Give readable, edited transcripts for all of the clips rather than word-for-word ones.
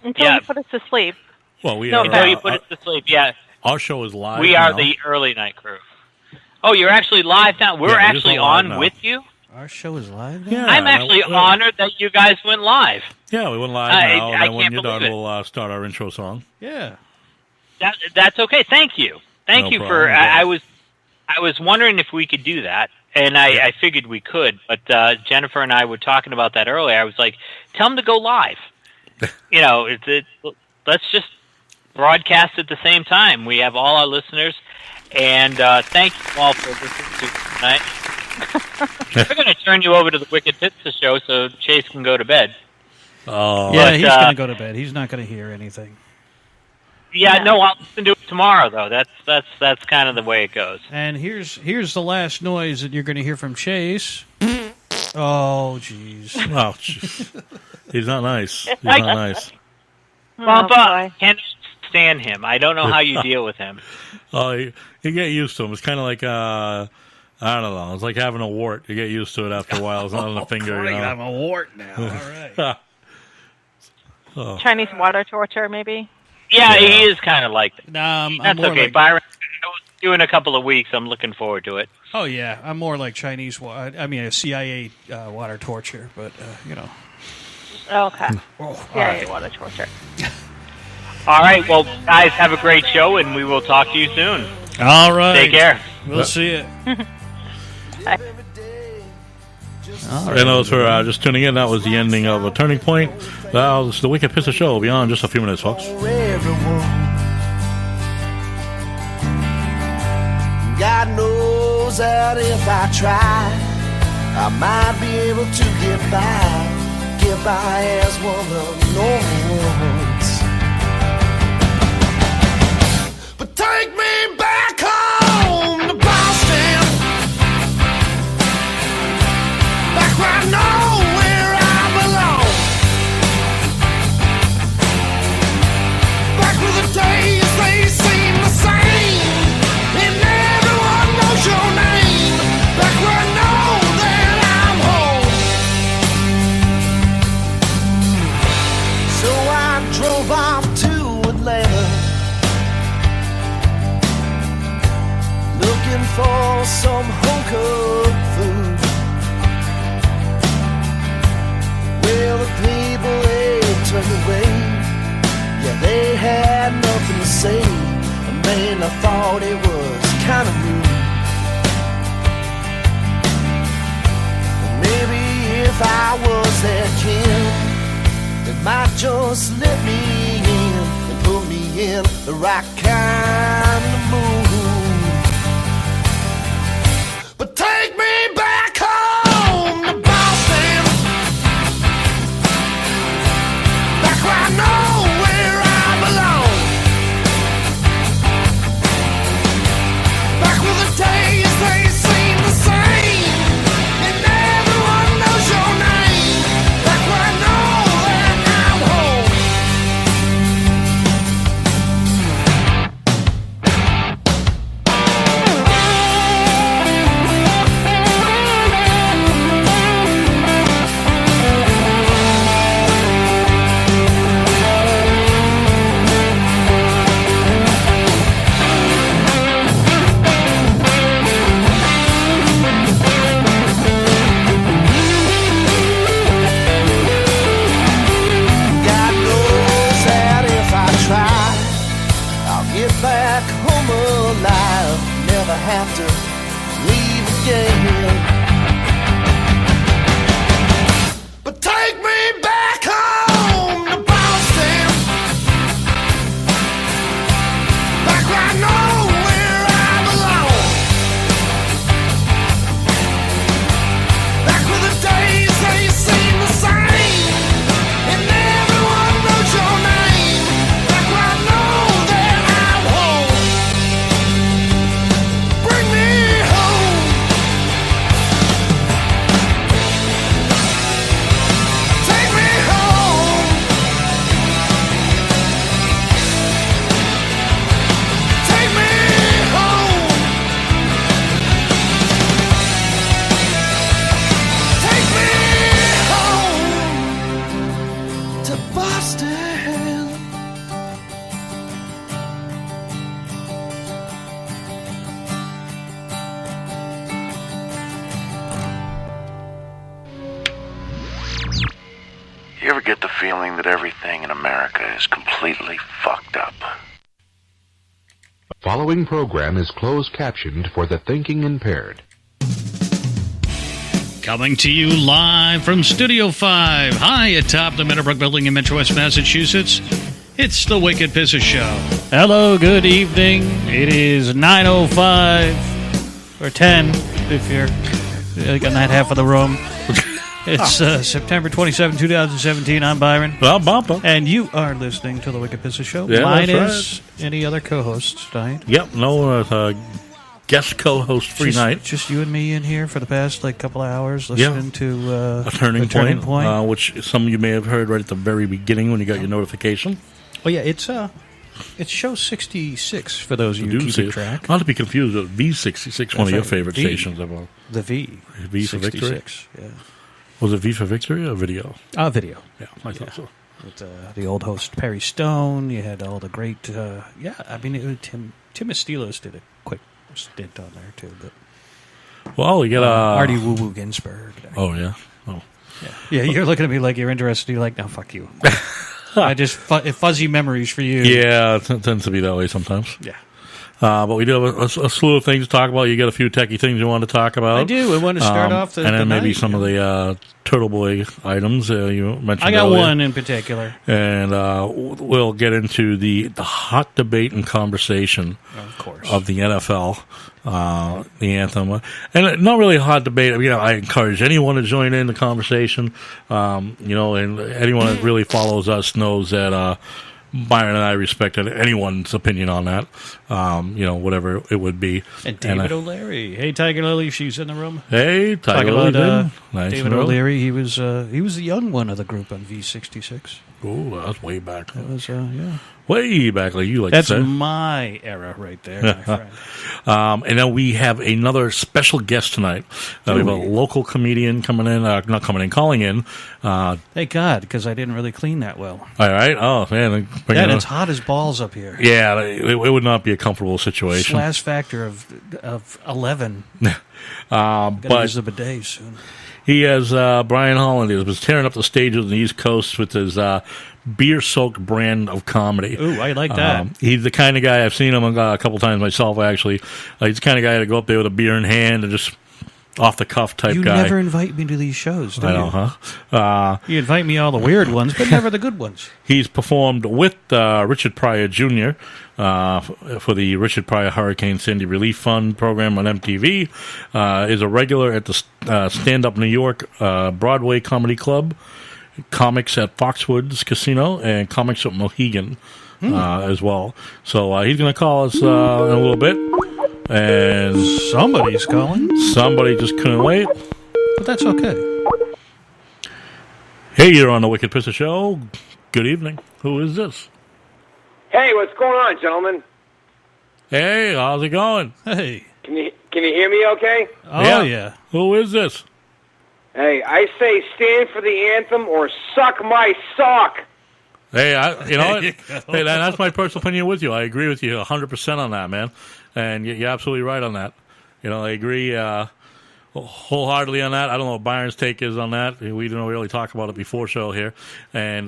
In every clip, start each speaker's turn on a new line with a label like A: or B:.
A: Until you put us to sleep.
B: Well, we
C: No,
B: are.
C: until you put it to sleep, yeah.
B: Our show is live.
C: We are
B: now.
C: the early night crew. Oh, you're actually live now? We're actually on with you?
D: Our show is live now?
B: Yeah,
C: I'm actually honored that you guys went live.
B: Yeah, we went live now.
C: I
B: And when
C: can't
B: you're done,
C: believe it.
B: we'll start our intro song.
D: Yeah.
C: That's okay. Thank you. Thank
B: No
C: you
B: problem.
C: for. I was wondering if we could do that, and I figured we could. But Jennifer and I were talking about that earlier. I was like, "Tell them to go live." Let's just broadcast at the same time. We have all our listeners, and thank you all for listening to tonight. We're going to turn you over to the Wicked Pizza Show so Chase can go to bed.
B: Oh,
D: Yeah, he's going to go to bed. He's not going to hear anything.
C: Yeah, no, I'll listen to it tomorrow, though. That's kind of the way it goes.
D: And here's the last noise that you're going to hear from Chase. Oh, jeez.
B: Oh, he's not nice. He's not nice.
C: Bumpa, can't stand him. I don't know how you deal with him.
B: Oh, you get used to him. It's kind of like I don't know. It's like having a wart. You get used to it after a while. It's not on the finger.
D: Great,
B: You know?
D: I'm a wart now. All right.
A: Chinese water torture, maybe?
C: Yeah, he is kind of like that.
D: Nah, I'm
C: That's
D: more
C: okay,
D: like,
C: Byron. I was due in a couple of weeks. I'm looking forward to it.
D: oh, yeah. I'm more like Chinese, a CIA water torture, but,
A: Okay.
D: Oh,
A: CIA water torture.
C: All right, well, guys, have a great show, and we will talk to you soon.
D: All right.
C: Take care.
D: We'll see you.
B: And those who are just tuning in, that was the ending of A Turning Point. That was the Wicked Pizza Show. We'll be on in just a few minutes, folks.
E: God knows that if I try, I might be able to get by as one of the normal ones. But take me back home to Boston, back where I know where I belong, back where the days they seem the same, and everyone knows your name, back where I know that I'm home. So I drove off to Atlanta, looking for some home-cooked food. Well, the people, they turned away. Yeah, they had nothing to say. Man, I thought it was kind of rude. Maybe if I was their kin, they might just let me in and put me in the right kind of mood. But take me back home to Boston, back where I know where I belong, back where the days they seem the same, and everyone knows your name, back where I know that I'm home. God knows that if I try, I'll get back home alive. Never have to leave again. But take me back home to Boston, back where I know where I belong, back where the days they seem the same, and everyone knows your name, back where I know that I'm home. Bring me
F: feeling that everything in America is completely fucked up.
G: The following program is closed captioned for the thinking impaired.
D: Coming to you live from Studio 5, high atop the Meadowbrook Building in Metro West, Massachusetts. It's the Wicked Pisser Show. Hello, good evening. It is 9:05 or 10 if you're like on that half of the room. It's September 27, 2017. I'm Byron.
B: Well, Bumpa.
D: And you are listening to the Wicked Pisser Show.
B: Yeah,
D: minus any other co-hosts tonight.
B: Yep, no guest co-host free night.
D: Just you and me in here for the past couple of hours listening to
B: a turning point. Which some of you may have heard right at the very beginning when you got your notification.
D: Oh yeah, it's show 66 for those of you keeping track.
B: Not to be confused with V66, one of your favorite stations.
D: The V.
B: V for Victory?
D: Yeah.
B: Was it V for Victory or Video?
D: Video.
B: Yeah, I thought so.
D: With the old host Perry Stone, you had all the great, Tim Estilos did a quick stint on there too. But
B: well, you get
D: Artie Woo Woo Ginsburg.
B: Oh, yeah. Oh.
D: Yeah, you're looking at me like you're interested. You're like, no, fuck you. I just fuzzy memories for you.
B: Yeah, it tends to be that way sometimes.
D: Yeah.
B: But we do have a slew of things to talk about. You got a few techie things you want to talk about.
D: I do. I want to start off
B: and then maybe some of the Turtle Boy items you mentioned.
D: I got
B: earlier.
D: one in particular,
B: and we'll get into the hot debate and conversation,
D: of course,
B: of the NFL, the anthem, and not really a hot debate. I encourage anyone to join in the conversation. And anyone that really follows us knows that. Byron and I respect anyone's opinion on that, whatever it would be.
D: And David O'Leary. Hey, Tiger Lily, she's in the room.
B: Hey, Tiger Lily. Nice.
D: David O'Leary, he was the young one of the group on V66.
B: Oh, that was way back.
D: That was, yeah.
B: Way back, like you like
D: That's
B: to say.
D: That's my era right there, my friend.
B: And then we have another special guest tonight. We have a local comedian calling in.
D: Thank God, because I didn't really clean that well.
B: All right. Oh, man.
D: And it's hot as balls up here.
B: Yeah, it would not be a comfortable situation.
D: Slash factor of 11.
B: But
D: use the bidet soon.
B: He has, Brian Holland, he was tearing up the stages on the East Coast with his beer-soaked brand of comedy.
D: Ooh, I like that.
B: He's the kind of guy, I've seen him a couple times myself, actually. He's the kind of guy to go up there with a beer in hand and just off-the-cuff type guy.
D: You never invite me to these shows, do you?
B: I know, huh?
D: You invite me all the weird ones, but never the good ones.
B: He's performed with Richard Pryor Jr. For the Richard Pryor Hurricane Sandy Relief Fund program on MTV. Is a regular at the Stand Up New York Broadway Comedy Club, Comics at Foxwoods Casino, and Comics at Mohegan as well. So he's going to call us in a little bit. And
D: somebody's calling.
B: Somebody just couldn't wait.
D: But that's okay.
B: Hey, you're on the Wicked Pisser Show. Good evening. Who is this?
H: Hey, what's going on, gentlemen?
B: Hey, how's it going?
D: Hey.
H: Can you hear me okay?
D: Oh, yeah.
B: Who is this?
H: Hey, I say stand for the anthem or suck my sock.
B: Hey, you know what? Hey, that's my personal opinion with you. I agree with you 100% on that, man. And you're absolutely right on that. I agree wholeheartedly on that. I don't know what Byron's take is on that. We didn't really talk about it before show here. And,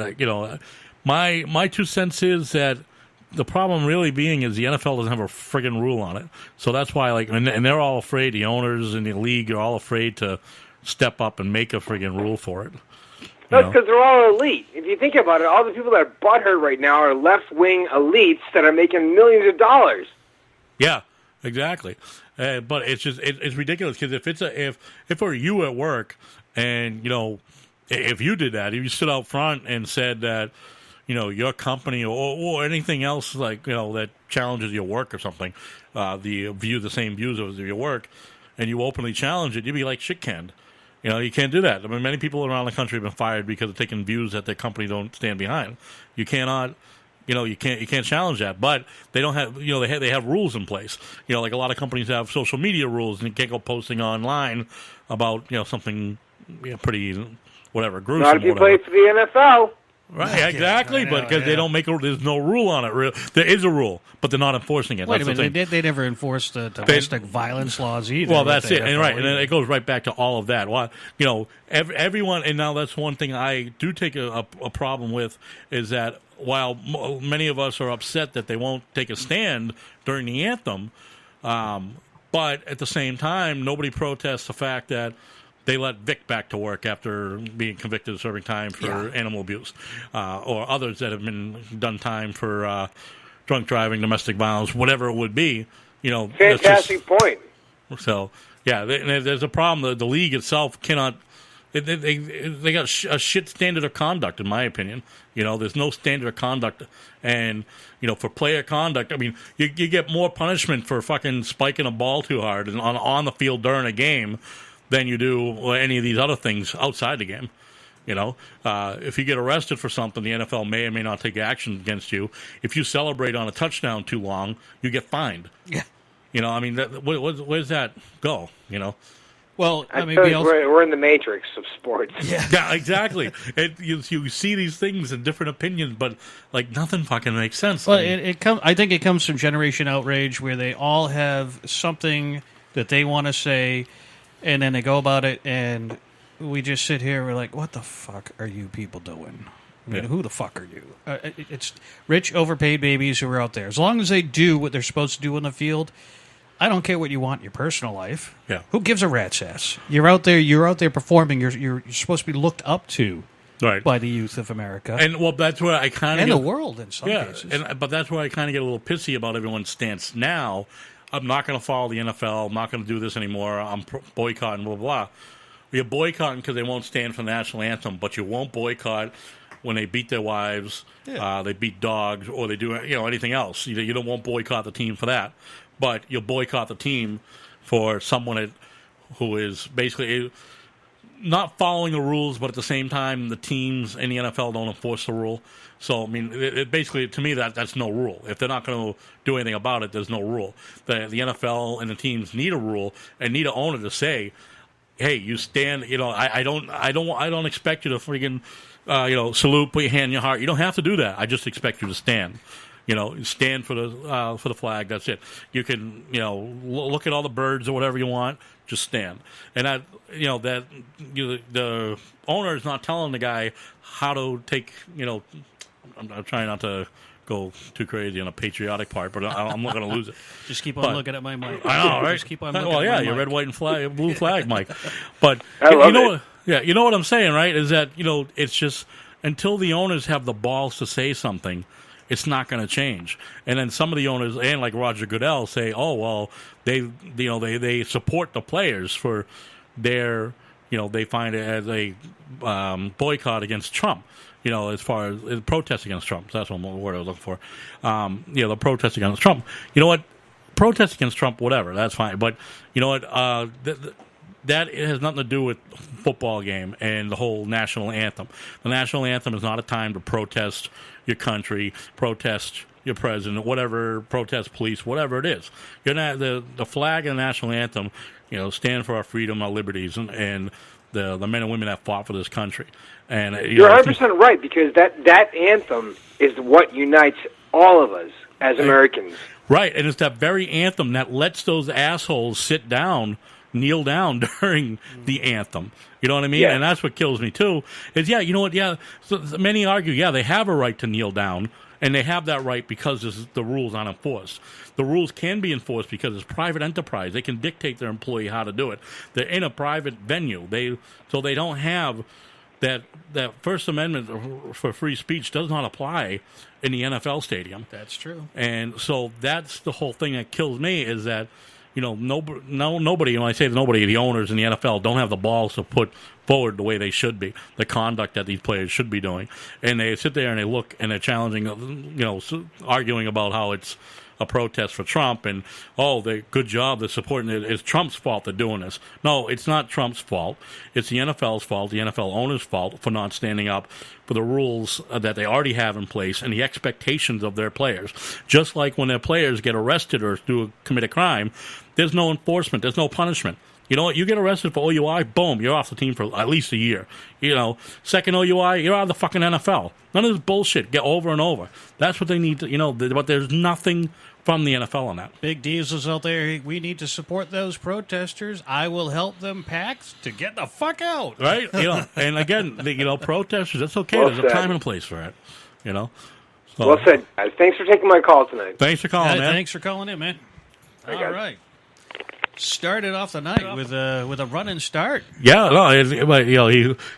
B: my 2 cents is that the problem really being is the NFL doesn't have a friggin' rule on it. So that's why, and they're all afraid, the owners in the league are all afraid to step up and make a friggin' rule for it.
H: That's because they're all elite. If you think about it, all the people that are butthurt right now are left-wing elites that are making millions of dollars.
B: Yeah, exactly. But it's just it's ridiculous because if it were you at work and if you did that, if you stood out front and said that your company or anything else that challenges your work or something, the same views of your work, and you openly challenge it, you'd be like shit canned. You can't do that. I mean, many people around the country have been fired because of taking views that their company don't stand behind. You cannot. You can't challenge that, but they don't have, they have rules in place. Like a lot of companies have social media rules, and you can't go posting online about, something pretty, whatever, gruesome.
H: Not if you play for the NFL.
B: Right, exactly,
D: I know,
B: but because they don't make there's no rule on it. There is a rule, but they're not enforcing it.
D: Wait
B: That's
D: a
B: the
D: minute,
B: thing.
D: they never enforced the domestic violence laws either.
B: Well,
D: with
B: that's
D: the
B: it, and
D: NFL
B: right, and then
D: either.
B: it goes right back to all of that. Well, everyone, and now that's one thing I do take a problem with is that while many of us are upset that they won't take a stand during the anthem, but at the same time, nobody protests the fact that they let Vic back to work after being convicted of serving time for animal abuse, or others that have been done time for drunk driving, domestic violence, whatever it would be.
H: Fantastic point.
B: So, there's a problem. The league itself cannot. They got a shit standard of conduct, in my opinion. There's no standard of conduct, and for player conduct, I mean, you get more punishment for fucking spiking a ball too hard and on the field during a game than you do any of these other things outside the game. If you get arrested for something, the NFL may or may not take action against you. If you celebrate on a touchdown too long, you get fined.
D: Yeah.
B: I mean, where does that go?
D: Well,
H: I
D: I mean,
H: feel like we're in the matrix of sports.
B: Yeah, exactly. You see these things and different opinions, but like nothing fucking makes sense.
D: Well, I think it comes from generation outrage, where they all have something that they want to say, and then they go about it, and we just sit here. We're like, "What the fuck are you people doing? I mean, who the fuck are you?" It's rich, overpaid babies who are out there. As long as they do what they're supposed to do on the field, I don't care what you want in your personal life.
B: Yeah.
D: Who gives a rat's ass? You're out there performing. You're supposed to be looked up to by the youth of America.
B: And that's where I kind of
D: and the world in some cases.
B: But that's where I kind of get a little pissy about everyone's stance now. I'm not going to follow the NFL. I'm not going to do this anymore. I'm boycotting, blah, blah, blah. You're boycotting because they won't stand for the national anthem, but you won't boycott when they beat their wives, they beat dogs, or they do anything else. You won't boycott the team for that. But you'll boycott the team for someone who is basically not following the rules, but at the same time, the teams in the NFL don't enforce the rule. So, I mean, it basically, to me, that's no rule. If they're not going to do anything about it, there's no rule. The NFL and the teams need a rule and need an owner to say, "Hey, you stand." I don't expect you to freaking salute, put your hand in your heart. You don't have to do that. I just expect you to stand. Stand for the flag. That's it. You can, look at all the birds or whatever you want. Just stand. And the owner is not telling the guy how to take. I'm trying not to go too crazy on a patriotic part, but I'm not going to lose it.
D: Just keep on looking at my mic.
B: I know, right?
D: Just keep on looking
B: well,
D: at
B: yeah,
D: my
B: your
D: mic.
B: red, white, and blue flag, Mike. But
H: I love it.
B: you know what I'm saying, right? Is that it's just until the owners have the balls to say something, it's not going to change. And then some of the owners, and like Roger Goodell, say, "Oh well, they support the players for their they find it as a boycott against Trump." As far as protest against Trump. That's what word I was looking for. The protest against Trump. You know what? Protest against Trump, whatever. That's fine. But you know what? That has nothing to do with football game and the whole national anthem. The national anthem is not a time to protest your country, protest your president, whatever, protest police, whatever it is. The flag and the national anthem, stand for our freedom, our liberties, and the men and women that fought for this country. And
H: you're 100% right, because that anthem is what unites all of us as Americans.
B: Right, and it's that very anthem that lets those assholes kneel down during the anthem. You know what I mean?
H: Yeah.
B: And that's what kills me too. Is so many argue, they have a right to kneel down, and they have that right because the rules aren't enforced. The rules can be enforced because it's private enterprise. They can dictate their employee how to do it. They're in a private venue. So they don't have that First Amendment for free speech does not apply in the NFL stadium.
D: That's true.
B: And so that's the whole thing that kills me is that nobody, when I say nobody, the owners in the NFL don't have the balls to put forward the way they should be, the conduct that these players should be doing. And they sit there and they look and they're challenging, arguing about how it's a protest for Trump and, good job, they're supporting it. It's Trump's fault they're doing this. No, it's not Trump's fault. It's the NFL's fault, the NFL owners' fault for not standing up for the rules that they already have in place and the expectations of their players. Just like when their players get arrested or commit a crime, there's no enforcement, there's no punishment. You know what? You get arrested for OUI, boom, you're off the team for at least a year. Second OUI, you're out of the fucking NFL. None of this bullshit. Get over and over. That's what they need to, but there's nothing from the NFL on that.
D: Big Diesel's out there. We need to support those protesters. I will help them pack to get the fuck out.
B: Right? And again, protesters, that's okay.
H: Well
B: There's
H: said.
B: a time and a place for it. So,
H: Well said, guys. Thanks for taking my call tonight.
B: Thanks for calling, man.
D: Thanks for calling in, man.
H: Hey,
D: All
H: guys.
D: right. Started off the night with a running start.
B: Yeah, no,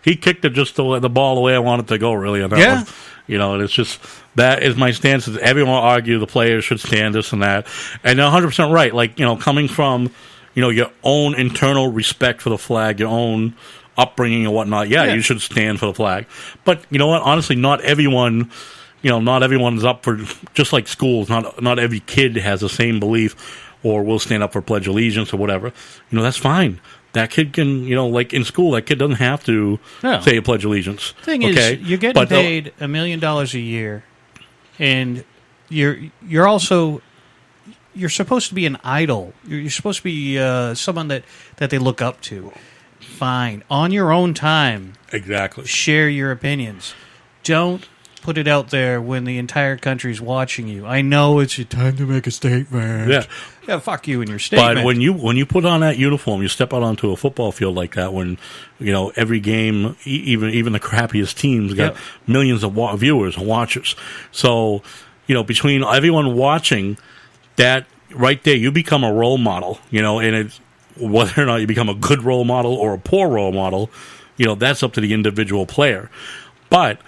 B: he kicked it just the ball the way I wanted to go, really. On that one. And it's just, that is my stance. Is everyone will argue the players should stand this and that. And they're 100% right. Like, coming from, your own internal respect for the flag, your own upbringing and whatnot, you should stand for the flag. But you know what? Honestly, not everyone, not everyone's up for, just like schools, not every kid has the same belief or will stand up for Pledge Allegiance or whatever. That's fine. That kid can, like in school, that kid doesn't have to say a Pledge Allegiance.
D: Thing is, you're getting paid $1 million a year, and you're also, you're supposed to be an idol. You're supposed to be someone that they look up to. Fine. On your own time.
B: Exactly.
D: Share your opinions. Don't put it out there when the entire country's watching you. I know it's your time to make a statement. Yeah, fuck you and your statement.
B: But when you put on that uniform, you step out onto a football field like that. When every game, even the crappiest teams got millions of viewers and watchers. So between everyone watching that, right there, you become a role model. And it's whether or not you become a good role model or a poor role model. That's up to the individual player. But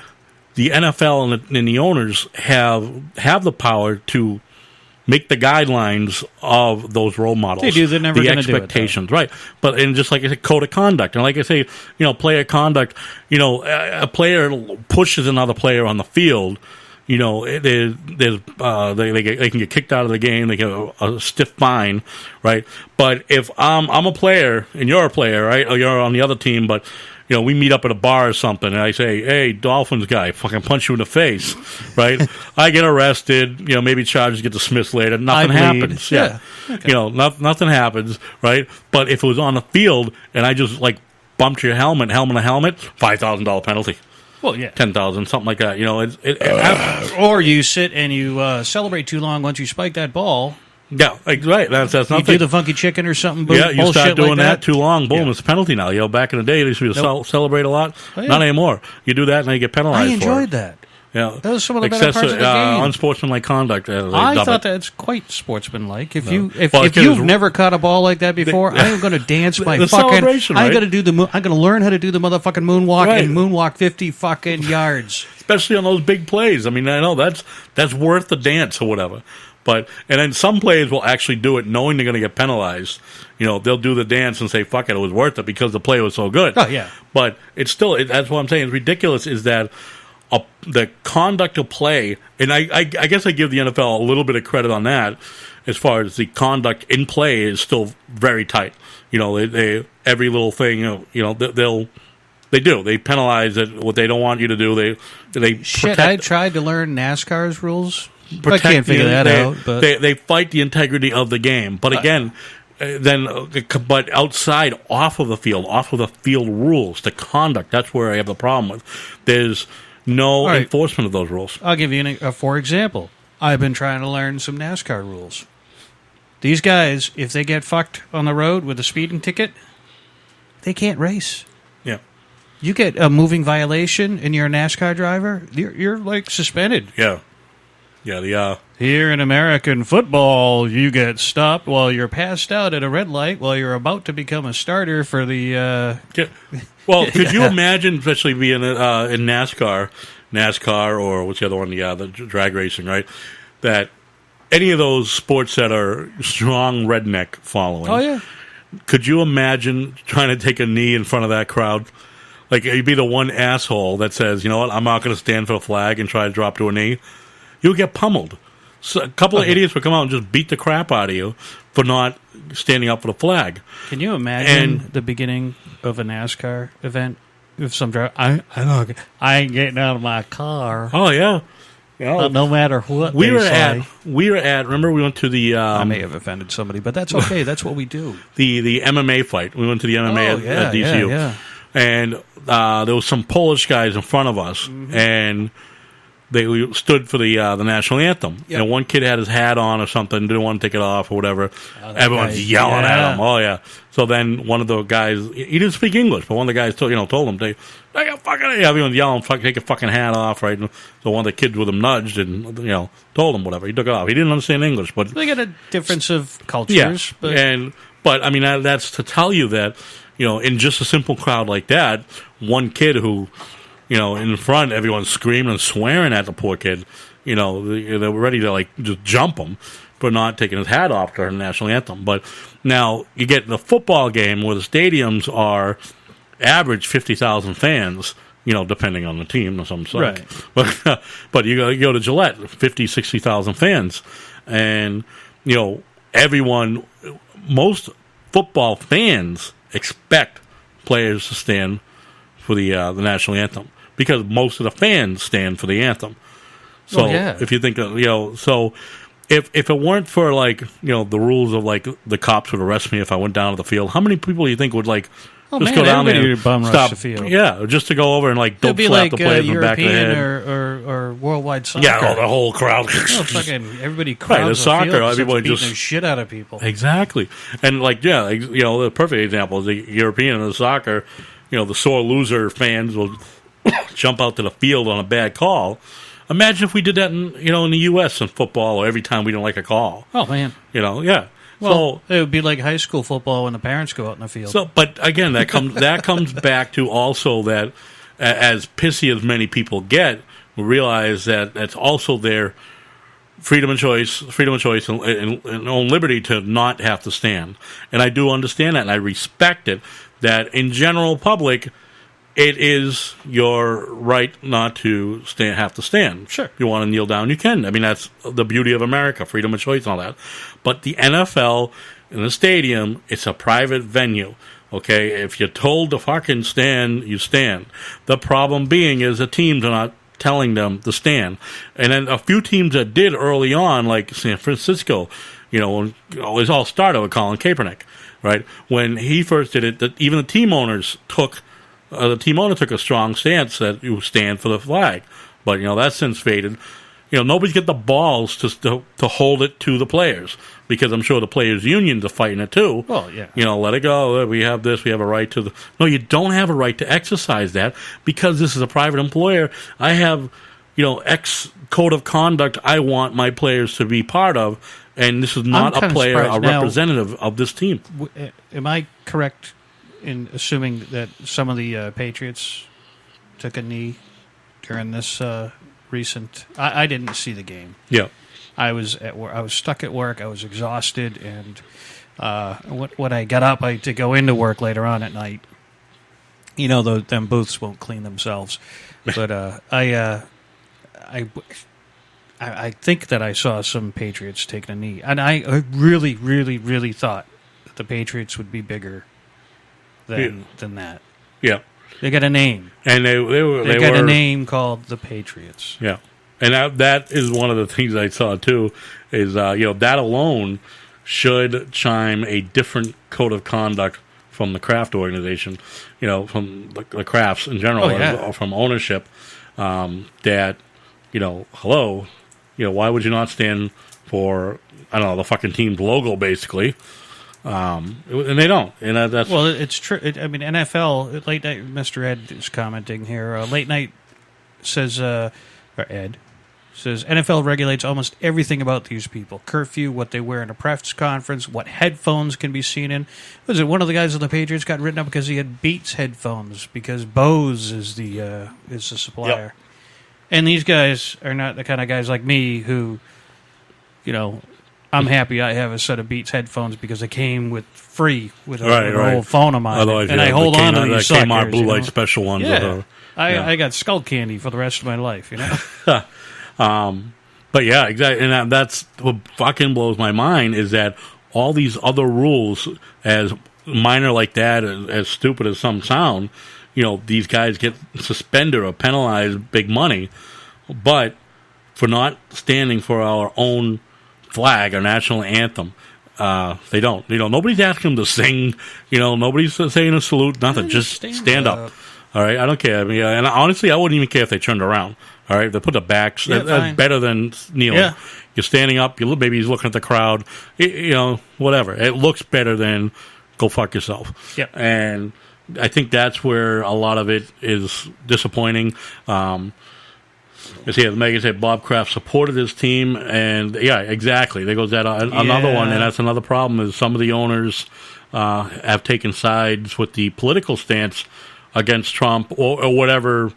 B: the NFL and the owners have the power to make the guidelines of those role models.
D: They do. They're never going to do it.
B: The expectations, right? But and just like I said, code of conduct, and like I say, player conduct. A player pushes another player on the field. They can get kicked out of the game. They get a stiff fine, right? But if I'm a player and you're a player, right, or you're on the other team, but we meet up at a bar or something, and I say, "Hey, Dolphins guy, fucking punch you in the face," right? I get arrested. Maybe charges get dismissed later. Nothing happens. Yeah. Okay. Nothing happens, right? But if it was on the field and I just bumped your helmet, $5,000 penalty.
D: Well, yeah,
B: 10,000, something like that.
D: Or you sit and you celebrate too long once you spike that ball.
B: Yeah, right. That's nothing.
D: You do the funky chicken or something. Boom,
B: yeah, you start doing that too long. Boom, it's a penalty now. Back in the day, they used to celebrate a lot. Oh, yeah. Not anymore. You do that and you get penalized.
D: I enjoyed that.
B: Yeah,
D: that was some of the better parts of the game.
B: Unsportsmanlike conduct.
D: I thought that's quite sportsmanlike. If you've never caught a ball like that before, I am going to dance my fucking. Right? I'm going to learn how to do the motherfucking moonwalk and moonwalk 50 fucking yards.
B: Especially on those big plays. I mean, I know that's worth the dance or whatever. And then some players will actually do it knowing they're going to get penalized. They'll do the dance and say, fuck it was worth it because the play was so good.
D: Oh, yeah.
B: But it's still, that's what I'm saying. It's ridiculous is that the conduct of play, and I guess I give the NFL a little bit of credit on that as far as the conduct in play is still very tight. They every little thing, they penalize it, what they don't want you to do. They
D: shit, I tried to learn NASCAR's rules. I can't figure that out. But
B: they fight the integrity of the game. But again, but outside, off of the field rules, the conduct, that's where I have the problem with. There's no enforcement of those rules.
D: I'll give you for example. I've been trying to learn some NASCAR rules. These guys, if they get fucked on the road with a speeding ticket, they can't race.
B: Yeah.
D: You get a moving violation and you're a NASCAR driver, you're suspended.
B: Yeah. Yeah,
D: Here in American football, you get stopped while you're passed out at a red light while you're about to become a starter for the...
B: Well, could you imagine, especially being in NASCAR, or what's the other one? Yeah, the drag racing, right? That any of those sports that are strong redneck following.
D: Oh, yeah.
B: Could you imagine trying to take a knee in front of that crowd? You'd be the one asshole that says, you know what, I'm not going to stand for the flag and try to drop to a knee. You'll get pummeled. So a couple of idiots would come out and just beat the crap out of you for not standing up for the flag.
D: Can you imagine the beginning of a NASCAR event? If some driver, I ain't getting out of my car.
B: Oh, yeah.
D: No matter what
B: we
D: they
B: were
D: say.
B: at. Remember, we went to the.
D: I may have offended somebody, but that's okay. That's what we do.
B: The MMA fight. We went to the MMA at DCU, and there was some Polish guys in front of us, and we stood for the national anthem.
D: Yep.
B: And one kid had his hat on or something, didn't want to take it off or whatever. Everyone's yelling at him. Oh yeah. So then one of the guys, he didn't speak English, but one of the guys told him, take a fucking, everyone's yelling, take your fucking hat off, right? And so one of the kids with him nudged and told him whatever. He took it off. He didn't understand English, but
D: they got a difference of cultures.
B: Yeah. But I mean that's to tell you that in just a simple crowd like that, one kid who. In front, everyone's screaming and swearing at the poor kid. They were ready to just jump him for not taking his hat off during the national anthem. But now you get the football game where the stadiums are average 50,000 fans. Depending on the team or some sort. Right. But you go to Gillette, 50, 60,000 fans, and most football fans expect players to stand for the national anthem. Because most of the fans stand for the anthem. So if you think so if it weren't for the rules of the cops would arrest me if I went down to the field, how many people do you think would just go down there and stop?
D: The field.
B: Yeah, just to go over and dope slap the players in the back of the head.
D: Or worldwide soccer.
B: Yeah, the whole crowd.
D: Fucking everybody crowds
B: the soccer,
D: field,
B: everybody
D: beating
B: just
D: the shit out of people.
B: Exactly, and the perfect example is the European and the soccer. The sore loser fans will jump out to the field on a bad call. Imagine if we did that in the U.S. in football, or every time we didn't like a call.
D: Oh man,
B: yeah.
D: Well, it would be like high school football when the parents go out in the field.
B: So, but again, that comes back to also that as pissy as many people get, we realize that that's also their freedom of choice, and own liberty to not have to stand. And I do understand that, and I respect it. That in general public, it is your right not to have to stand.
D: Sure.
B: If you want to kneel down, you can. I mean, that's the beauty of America, freedom of choice and all that. But the NFL in the stadium, it's a private venue. Okay? If you're told to fucking stand, you stand. The problem being is the teams are not telling them to stand. And then a few teams that did early on, like San Francisco, it all started with Colin Kaepernick. Right, when he first did it, even the team owners took a strong stance that you stand for the flag. But that's since faded. Nobody's got the balls to hold it to the players, because I'm sure the players' unions are fighting it too.
D: Well, yeah.
B: Let it go. We have this. We have a right to. No, you don't have a right to exercise that, because this is a private employer. I have, X code of conduct I want my players to be part of. And this is not a player, a representative of this team.
D: Am I correct in assuming that some of the Patriots took a knee during this recent? I didn't see the game.
B: Yeah,
D: I was at work. I was stuck at work. I was exhausted, and when I got up to go into work later on at night, them booths won't clean themselves. But I think that I saw some Patriots taking a knee. And I really, really, really thought that the Patriots would be bigger than that.
B: Yeah.
D: They got a name.
B: And they
D: got a name called the Patriots.
B: Yeah. And that is one of the things I saw, too, is, that alone should chime a different code of conduct from the Kraft organization, from the Krafts in general, or from ownership, that, hello... why would you not stand for, I don't know, the fucking team's logo, basically? And they don't. And that's
D: it's true. NFL, late night, Mr. Ed is commenting here. Late night says, or Ed, says, NFL regulates almost everything about these people. Curfew, what they wear in a press conference, what headphones can be seen in. Was it one of the guys on the Patriots got written up because he had Beats headphones, because Bose is the supplier. Yep. And these guys are not the kind of guys like me who, I'm happy I have a set of Beats headphones because they came with a whole phone of mine.
B: Otherwise,
D: and I hold on to these suckers.
B: Kmart Blue Light Special ones.
D: Yeah. I got skull candy for the rest of my life,
B: But yeah, exactly. And that's what fucking blows my mind, is that all these other rules, as minor like that, as stupid as some sound, these guys get suspended or penalized big money, but for not standing for our own flag, our national anthem. They don't. Nobody's asking them to sing. Nobody's saying a salute. Nothing. Just stand up. All right. I don't care. I mean, and honestly, I wouldn't even care if they turned around. All right. They put the backs. That's better than kneeling. Yeah. You're standing up. Maybe he's looking at the crowd. Whatever. It looks better than go fuck yourself.
D: Yeah.
B: And I think that's where a lot of it is disappointing. Megan said Bob Kraft supported his team, and yeah, exactly. There goes that another one, and that's another problem. Is some of the owners have taken sides with the political stance against Trump or whatever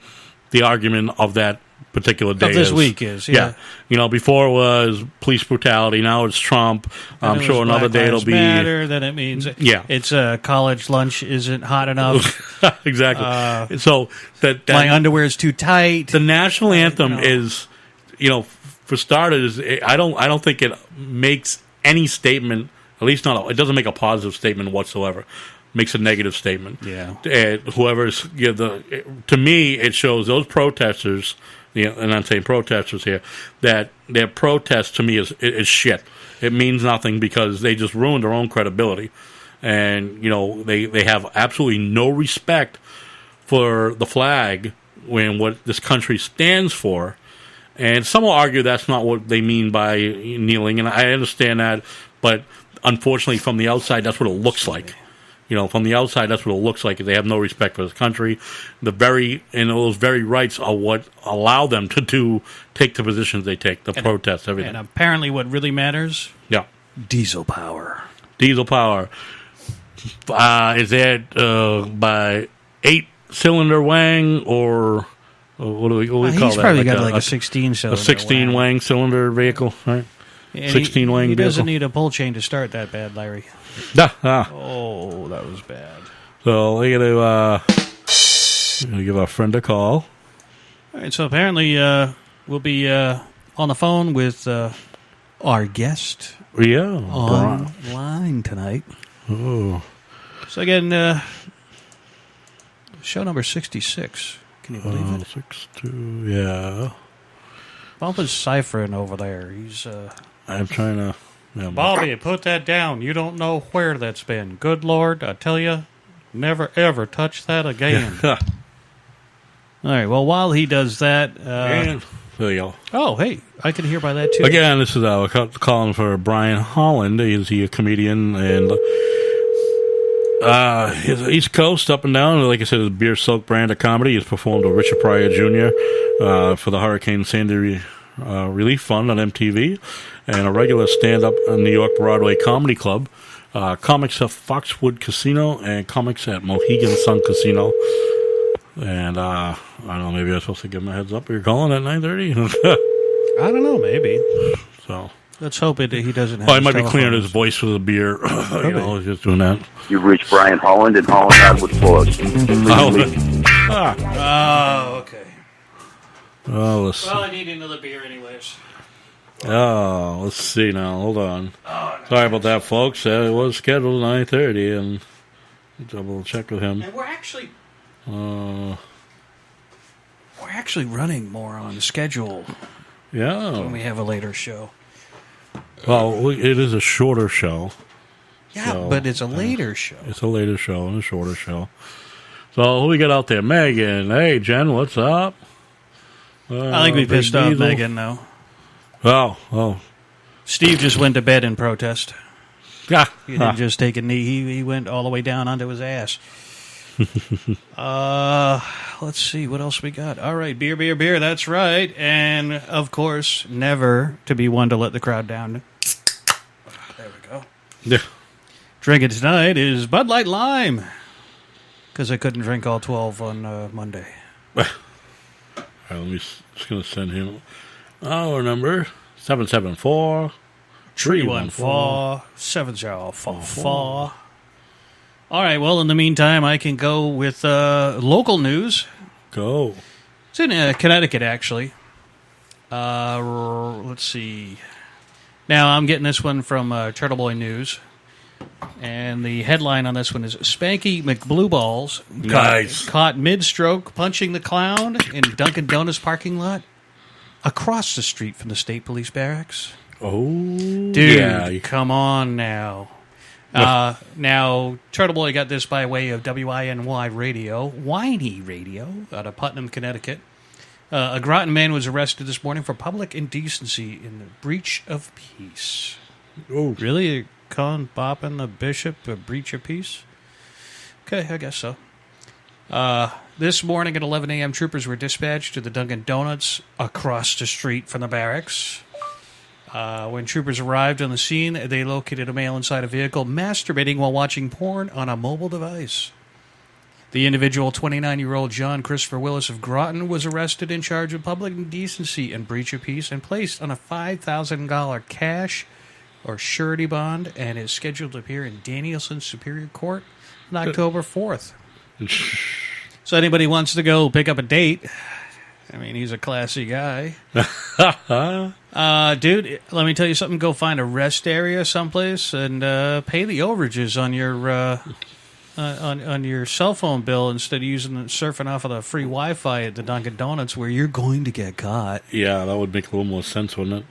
B: the argument of that particular day
D: of this week is. Yeah.
B: Before it was police brutality. Now it's Trump. I'm sure another day it'll be
D: matter. Then it means it's college lunch isn't hot enough.
B: Exactly. So that
D: my underwear is too tight.
B: The national anthem is, for starters, I don't think it makes any statement. At least it doesn't make a positive statement whatsoever. It makes a negative statement.
D: Yeah.
B: Whoever's to me, it shows those protesters. And I'm saying protesters here, that their protest to me is shit. It means nothing because they just ruined their own credibility. And, they have absolutely no respect for the flag and what this country stands for. And some will argue that's not what they mean by kneeling, and I understand that, but unfortunately from the outside, that's what it looks like. From the outside, that's what it looks like. They have no respect for this country. Those very rights are what allow them to take the positions they take, protest, everything.
D: And apparently what really matters?
B: Yeah.
D: Diesel power.
B: Diesel power. Is that by 8-cylinder Wang or what do we call that?
D: He's probably got a 16-cylinder.
B: A 16 Wang cylinder vehicle, right?
D: And
B: 16 Wang
D: He
B: vehicle.
D: doesn't need a pull chain to start that bad, Larry. Oh, that was bad.
B: So we're going to give our friend a call.
D: All right, so apparently we'll be on the phone with our guest online tonight.
B: Oh.
D: So again, show number 66. Can you believe it?
B: 62, yeah.
D: Bump is ciphering over there. He's...
B: I'm trying to... Yeah,
D: Bobby, put that down. You don't know where that's been. Good Lord, I tell you, never ever touch that again. All right, well, while he does that...
B: there you go.
D: Oh, hey, I can hear by that, too.
B: Again, this is calling for Brian Holland. He's a comedian, and he's East Coast, up and down. Like I said, his beer-soaked brand of comedy. He's performed with Richard Pryor Jr. For the Hurricane Sandy Relief Fund on MTV, and a regular stand-up in New York Broadway Comedy Club, comics at Foxwood Casino, and comics at Mohegan Sun Casino. And I don't know, maybe I'm supposed to give him a heads up. You're calling at 9:30.
D: I don't know, maybe.
B: So
D: let's hope he doesn't have.
B: Oh, he might be clearing his voice with a beer. He's just doing that.
F: You've reached Brian Holland and Holland Hardwood Floors.
D: Oh, okay.
B: Oh, let's see.
D: Well, I need another beer anyways.
B: Oh, let's see now. Hold on. Sorry about that, folks. It was scheduled at 9:30, and double check with him.
D: And we're actually running more on schedule.
B: Yeah.
D: When we have a later show.
B: Well, it is a shorter show.
D: Yeah, so, but it's a later show.
B: It's a later show and a shorter show. So who we got out there? Megan. Hey, Jen, what's up?
D: I think we pissed off Megan, though.
B: Oh.
D: Steve just went to bed in protest.
B: Yeah.
D: He didn't just take a knee. He went all the way down onto his ass. Let's see. What else we got? All right. Beer. That's right. And, of course, never to be one to let the crowd down. There we go.
B: Yeah.
D: Drinking tonight is Bud Light Lime. Because I couldn't drink all 12 on Monday.
B: All right, just going to send him our number, 774-314-7044. All right, well, in the meantime, I can go with local news. Go.
D: It's in Connecticut, actually. Let's see. Now, I'm getting this one from Turtle Boy News. And the headline on this one is Spanky across the street from the state police barracks.
B: Oh,
D: Dude,
B: yeah.
D: come on now. Now, Turtle Boy got this by way of WINY Radio, Whiny Radio, out of Putnam, Connecticut. A Groton man was arrested this morning for public indecency in the breach of peace.
B: Oh,
D: Really? You're calling bopping the bishop a breach of peace? Okay, I guess so. This morning at 11 a.m., troopers were dispatched to the Dunkin' Donuts across the street from the barracks. When troopers arrived on the scene, they located a male inside a vehicle masturbating while watching porn on a mobile device. The individual, 29-year-old John Christopher Willis of Groton, was arrested in charge of public indecency and breach of peace and placed on a $5,000 cash or surety bond and is scheduled to appear in Danielson Superior Court on October 4th. So anybody wants to go pick up a date, I mean, he's a classy guy. Dude, let me tell you something. Go find a rest area someplace and pay the overages on your on your cell phone bill instead of surfing off of the free Wi-Fi at the Dunkin' Donuts where you're going to get caught.
B: yeah, that would make a little more sense, wouldn't it?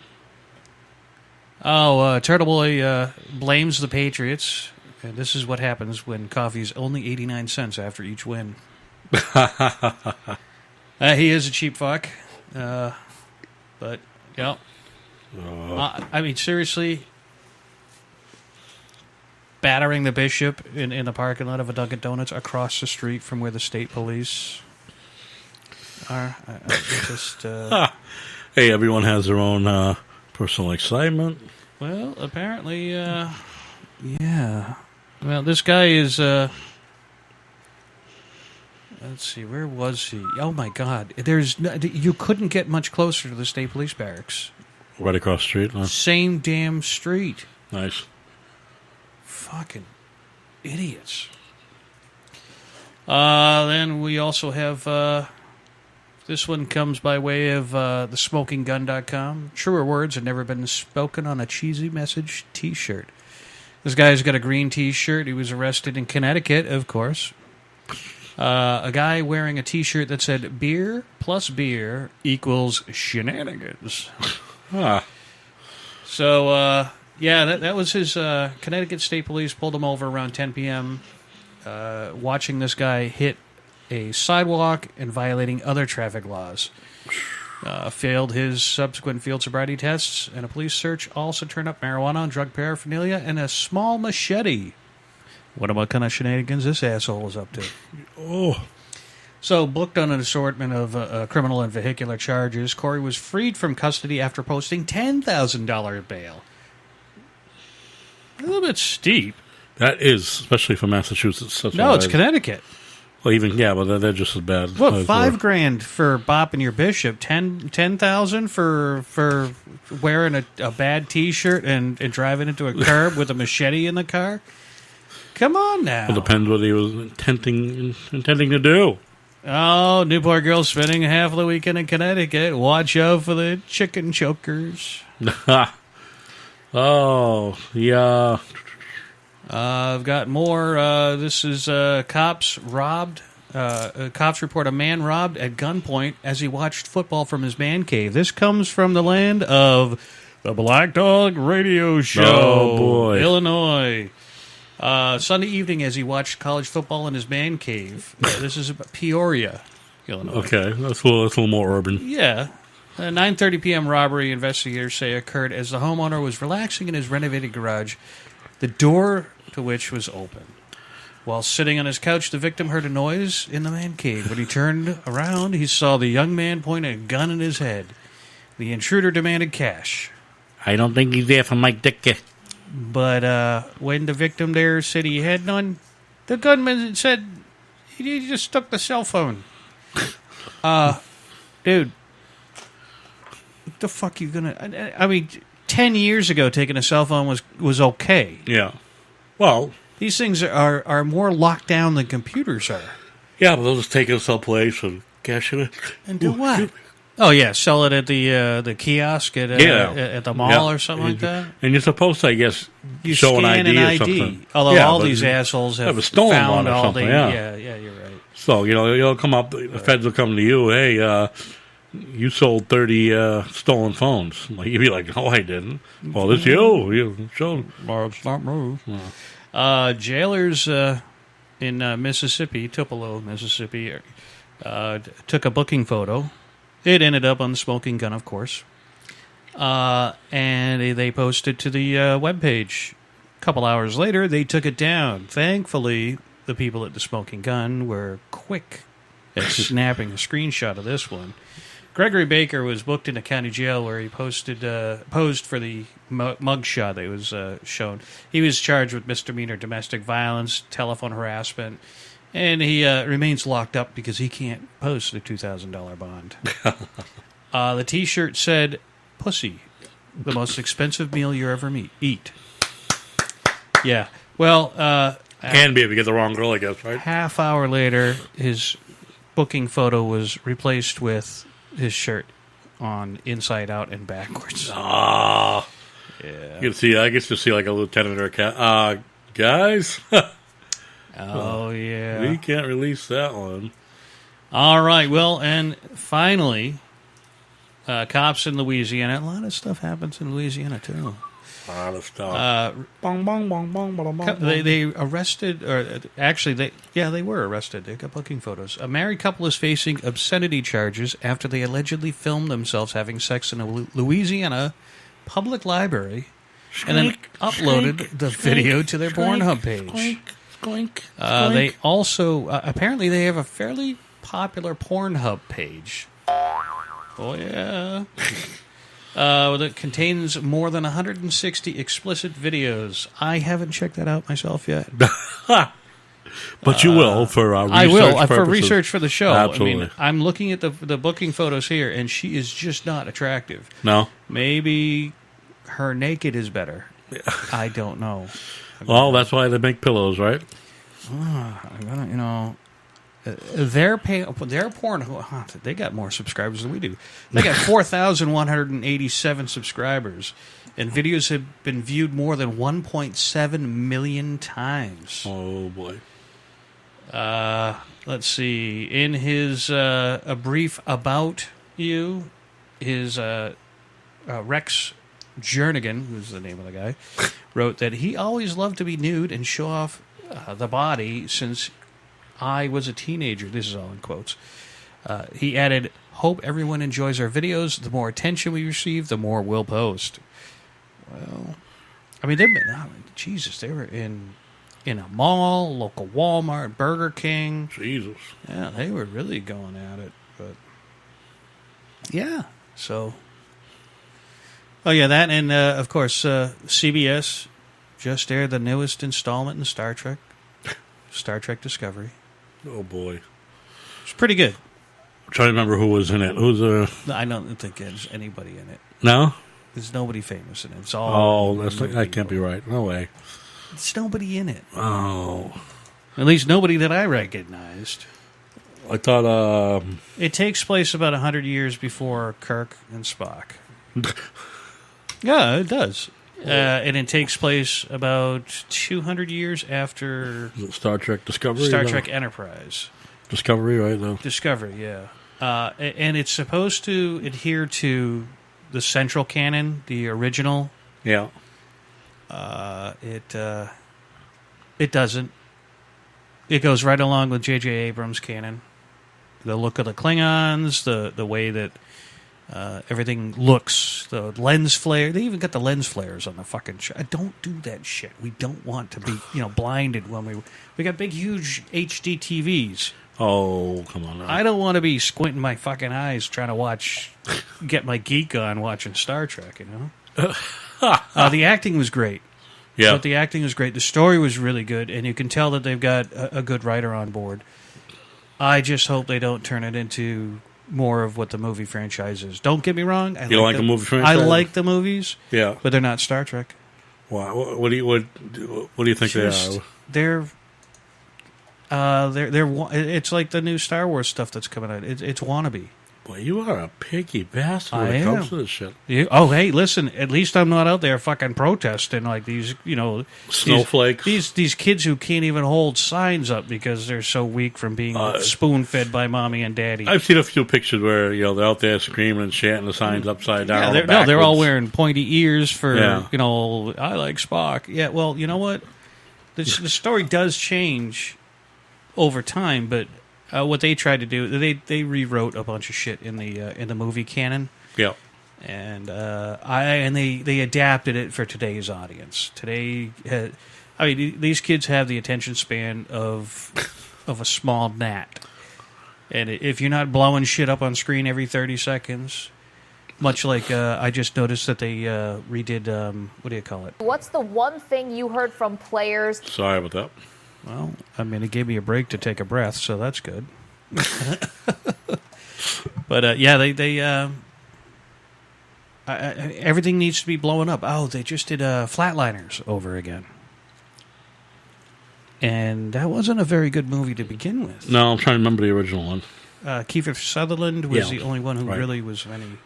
D: Oh, Turtle Boy blames the Patriots. And this is what happens when coffee's only 89 cents after each win. He is a cheap fuck. But, yeah. I mean, seriously, battering the bishop in the parking lot of a Dunkin' Donuts across the street from where the state police are. Just,
B: Hey, everyone has their own personal excitement.
D: well, apparently, yeah. Well, this guy is, let's see, where was he? Oh, my God. You couldn't get much closer to the state police barracks.
B: Right across the street, huh?
D: Same damn street.
B: Nice.
D: Fucking idiots. Then we also have, this one comes by way of thesmokinggun.com. Truer words have never been spoken on a cheesy message t-shirt. This guy's got a green t-shirt. He was arrested in Connecticut, of course. A guy wearing a t-shirt that said, beer plus beer equals shenanigans. So, yeah, that was his, Connecticut State Police pulled him over around 10 p.m., watching this guy hit a sidewalk and violating other traffic laws. Failed his subsequent field sobriety tests, and a police search also turned up marijuana and drug paraphernalia and a small machete. What kind of shenanigans this asshole was up to?
B: Oh.
D: So, booked on an assortment of criminal and vehicular charges, Corey was freed from custody after posting $10,000 bail. A little bit steep.
B: That is, especially for Massachusetts.
D: No, it's Connecticut.
B: Well, even, yeah, but they're just as bad.
D: What, $5,000 for bopping your bishop? $10,000 for wearing a bad T-shirt and driving into a curb with a machete in the car? Come on now.
B: It depends what he was intending to do.
D: Oh, Newport girl spending half of the weekend in Connecticut. Watch out for the chicken chokers.
B: Oh, yeah.
D: I've got more. This is cops robbed. Cops report a man robbed at gunpoint as he watched football from his man cave. This comes from the land of the Black Dog Radio Show.
B: Oh, boy.
D: Illinois. Sunday evening as he watched college football in his man cave. This is Peoria, Illinois.
B: Okay, that's a little more urban.
D: Yeah. A 9:30 p.m. robbery, investigators say, occurred as the homeowner was relaxing in his renovated garage, the door to which was open. While sitting on his couch, the victim heard a noise in the man cave. When he turned around, he saw the young man point a gun in his head. The intruder demanded cash.
B: I don't think he's there for my dick.
D: But when the victim there said he had none, the gunman said he just took the cell phone. Dude, what the fuck you gonna... I mean, 10 years ago, taking a cell phone was okay.
B: Yeah. Well...
D: These things are more locked down than computers are.
B: Yeah, but they'll just take it someplace and cash it.
D: And do what? Oh, yeah, sell it at the kiosk at the mall or something like that?
B: And you're supposed to, I guess,
D: you
B: show
D: scan
B: an ID or something.
D: Although
B: yeah,
D: all these assholes have
B: a stolen
D: found
B: one or
D: all
B: something,
D: the...
B: yeah,
D: you're right.
B: So, you'll come up, the feds will come to you, hey, you sold 30 stolen phones. Like, you'd be like, no, I didn't. Well, this you showed.
D: Well, it's not me. Jailers in Mississippi, Tupelo, Mississippi, took a booking photo. It ended up on the smoking gun, of course. And they posted to the webpage. A couple hours later, they took it down. Thankfully, the people at the smoking gun were quick at snapping a screenshot of this one. Gregory Baker was booked into county jail where he posed for the mugshot that was shown. He was charged with misdemeanor domestic violence, telephone harassment, and he remains locked up because he can't post a $2,000 bond. The T-shirt said, "Pussy, the most expensive meal you ever eat." Yeah. Well,
B: Can be if you get the wrong girl, I guess, right?
D: half hour later, his booking photo was replaced with his shirt on inside out and backwards.
B: Ah.
D: Yeah.
B: You can see, I guess you see like a lieutenant or a cat. Guys,
D: Oh, yeah.
B: we can't release that one.
D: All right. Well, and finally, cops in Louisiana. A lot of stuff happens in Louisiana, too.
B: A lot of stuff. Bong, bong, bong, bong, bong, bong,
D: They arrested, or actually, they were arrested. They got booking photos. A married couple is facing obscenity charges after they allegedly filmed themselves having sex in a Louisiana public library and then uploaded the video to their Pornhub page. They also, apparently they have a fairly popular Pornhub page. Oh, yeah. That contains more than 160 explicit videos. I haven't checked that out myself yet.
B: But you will for research
D: I will
B: purposes.
D: for research for the show.
B: Absolutely.
D: I mean, I'm looking at the booking photos here, and she is just not attractive.
B: No?
D: Maybe her naked is better. I don't know.
B: Well, that's why they make pillows, right?
D: You know, their porn. They got more subscribers than we do. They got 4,187 subscribers, and videos have been viewed more than 1.7 million times.
B: Oh boy.
D: Let's see. In his a brief about you, his Rex Jernigan, who's the name of the guy, wrote that he always loved to be nude and show off the body since I was a teenager. This is all in quotes. He added, "Hope everyone enjoys our videos. The more attention we receive, the more we'll post." Well, I mean, they've been, Jesus, they were in a mall, local Walmart, Burger King.
B: Jesus.
D: Yeah, they were really going at it. But yeah, so. Oh, yeah, that, and of course, CBS just aired the newest installment in Star Trek Discovery.
B: Oh boy.
D: It's pretty good.
B: I'm trying to remember who was in it. Who's
D: I don't think there's anybody in it.
B: No?
D: There's nobody famous in it. It's all.
B: Oh, that can't be right. No way.
D: There's nobody in it.
B: Oh.
D: At least nobody that I recognized.
B: I thought,
D: It takes place about 100 years before Kirk and Spock. Yeah, it does. And it takes place about 200 years after
B: Star Trek Discovery?
D: Star Trek Enterprise.
B: Discovery, right? No.
D: Discovery, yeah. And it's supposed to adhere to the central canon, the original.
B: Yeah.
D: It doesn't. It goes right along with J.J. Abrams' canon. The look of the Klingons, the way that everything looks, the lens flare. They even got the lens flares on the fucking show. Don't do that shit. We don't want to be, blinded when we got big, huge HD TVs.
B: Oh, come on now.
D: I don't want to be squinting my fucking eyes trying to get my geek on watching Star Trek, The acting was great.
B: Yeah.
D: But the acting was great. The story was really good, and you can tell that they've got a good writer on board. I just hope they don't turn it into more of what the movie franchise is. Don't get me wrong.
B: You don't like the movie franchise?
D: I like the movies.
B: Yeah.
D: But they're not Star Trek.
B: Wow. What do you think they are?
D: They're it's like the new Star Wars stuff that's coming out. It's wannabe.
B: Boy, you are a picky bastard when
D: I
B: it comes
D: am.
B: to this shit.
D: Hey, listen, at least I'm not out there fucking protesting like these,
B: Snowflakes.
D: These kids who can't even hold signs up because they're so weak from being spoon-fed by mommy and daddy.
B: I've seen a few pictures where, they're out there screaming and chanting the signs upside down.
D: They're all wearing pointy ears for,
B: Yeah.
D: I like Spock. Yeah, well, you know what? The story does change over time, but what they tried to do, they rewrote a bunch of shit in the movie canon.
B: Yeah.
D: And they adapted it for today's audience. These kids have the attention span of a small gnat, and if you're not blowing shit up on screen every 30 seconds, much like I just noticed that they redid what do you call it?
I: What's the one thing you heard from players?
B: Sorry about that.
D: Well, it gave me a break to take a breath, so that's good. But everything needs to be blowing up. Oh, they just did Flatliners over again. And that wasn't a very good movie to begin with.
B: No, I'm trying to remember the original one.
D: Kiefer Sutherland was the only one who really was any...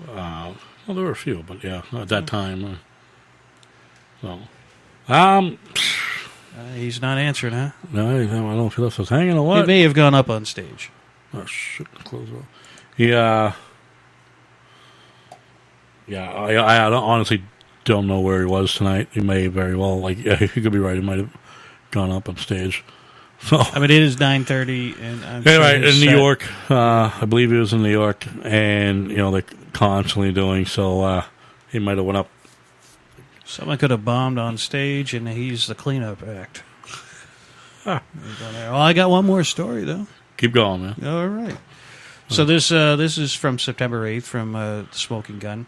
B: Well, there were a few, but at that time.
D: He's not answering, huh?
B: No, I don't know if he left us hanging or what.
D: It may have gone up on stage.
B: Oh, shit. Close it off. Yeah. Yeah, I honestly don't know where he was tonight. He may very well, he could be right. He might have gone up on stage. So,
D: it is 9:30, and I'm
B: anyway,
D: sure
B: in New York, I believe he was in New York, and, they're constantly doing, so he might have went up.
D: Someone could have bombed on stage, and he's the cleanup act. Well, I got one more story, though.
B: Keep going, man.
D: All right. So this is from September 8th from The Smoking Gun.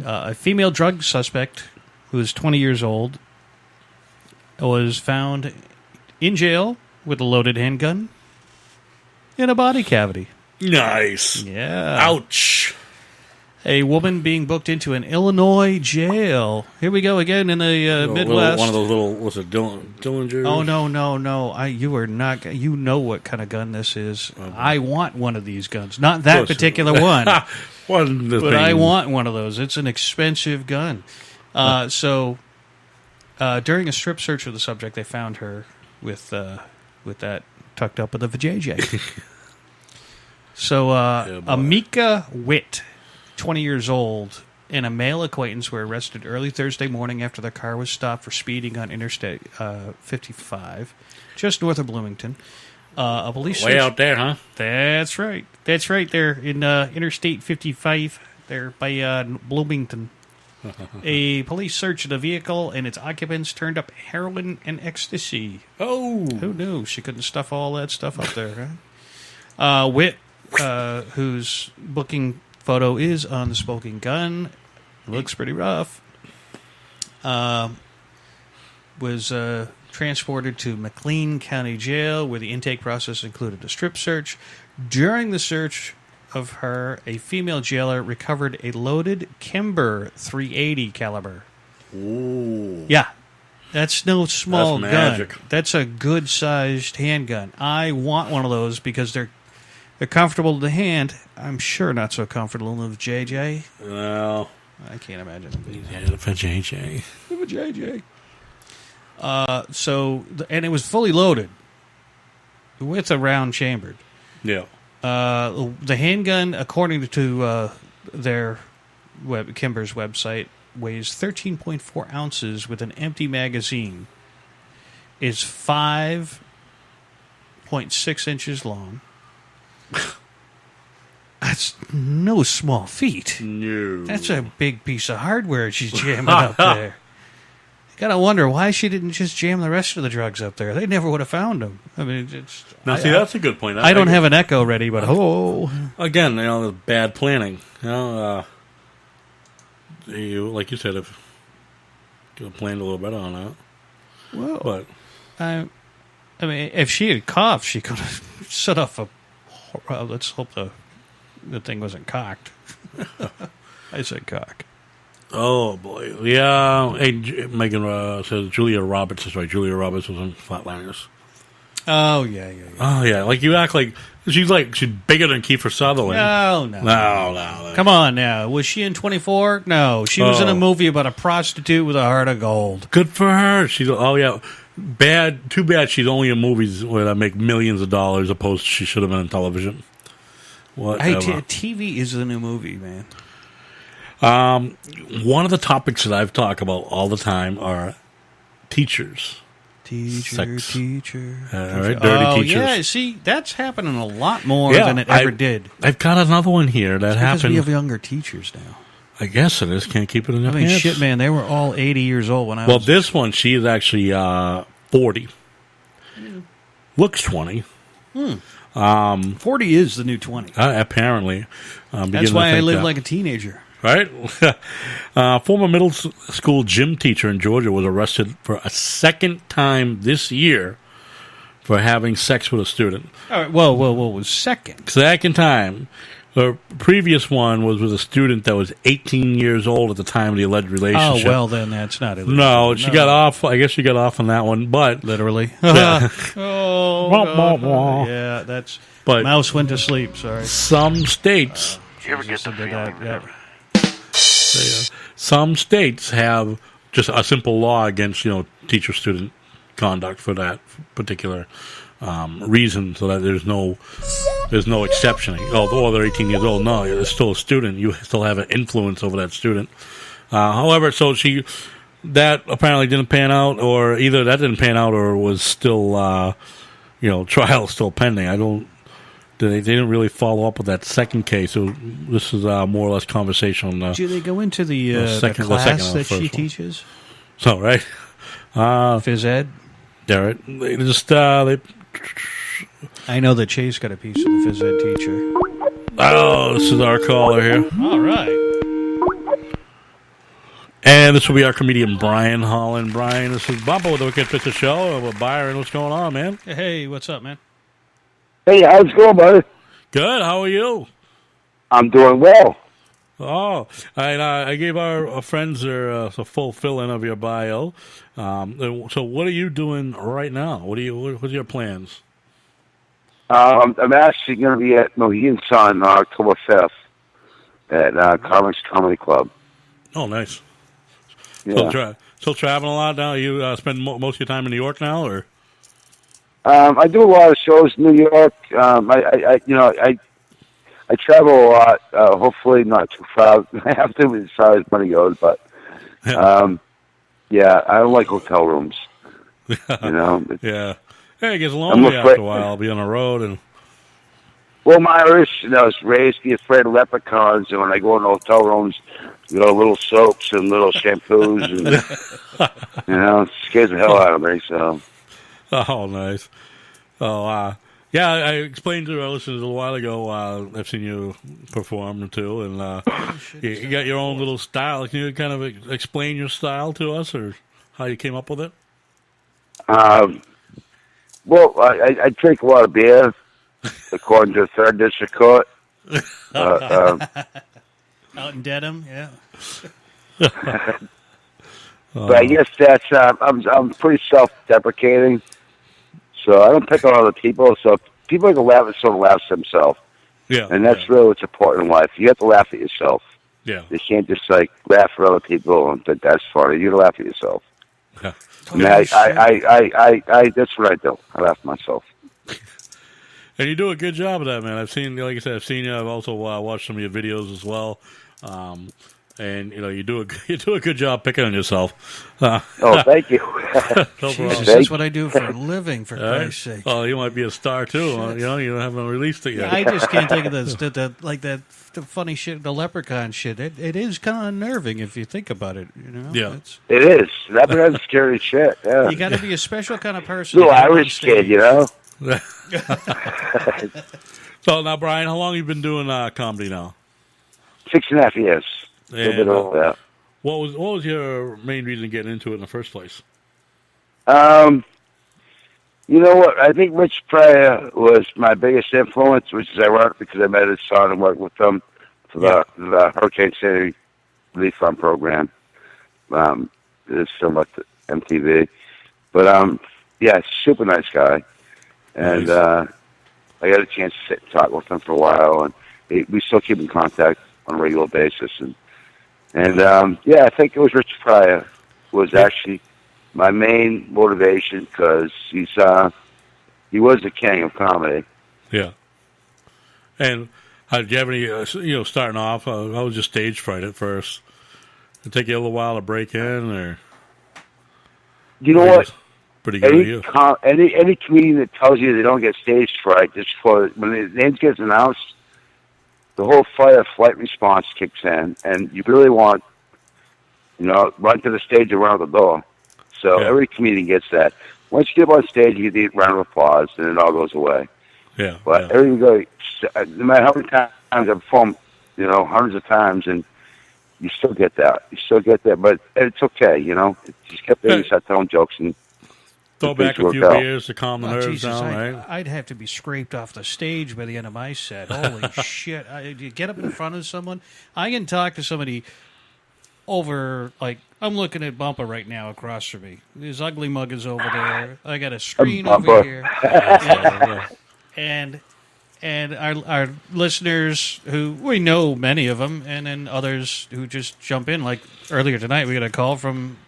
D: A female drug suspect who is 20 years old was found in jail with a loaded handgun in a body cavity.
B: Nice.
D: Yeah.
B: Ouch.
D: A woman being booked into an Illinois jail. Here we go again in the Midwest.
B: One of those little, what's it, Dillinger?
D: Oh, no. You are not. You know what kind of gun this is. I want one of these guns. Not that particular one. But I want one of those. It's an expensive gun. So during a strip search of the subject, they found her with that tucked up with a vajayjay. So Amika Witt, 20 years old, and a male acquaintance were arrested early Thursday morning after their car was stopped for speeding on Interstate 55, just north of Bloomington. A police
B: way out there, huh?
D: That's right. That's right there in Interstate 55, there by Bloomington. A police search of the vehicle and its occupants turned up heroin and ecstasy.
B: Oh.
D: Who knew? She couldn't stuff all that stuff up there, huh? Witt, whose booking photo is on the Smoking Gun, looks pretty rough, was transported to McLean County Jail, where the intake process included a strip search. During the search of her, a female jailer recovered a loaded Kimber .380 caliber.
B: Ooh.
D: Yeah, that's no small
B: That's
D: gun.
B: magic.
D: That's a good-sized handgun. I want one of those because they're comfortable to the hand. I'm sure not so comfortable in the JJ.
B: Well,
D: I can't imagine it being
B: yeah, the JJ.
D: the JJ. And it was fully loaded with a round chambered.
B: Yeah.
D: The handgun, according to their Kimber's website, weighs 13.4 ounces with an empty magazine. Is 5.6 inches long. That's no small feat.
B: No.
D: That's a big piece of hardware she's jamming up there. Gotta wonder why she didn't just jam the rest of the drugs up there. They never would have found them. I mean,
B: that's a good point.
D: I don't have an echo ready, but
B: again, the bad planning. You like you said, if you could have planned a little better on that.
D: Well,
B: but
D: I mean, if she had coughed, she could have set off a. Let's hope the thing wasn't cocked. I said cock.
B: Oh, boy. Yeah. Hey, Megan says Julia Roberts is right. Julia Roberts was in Flatliners.
D: Oh, yeah.
B: Oh, yeah. Like, you act like she's bigger than Kiefer Sutherland.
D: No. Come on now. Was she in 24? No. She was in a movie about a prostitute with a heart of gold.
B: Good for her. Yeah. Too bad she's only in movies where that make millions of dollars opposed to she should have been in television. Whatever.
D: Hey, TV is the new movie, man.
B: One of the topics that I've talked about all the time are teachers.
D: Teacher.
B: Right, dirty teachers.
D: Yeah, see, that's happening a lot more than it ever did.
B: I've got another one here that happened.
D: Because we have younger teachers now.
B: I guess it is. Can't keep it in their pants.
D: Shit, man, they were all 80 years old when I was...
B: Well, this one, she is actually 40. Looks 20.
D: 40 is the new 20.
B: Apparently.
D: That's why I live like a teenager.
B: Right? Former middle school gym teacher in Georgia was arrested for a second time this year for having sex with a student.
D: All right, whoa, second?
B: Second time. The previous one was with a student that was 18 years old at the time of the alleged relationship.
D: Oh, well, then that's not illegal.
B: No, she got off. I guess she got off on that one, but...
D: Literally.
B: Yeah.
D: Yeah, that's... But mouse went to sleep, sorry.
B: Some states...
F: you ever get the feeling?
B: Some states have just a simple law against, teacher-student conduct for that particular reason, so that there's no exception. Oh, they're 18 years old. No, they're still a student. You still have an influence over that student. However, so that apparently didn't pan out, or either that didn't pan out, or was still, trial still pending. They didn't really follow up with that second case, so this is more or less conversation on the...
D: Do they go into the class that she teaches?
B: So, right?
D: Phys ed?
B: Derek, they just...
D: I know that Chase got a piece of the phys ed teacher.
B: Oh, this is our caller here.
D: All right.
B: And this will be our comedian, Brian Holland. Brian, this is Bumpo with the Wicked Picture Show. With Byron, what's going on, man?
D: Hey, what's up, man?
J: Hey, how's it going, buddy?
B: Good. How are you?
J: I'm doing well.
B: Oh, I gave our friends a full fill-in of your bio. So what are you doing right now? What's your plans?
J: I'm actually going to be at Mohegan Sun on October 5th at Comics Comedy Club.
B: Oh, nice.
J: Yeah.
B: Still traveling a lot now? You spend most of your time in New York now, or?
J: I do a lot of shows in New York. I travel a lot. Hopefully, not too far. I have to as far as money goes, but I don't like hotel rooms.
B: Yeah. Hey, it gets lonely after a while. I'll be on the road and.
J: Well, my Irish, I was raised to be afraid of leprechauns, and when I go in hotel rooms, little soaps and little shampoos, and it scares the hell out of me. So.
B: Oh, nice. Oh, yeah, I explained to our listeners a little while ago. I've seen you perform, too, and you got your own little style. Can you kind of explain your style to us, or how you came up with it?
J: Well, I drink a lot of beer, according to the 3rd District Court.
D: Out in Dedham, yeah.
J: But I guess that's, I'm pretty self-deprecating. So I don't pick on other people. So people can laugh at someone laughs at themselves.
B: Yeah.
J: And that's really what's important in life. You have to laugh at yourself.
B: Yeah.
J: You can't just laugh at other people and think that's funny. You laugh at yourself.
B: Yeah.
J: I that's what I do. I laugh at myself.
B: And you do a good job of that, man. I've seen you. I've also watched some of your videos as well. And you do a good job picking on yourself.
J: Thank you.
B: No
D: Jesus, that's what I do for a living, for Christ's sake.
B: Oh, you might be a star too. You haven't released it yet.
D: I just can't think of the funny shit, the leprechaun shit. It is kind of unnerving if you think about it.
B: Yeah,
J: it is. That's scary shit. Yeah.
D: You got to be a special kind of person.
J: Little Irish kid,
B: So now, Brian, how long have you been doing comedy now?
J: 6.5 years.
B: And, what was your main reason getting into it in the first place?
J: You know what? I think Rich Pryor was my biggest influence, which is ironic because I met his son and worked with them for the Hurricane Sandy Relief Fund program. It's still at MTV. But, super nice guy. and
B: Nice.
J: I got a chance to sit and talk with him for a while, and we still keep in contact on a regular basis. And I think it was Rich Pryor was actually my main motivation because he was the king of comedy.
B: Yeah. And did you have any, starting off, how was your stage fright at first? Did it take you a little while to break in, or?
J: You know what?
B: Pretty good of you.
J: Any comedian that tells you they don't get stage fright, just when the name gets announced, the whole fight or flight response kicks in, and you really want, run to the stage and run out the door. So every comedian gets that. Once you get up on stage, you get the round of applause, and it all goes away.
B: Yeah.
J: But everything goes, no matter how many times I've performed, hundreds of times, and you still get that. You still get that, but it's okay, You just kept there, you start telling jokes, and
B: throw back a few beers to calm the nerves
D: Jesus,
B: down, right?
D: I'd have to be scraped off the stage by the end of my set. Holy shit. You get up in front of someone. I can talk to somebody over, I'm looking at Bumper right now across from me. His ugly mug is over there. I got a screen over here. And our listeners, who we know many of them, and then others who just jump in. Like earlier tonight, we got a call from,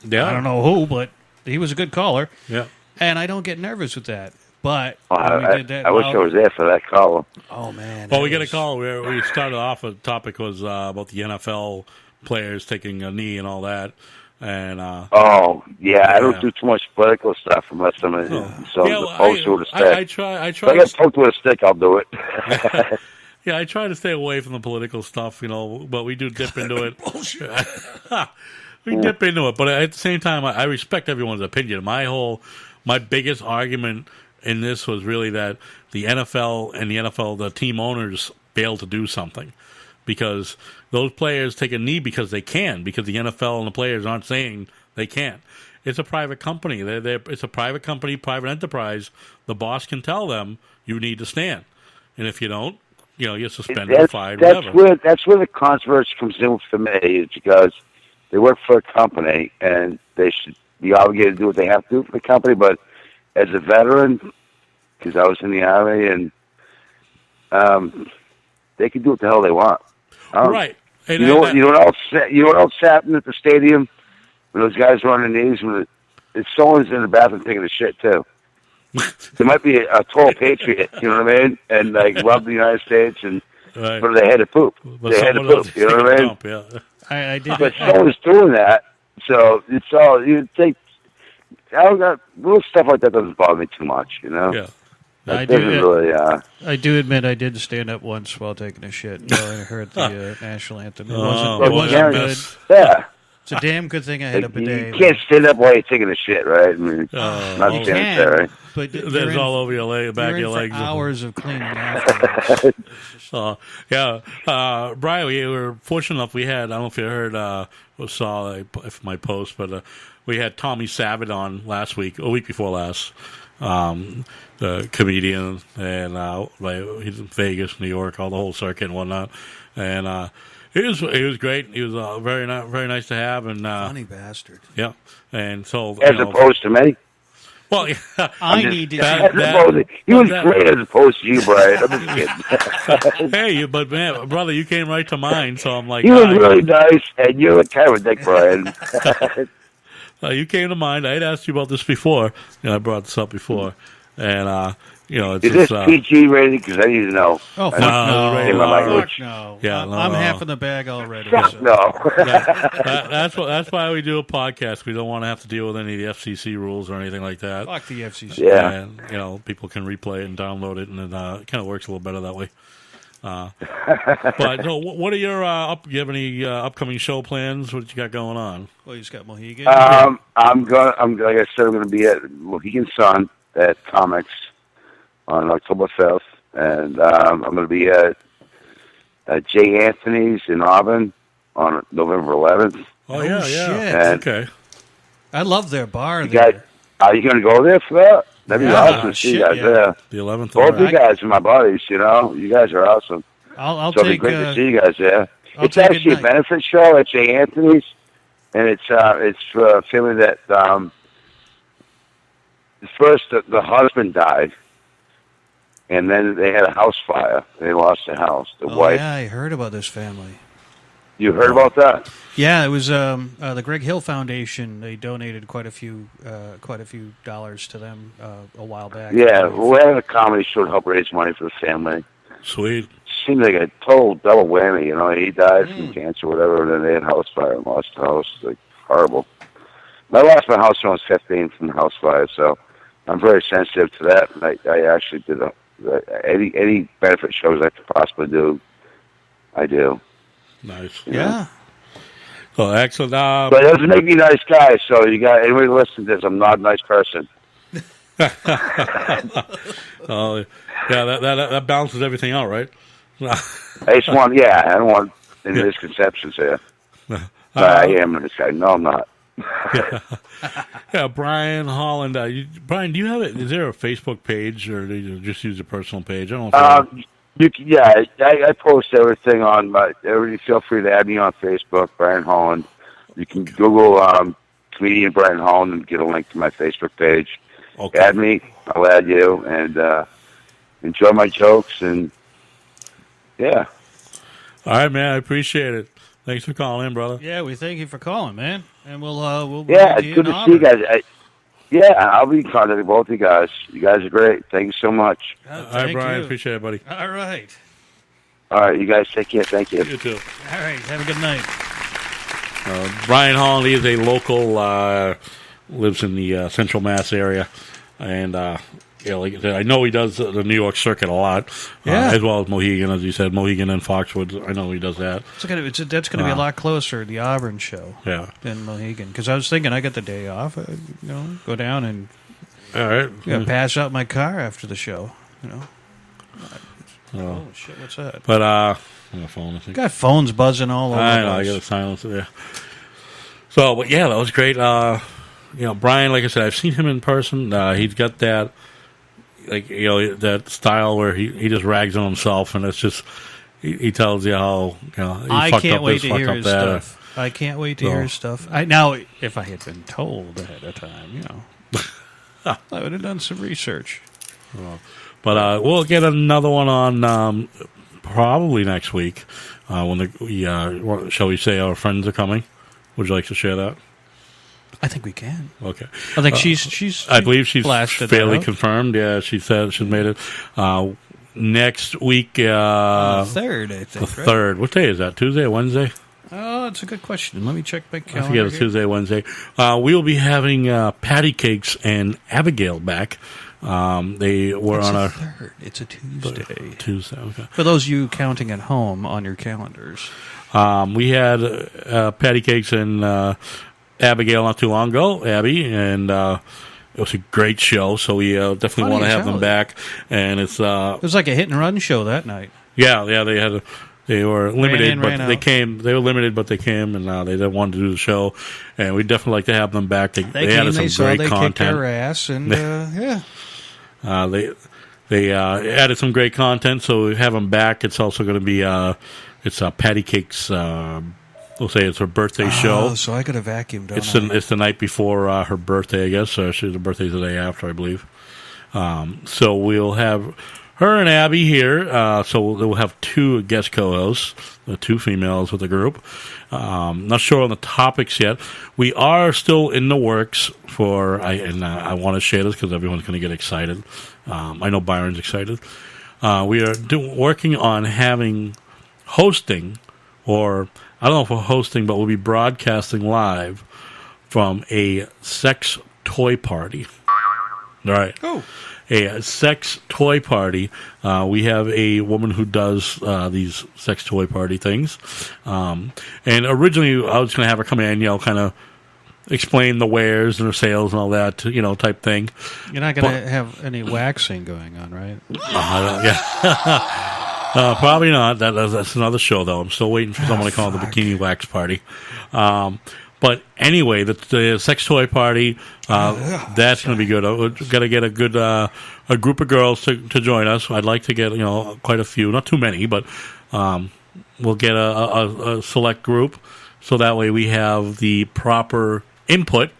D: I don't know who, but he was a good caller.
B: Yeah.
D: And I don't get nervous with that. But
J: I wish I was there for that call.
D: Oh, man.
B: Well, we got a call where we started off, the topic was about the NFL players taking a knee and all that. And
J: I don't do too much political stuff unless I'm opposed to a stick.
B: I try.
J: If I get poked with a stick, I'll do it.
B: Yeah, I try to stay away from the political stuff, but we do dip into it. We dip into it, but at the same time, I respect everyone's opinion. My biggest argument in this was really that the NFL and the team owners failed to do something. Because those players take a knee because they can, because the NFL and the players aren't saying they can't. It's a private company. It's a private company, private enterprise. The boss can tell them you need to stand, and if you don't, you're suspended, fired, whatever.
J: That's where the controversy comes in for me, is because they work for a company and they should be obligated to do what they have to do for the company. But as a veteran, because I was in the Army, and they can do what the hell they want.
B: Right. And
J: you know what else happened at the stadium when those guys were on their knees? If someone's in the bathroom taking a shit too. There might be a total patriot, you know what I mean, and love the United States, but they had to poop.
B: They had to poop,
J: you know what I mean?
B: Dump, yeah.
D: I did.
J: But someone's doing that, so it's all you think. Little stuff like that doesn't bother me too much,
B: Yeah.
D: I do admit I did stand up once while taking a shit and I heard the national anthem. It wasn't good.
J: Yeah.
D: It's a damn good thing I had a bidet.
J: You can't stand up while you're taking a shit, right? I mean, not
D: you can,
J: right?
D: but
B: there's all over your leg, back of your legs.
D: Hours of cleaning afterwards.
B: Brian, we were fortunate enough. We had, I don't know if you heard, saw my post, but we had Tommy Savage on last week, a week before last. The comedian, and he's in Vegas, New York, all the whole circuit and whatnot, and he was great. He was very nice to have, and
D: funny bastard.
B: Yeah, and so
J: opposed to me.
B: Well,
D: I need to.
J: He was great as opposed to you, Brian. I'm just kidding.
B: Hey, but man, brother, you came right to mind, so I'm like,
J: he was really nice, and you're kind of a dick, Brian.
B: You came to mind. I had asked you about this before. I brought this up before. And, it's
J: is this PG rated? Because I need to know.
D: Oh, fuck no.
B: Yeah,
D: I'm half in the bag already.
J: Fuck
D: so.
J: no.
B: That's why we do a podcast. We don't want to have to deal with any of the FCC rules or anything like that.
D: Fuck the FCC.
J: Yeah.
B: And, people can replay it and download it, and it kind of works a little better that way. But no, what are your do you have any upcoming show plans? What you got going on?
D: Well, you just got Mohegan.
J: I'm like I said, I'm going to be at Mohegan Sun at Comics on October 5th, and I'm going to be at Jay Anthony's in Auburn on November 11th.
B: Oh yeah.
J: And
B: okay.
D: I love their bar there.
J: Are you going to go there for that? That'd be awesome to see you guys there.
B: The 11th.
J: Both you guys are my buddies, You guys are awesome.
D: I'll
J: so
D: take.
J: It'd be great to see you guys there. It's
D: take
J: actually a benefit show at Jay Anthony's, and it's for a family that first the husband died, and then they had a house fire. They lost the house. The wife.
D: Yeah, I heard about this family.
J: You heard about that?
D: Yeah, it was the Greg Hill Foundation. They donated quite a few dollars to them a while back.
J: Yeah, we had a comedy show to help raise money for the family.
B: Sweet.
J: Seemed like a total double whammy. You know, he died from cancer, or whatever, and then they had a house fire and lost the house. Like horrible. I lost my house when I was 15 from the house fire, so I'm very sensitive to that. And I actually did any benefit shows I could possibly do. I do.
B: Nice.
D: Yeah.
B: So excellent.
J: But it doesn't make me a nice guy. So you got anybody listening to this? I'm not a nice person.
B: Oh, yeah. That balances everything out, right?
J: I just want, I don't want any misconceptions here. I am a nice guy. No, I'm not.
B: Yeah, Brian Holland. Brian, do you have it? Is there a Facebook page, or do you just use a personal page? I don't know.
J: I post everything on my. Everybody, feel free to add me on Facebook, Brian Holland. You can Google comedian Brian Holland and get a link to my Facebook page.
B: Okay.
J: Add me. I'll add you, and enjoy my jokes. And yeah.
B: All right, man. I appreciate it. Thanks for calling in, brother.
D: Yeah, we thank you for calling, man, and we'll
J: it's good to see you guys. I'll be contacting both of you guys. You guys are great. Thank you so much.
B: All right, Brian. Appreciate it, buddy.
D: All right.
J: All right, you guys take care. Thank you.
B: You too.
D: All right. Have a good night.
B: Brian Holland is a local, lives in the Central Mass area, and like I said, I know he does the New York circuit a lot, as well as Mohegan, as you said, Mohegan and Foxwoods. I know he does that.
D: That's going to be a lot closer, the Auburn show, than Mohegan. Because I was thinking, I got the day off, go down and pass out my car after the show. Oh shit! What's that?
B: But my phone, I think.
D: Got phones buzzing all over.
B: I know. I got to silence it there. So, but yeah, that was great. Brian, like I said, I've seen him in person. He's got that, that style where he just rags on himself, and it's just he tells you how he
D: I
B: fucked
D: can't
B: up
D: wait
B: this,
D: to
B: fucked
D: hear
B: up
D: his
B: that.
D: stuff. I can't wait to hear his stuff. Now, if I had been told ahead of time, I would have done some research.
B: But we'll get another one on probably next week when shall we say our friends are coming. Would you like to share that?
D: I think we can.
B: Okay.
D: I think she's.
B: I believe she's fairly
D: out.
B: confirmed. Yeah, she said she's made it. Next week,
D: third, I think.
B: The third. What day is that? Tuesday or Wednesday?
D: Oh, that's a good question. Let me check my calendar.
B: I forget. It's Tuesday, Wednesday. We will be having Patty Cakes and Abigail back. They were on a
D: third. It's a Tuesday.
B: Tuesday. Okay.
D: For those of you counting at home on your calendars,
B: we had Patty Cakes and Abigail not too long ago, Abby, and it was a great show. So we definitely want to have them back. And it
D: was like a hit and run show that night.
B: Yeah. They were limited, but they
D: out.
B: came. They were limited, but they came, and they didn't want to do the show. And we'd definitely like to have them back. They added some great content.
D: They kicked their ass, and
B: they added some great content. So we have them back. It's also going to be it's Patty Cake's. We'll say it's her birthday show.
D: So I could have vacuumed.
B: It's the night before her birthday, I guess. Her birthday's the day after, I believe. So we'll have her and Abby here. So we'll have two guest co-hosts, two females with the group. Not sure on the topics yet. We are still in the works for, I want to share this because everyone's going to get excited. I know Byron's excited. We are working on having hosting, or I don't know if we're hosting, but we'll be broadcasting live from a sex toy party. All right.
D: Oh.
B: A sex toy party. We have a woman who does these sex toy party things. And originally I was going to have her come in, kind of explain the wares and the sales and all that, type thing.
D: You're not going to have any waxing going on, right?
B: Yeah. Probably not. That's another show, though. I'm still waiting for someone to call it the Bikini Wax Party. But anyway, the sex toy party, that's going to be good. We've got to get a good a group of girls to join us. I'd like to get quite a few, not too many, but we'll get a select group, so that way we have the proper input.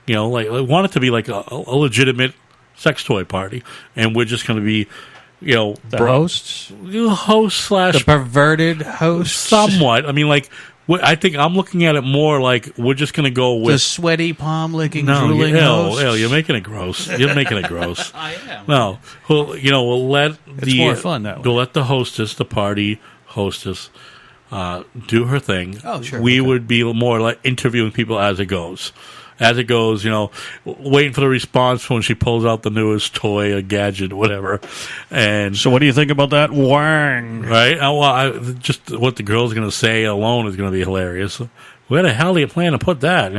B: I want it to be like a legitimate sex toy party, and we're just going to be, the
D: hosts,
B: the
D: perverted hosts,
B: somewhat. I mean, like. I think I'm looking at it more like we're just going to go with
D: the sweaty, palm-licking, drooling hosts.
B: You're making it gross. You're making it gross.
D: I am.
B: No, we'll let
D: it's more fun that way.
B: We'll let the hostess, the party hostess, do her thing.
D: Oh, sure.
B: We would be more like interviewing people as it goes. As it goes, waiting for the response when she pulls out the newest toy or gadget, whatever. And
D: so, what do you think about that wang?
B: Right? Just what the girl's going to say alone is going to be hilarious. Where the hell do you plan to put that?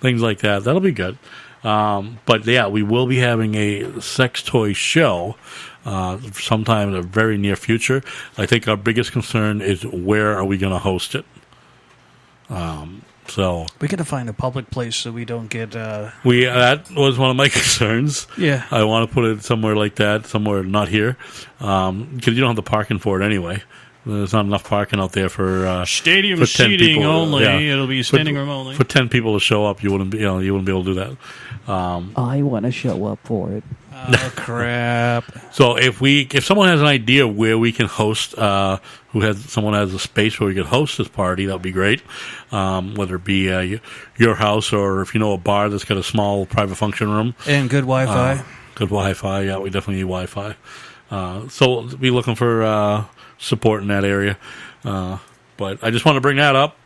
B: Things like that. That'll be good. But yeah, we will be having a sex toy show sometime in the very near future. I think our biggest concern is where are we going to host it. So
D: we got to find a public place so we don't get.
B: That was one of my concerns.
D: Yeah,
B: I want to put it somewhere like that, somewhere not here, because you don't have the parking for it anyway. There's not enough parking out there for
D: stadium
B: for 10
D: seating
B: people.
D: only.
B: Yeah.
D: It'll be standing room only
B: for 10 people to show up. You wouldn't be able to do that.
K: I want to show up for it.
D: Oh crap!
B: So if someone has an idea where we can host, someone has a space where we could host this party, that would be great. Whether it be your house or if you know a bar that's got a small private function room
D: and good Wi-Fi.
B: Good Wi-Fi, yeah, we definitely need Wi-Fi. So we'll be looking for support in that area. But I just want to bring that up.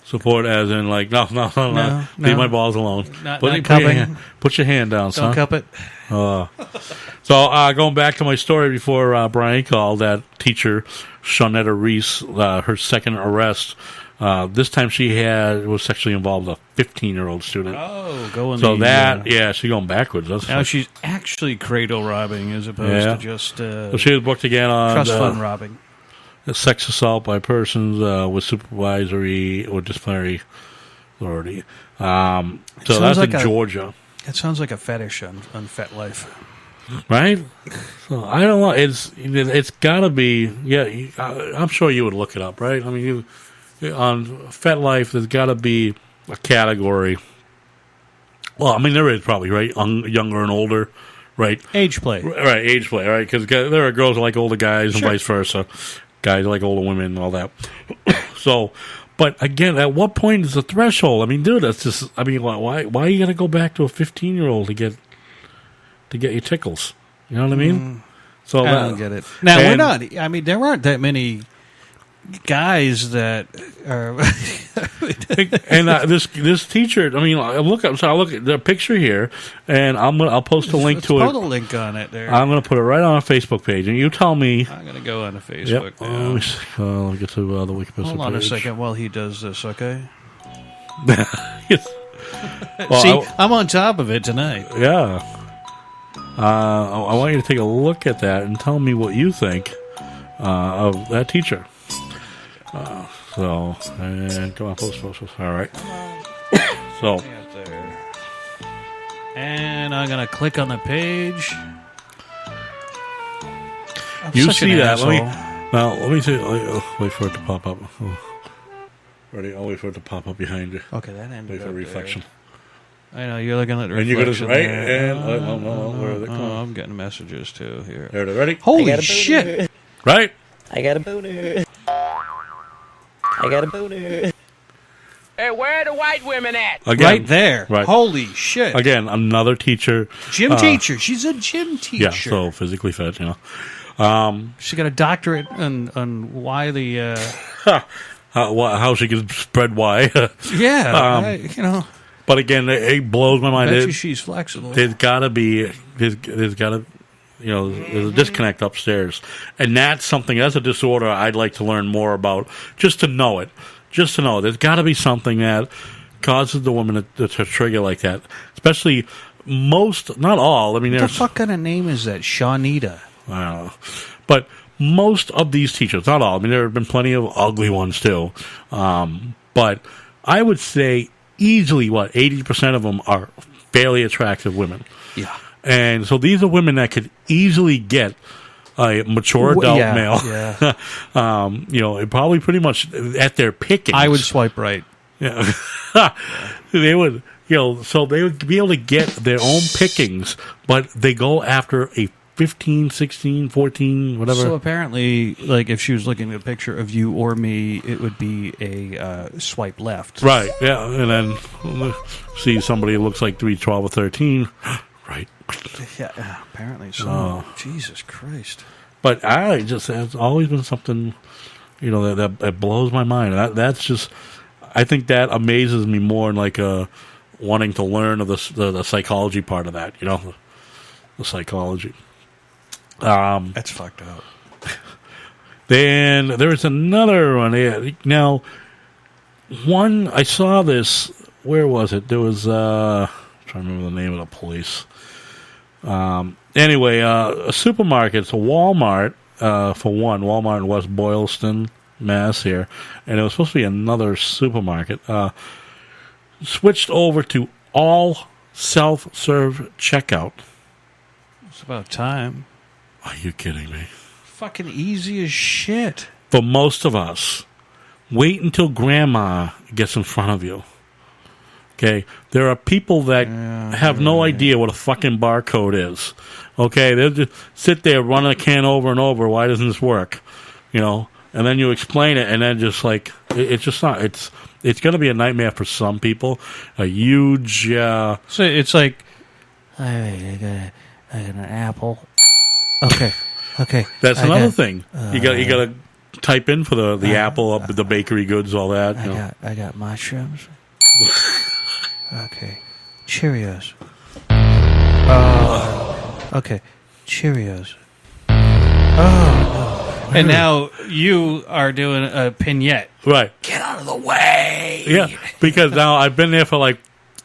B: Support as in like no. Leave my balls alone. Put your hand down, son.
D: Don't cup it.
B: So going back to my story before Brian called, that teacher Shawnetta Reese, her second arrest. This time she was sexually involved with a 15-year-old student.
D: Oh, going.
B: So she's going backwards.
D: Now she's actually cradle robbing as opposed to just.
B: So she was booked again on
D: trust fund robbing.
B: Sex assault by persons with supervisory or disciplinary authority. So that's in Georgia.
D: It sounds like a fetish on FetLife.
B: Right? So I don't know. It's got to be. Yeah, I'm sure you would look it up, right? I mean, on FetLife, there's got to be a category. Well, I mean, there is probably, right? Younger and older, right?
D: Age play.
B: Right, age play, right? Because there are girls who like older guys and vice versa. Guys like older women and all that. So, but again, at what point is the threshold? I mean, dude, that's just. I mean, why are you gonna go back to a 15-year-old to get your tickles? You know what I mean? So
D: I don't get it. Now we're not. I mean, there aren't that many guys that are.
B: And this teacher. I mean, I look at the picture here, and I'll post a link to it.
D: Put a link on it there.
B: I'm gonna put it right on our Facebook page, and you tell me.
D: I'm gonna go on the Facebook.
B: Yep. Let me get to the Wikipedia page.
D: Hold on a second while he does this, okay?
B: Yes. Well,
D: see, I'm on top of it tonight.
B: Yeah. I want you to take a look at that and tell me what you think of that teacher. And come on, post. All right. So.
D: And I'm going to click on the page.
B: You see that? Let me see. Wait for it to pop up. Ready? I'll wait for it to pop up behind you.
D: Okay, that ended
B: Wait for reflection.
D: I know, you're looking at the
B: reflection. And you're going to, right? Where are they coming?
D: I'm getting messages, too, here.
B: There it is. Ready?
D: Holy shit.
B: Right?
K: I got a boner.
E: Hey, where are the white women at?
B: Again,
D: right there.
B: Right.
D: Holy shit.
B: Again, another teacher.
D: Gym teacher. She's a gym teacher.
B: Yeah, so physically fit,
D: She got a doctorate on why the...
B: how she can spread why.
D: Yeah,
B: But again, it blows my mind.
D: Bet you she's flexible.
B: There's got to be... There's a disconnect upstairs. And that's a disorder I'd like to learn more about, just to know it. Just to know. There's got to be something that causes the woman to trigger like that. Especially most, not all. I mean,
D: what the fuck kind of name is that? Shawnetta.
B: I don't know. But most of these teachers, not all. I mean, there have been plenty of ugly ones too. But I would say easily, 80% of them are fairly attractive women.
D: Yeah.
B: And so these are women that could easily get a mature adult male.
D: Yeah.
B: Probably pretty much at their picking.
D: I would swipe right.
B: Yeah. They would so they would be able to get their own pickings, but they go after a 15, 16, 14, whatever.
D: So apparently, like, if she was looking at a picture of you or me, it would be a swipe left.
B: Right, yeah. And then see somebody who looks like 3, 12, or 13. Right.
D: Yeah, apparently so. Jesus Christ.
B: But it's always been something, that blows my mind. That's just, I think that amazes me more in like wanting to learn of the psychology part of that, the psychology.
D: That's fucked up.
B: Then there's another one. Now, one, I saw this, where was it? There was, I'm trying to remember the name of the place. Anyway, a supermarket, it's a Walmart, for one, Walmart in West Boylston, Mass here, and it was supposed to be another supermarket, switched over to all self-serve checkout.
D: It's about time.
B: Are you kidding me?
D: Fucking easy as shit.
B: For most of us, wait until grandma gets in front of you. Okay? There are people that have no idea what a fucking barcode is. Okay? They'll just sit there running a can over and over. Why doesn't this work? And then you explain it, and then just like, it's just not, it's going to be a nightmare for some people. A huge,
D: So it's like, I got an apple. Okay.
B: That's another thing. You got to type in for the apple, the bakery goods, all that.
K: I got mushrooms. Okay. Cheerios. Okay. Cheerios. Oh.
D: And now you are doing a pignette.
B: Right.
K: Get out of the way.
B: Yeah, because now I've been there for like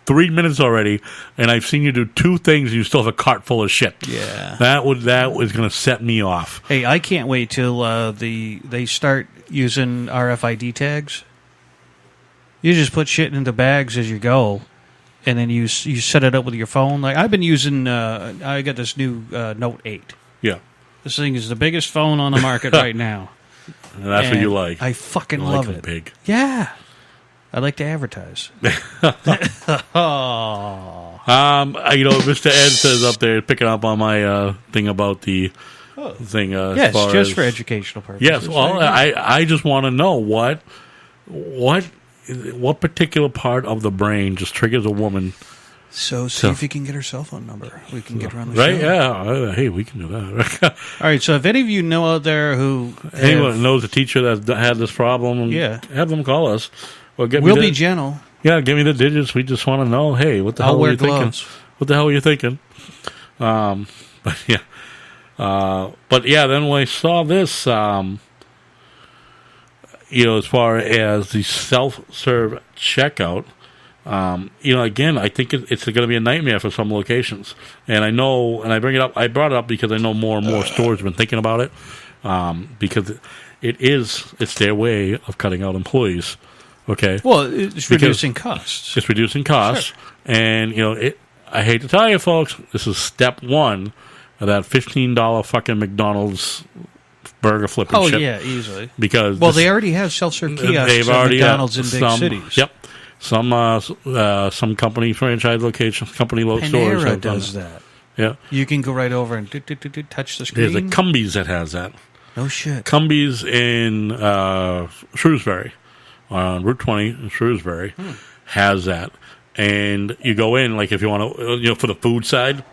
B: 3 minutes already, and I've seen you do 2 things, and you still have a cart full of shit.
D: Yeah.
B: That was going to set me off.
D: Hey, I can't wait till they start using RFID tags. You just put shit into bags as you go, and then you set it up with your phone. Like I've been using, I got this new Note 8.
B: Yeah.
D: This thing is the biggest phone on the market right now.
B: And that's what you like.
D: I fucking
B: you
D: love
B: like
D: it.
B: Pig.
D: Yeah. I like to advertise. Oh.
B: Mr. Ed says up there, picking up on my thing about the thing.
D: Yes,
B: as far
D: just
B: as,
D: for educational purposes.
B: Yes, well, I just want to know what particular part of the brain just triggers a woman.
D: So see if you can get her cell phone number. We can get her on the
B: right?
D: show.
B: Yeah. Hey, we can do that.
D: All right. So if any of you know out there who
B: anyone knows a teacher that had this problem, have them call us. Or
D: we'll be gentle.
B: Yeah, give me the digits. We just want to know. Hey, what the hell were you thinking? What the hell were you thinking? But yeah. Then when I saw this, as far as the self-serve checkout. Again, I think it's going to be a nightmare for some locations. And I know, and I brought it up because I know more and more stores have been thinking about it, because it's their way of cutting out employees. Okay.
D: Well, it's reducing costs.
B: It's reducing costs. Sure. And, I hate to tell you, folks, this is step one of that $15 fucking McDonald's burger flipping shit.
D: Oh, yeah, easily.
B: Because
D: they already have self-serve kiosks at McDonald's in big cities.
B: Yep. Some company franchise locations, company stores.
D: Panera does that.
B: Yeah.
D: You can go right over and touch the screen.
B: There's a Cumbies that has that.
D: No shit.
B: Cumbies in Shrewsbury, on Route 20 in Shrewsbury, has that. And you go in, like if you want to, for the food side,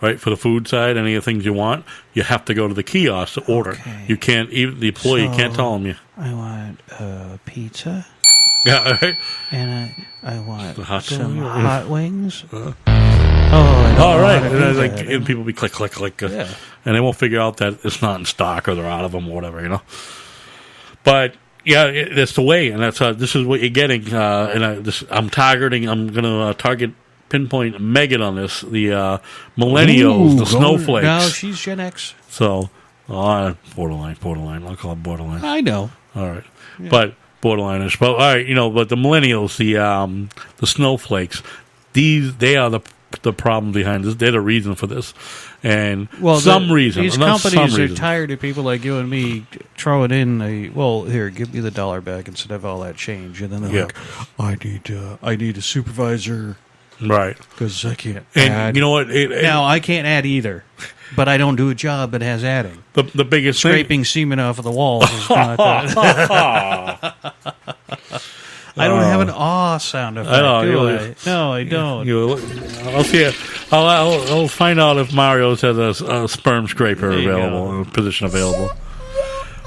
B: right? For the food side, any of the things you want, you have to go to the kiosk to order.
K: Okay.
B: You can't, even the employee can't tell them you.
K: I want pizza.
B: Yeah, right.
K: And I want
B: some
K: hot wings.
B: All right. And people be click, and they won't figure out that it's not in stock or they're out of them or whatever, But yeah, that's the way, and that's this is what you're getting. I'm targeting. I'm going to target pinpoint Megan on this. The millennials, the snowflakes.
D: No, she's Gen X.
B: So borderline. I'll call it borderline.
D: I know.
B: All right, but. Borderline-ish, but all right, but the millennials, the snowflakes, they are the problem behind this. They're the reason for this, and
D: these companies
B: are
D: tired of people like you and me throwing in here, give me the $1 back instead of all that change, and then they're like, I need a supervisor
B: Right.
D: Because I can't
B: And
D: add.
B: you know what?
D: Now, I can't add either, but I don't do a job that has adding.
B: The biggest
D: Scraping semen off of the walls is not I don't have an aw sound effect, do I? No, I don't.
B: I'll see it. I'll find out if Mario's has a sperm scraper
D: There you
B: available, a position available.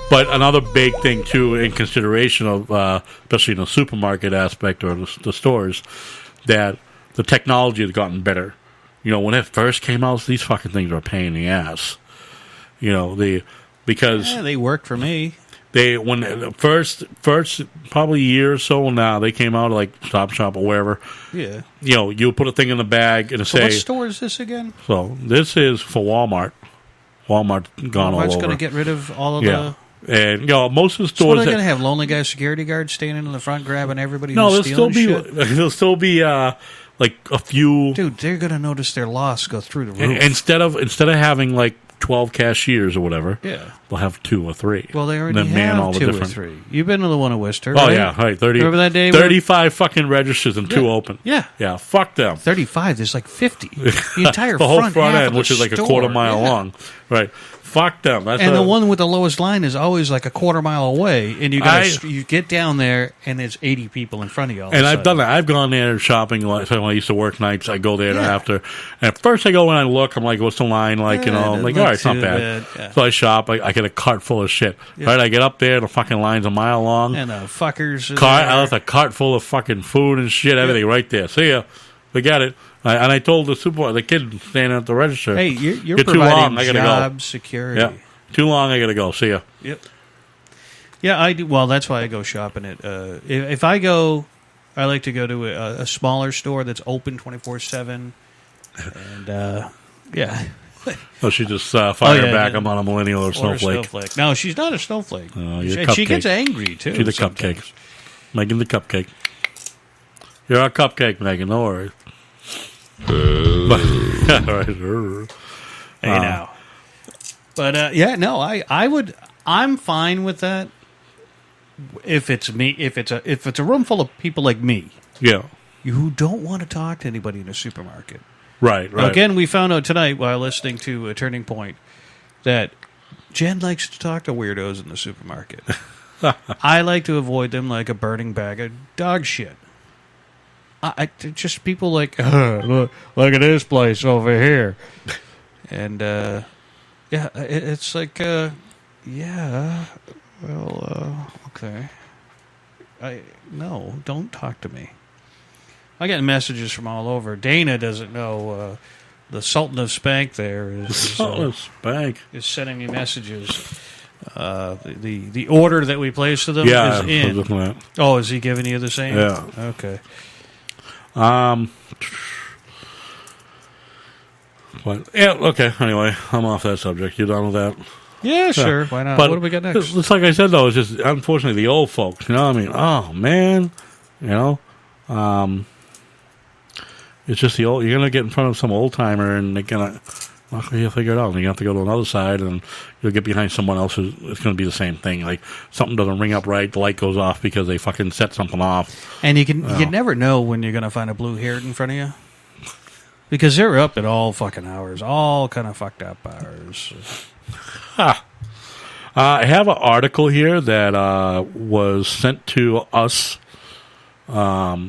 B: But another big thing, too, in consideration of, especially in the supermarket aspect or the stores, that the technology has gotten better. You know, when it first came out, these fucking things were a pain in the ass. You know, because
D: they worked for me.
B: When the first probably a year or so now, they came out like Stop Shop or wherever.
D: Yeah.
B: You know, you put a thing in the bag and
D: So
B: say.
D: what store is this again?
B: So this is for Walmart. Walmart's gone all over.
D: Walmart's going to get rid of all of
B: the. And you know, most of the
D: So
B: stores.
D: what are they going to have? Lonely guy security guards standing in the front grabbing everybody?
B: No,
D: who's
B: there'll still be
D: shit?
B: like a few.
D: Dude, they're going to notice their loss go through the roof.
B: Instead of having like 12 cashiers or whatever,
D: yeah,
B: they'll have 2 or 3.
D: Well, they already
B: man all
D: have
B: the
D: 2 or
B: different.
D: 3. You've been to the one at Worcester,
B: Oh
D: right?
B: yeah, right. 30.
D: Remember that day?
B: 35 fucking registers and 2 open.
D: Yeah,
B: yeah. Fuck them.
D: 35. There's like 50. The entire
B: the whole
D: front
B: front
D: half
B: end,
D: of the
B: which is like
D: store.
B: a quarter mile long. Right. Fuck them. That's
D: And the one with the lowest line is always like a quarter mile away, and you get down there, and there's 80 people in front of you. All
B: and
D: of a
B: I've
D: sudden.
B: done that. I've gone there shopping. When I used to work nights, I go there after. And at first, I go and I look. I'm like, "What's the line like?" You know, I'm like, "All right, it's not bad."
D: Yeah.
B: So I shop. I get a cart full of shit.
D: Yeah.
B: Right. I get up there. The fucking line's a mile long.
D: And fuckers.
B: I left a cart full of fucking food and shit. Everything right there. See ya. Forget it. And I told the kid standing at the register,
D: Hey, you're
B: too
D: providing
B: long. I gotta
D: job
B: go.
D: security.
B: Yeah. Too long. I gotta go. See ya.
D: Yep. Yeah, I do. Well, that's why I go shopping at. If I go, I like to go to a smaller store that's open 24/7. And yeah.
B: Oh, she just fired back.
D: Yeah.
B: I'm on a millennial or snowflake.
D: No, she's not a snowflake.
B: She
D: gets angry too.
B: She's a cupcake. Megan the cupcake. You're a cupcake, Megan. No worries.
D: Hey now. But yeah, no, I'm fine with that. If it's me, if it's a room full of people like me,
B: yeah,
D: who don't want to talk to anybody in a supermarket,
B: right.
D: Again, we found out tonight while listening to Turning Point that Jen likes to talk to weirdos in the supermarket. I like to avoid them like a burning bag of dog shit. I just people like look at this place over here, and yeah, it's like yeah, well, okay. No, don't talk to me. I get messages from all over. Dana doesn't know the Sultan of Spank there is
B: Sultan of Spank
D: is sending me messages. The order that we place to them
B: is
D: in. Oh, is he giving you the same?
B: Yeah.
D: Okay.
B: But yeah, okay. Anyway, I'm off that subject. You done with that?
D: Yeah, sure. Why not?
B: But
D: what do we got next?
B: It's like I said though. It's just unfortunately the old folks. You know what I mean? Oh man, you know, it's just the old. You're gonna get in front of some old timer and they're gonna. You'll figure it out. And you have to go to another side, and you'll get behind someone else. It's going to be the same thing. Like something doesn't ring up right, the light goes off because they fucking set something off.
D: And you never know when you're going to find a blue haired in front of you, because they're up at all fucking hours, all kind of fucked up hours.
B: I have an article here that was sent to us.
D: A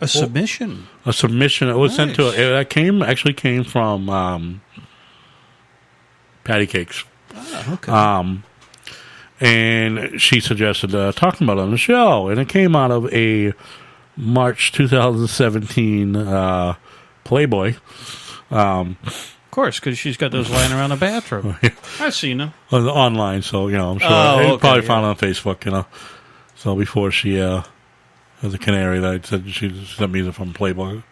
D: submission.
B: A submission. It was sent to. It actually came from Patty Cakes.
D: Oh, okay.
B: And she suggested talking about it on the show, and it came out of a March 2017 Playboy.
D: Of course, because she's got those lying around the bathroom. I've seen them
B: online, so I'm sure probably found on Facebook. So before she has a canary that I said she sent me from Playboy.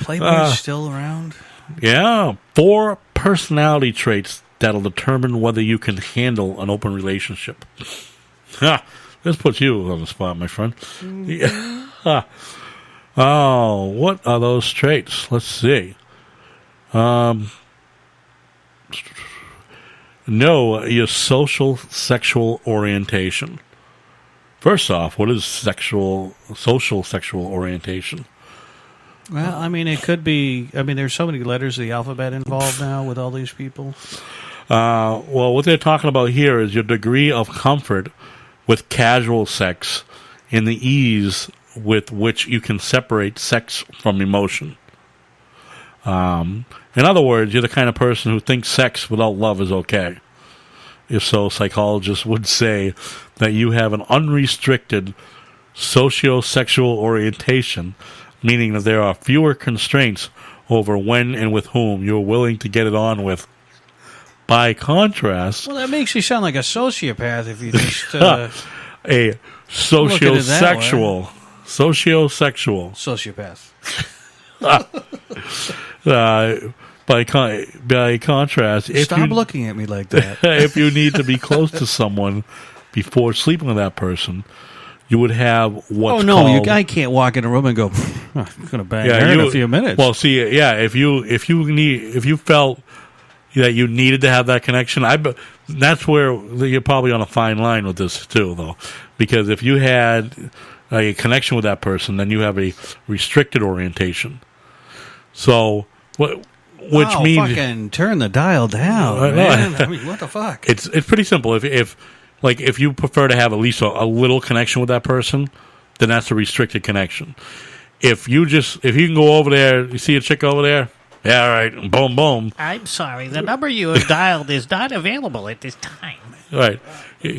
D: Playboy's still around.
B: Yeah, 4 personality traits that'll determine whether you can handle an open relationship. This puts you on the spot, my friend. Yeah. Oh, what are those traits? Let's see. Know your social sexual orientation. First off, what is social sexual orientation?
D: Well, I mean, it could be. I mean, there's so many letters of the alphabet involved now with all these people.
B: Well, what they're talking about here is your degree of comfort with casual sex and the ease with which you can separate sex from emotion. In other words, you're the kind of person who thinks sex without love is okay. If so, psychologists would say that you have an unrestricted socio-sexual orientation, meaning that there are fewer constraints over when and with whom you're willing to get it on with. By contrast...
D: Well, that makes you sound like a sociopath if you just...
B: a sociosexual. Sociosexual.
D: Sociopath.
B: By contrast...
D: Stop looking at me like that.
B: If you need to be close to someone before sleeping with that person... You would have what's
D: no,
B: called...
D: your guy can't walk in a room and go, I'm going to bang her in a few minutes.
B: Well, see, yeah, if you felt that you needed to have that connection, that's where you're probably on a fine line with this too, though. Because if you had a connection with that person, then you have a restricted orientation. So, which means...
D: fucking turn the dial down, man. I mean, what the fuck?
B: It's pretty simple. If you prefer to have at least a little connection with that person, then that's a restricted connection. If you can go over there, you see a chick over there, yeah, all right, boom, boom.
K: I'm sorry, the number you have dialed is not available at this time.
B: Right.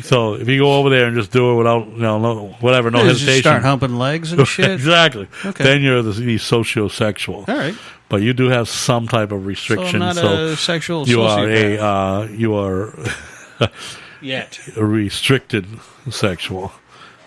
B: So if you go over there and just do it without, no hesitation.
D: Just start humping legs and shit?
B: Exactly.
D: Okay.
B: Then you're the sociosexual.
D: All right.
B: But you do have some type of restriction.
D: So I'm not a sexual
B: you
D: sociopath.
B: You are...
D: Yet.
B: A restricted sexual.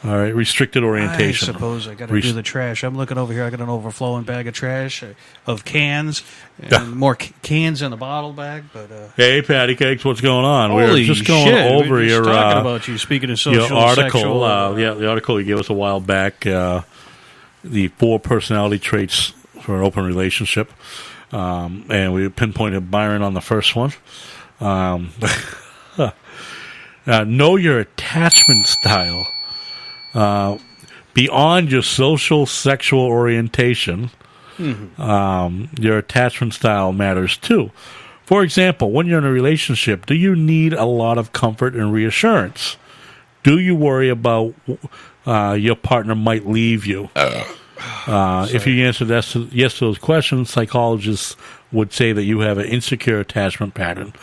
B: All right, restricted orientation.
D: I suppose I got to do the trash. I'm looking over here. I got an overflowing bag of trash, of cans, and more cans in the bottle bag. But
B: hey, Patty Cakes, what's going on?
D: Holy
B: We're just going
D: shit.
B: over
D: We're just
B: your
D: talking about you. Speaking of social,
B: your article.
D: sexual,
B: The article you gave us a while back. The 4 personality traits for an open relationship, and we pinpointed Byron on the first one. Know your attachment style. Beyond your social sexual orientation, your attachment style matters too. For example, when you're in a relationship, do you need a lot of comfort and reassurance? Do you worry about your partner might leave you? If you answer yes to those questions, psychologists would say that you have an insecure attachment pattern.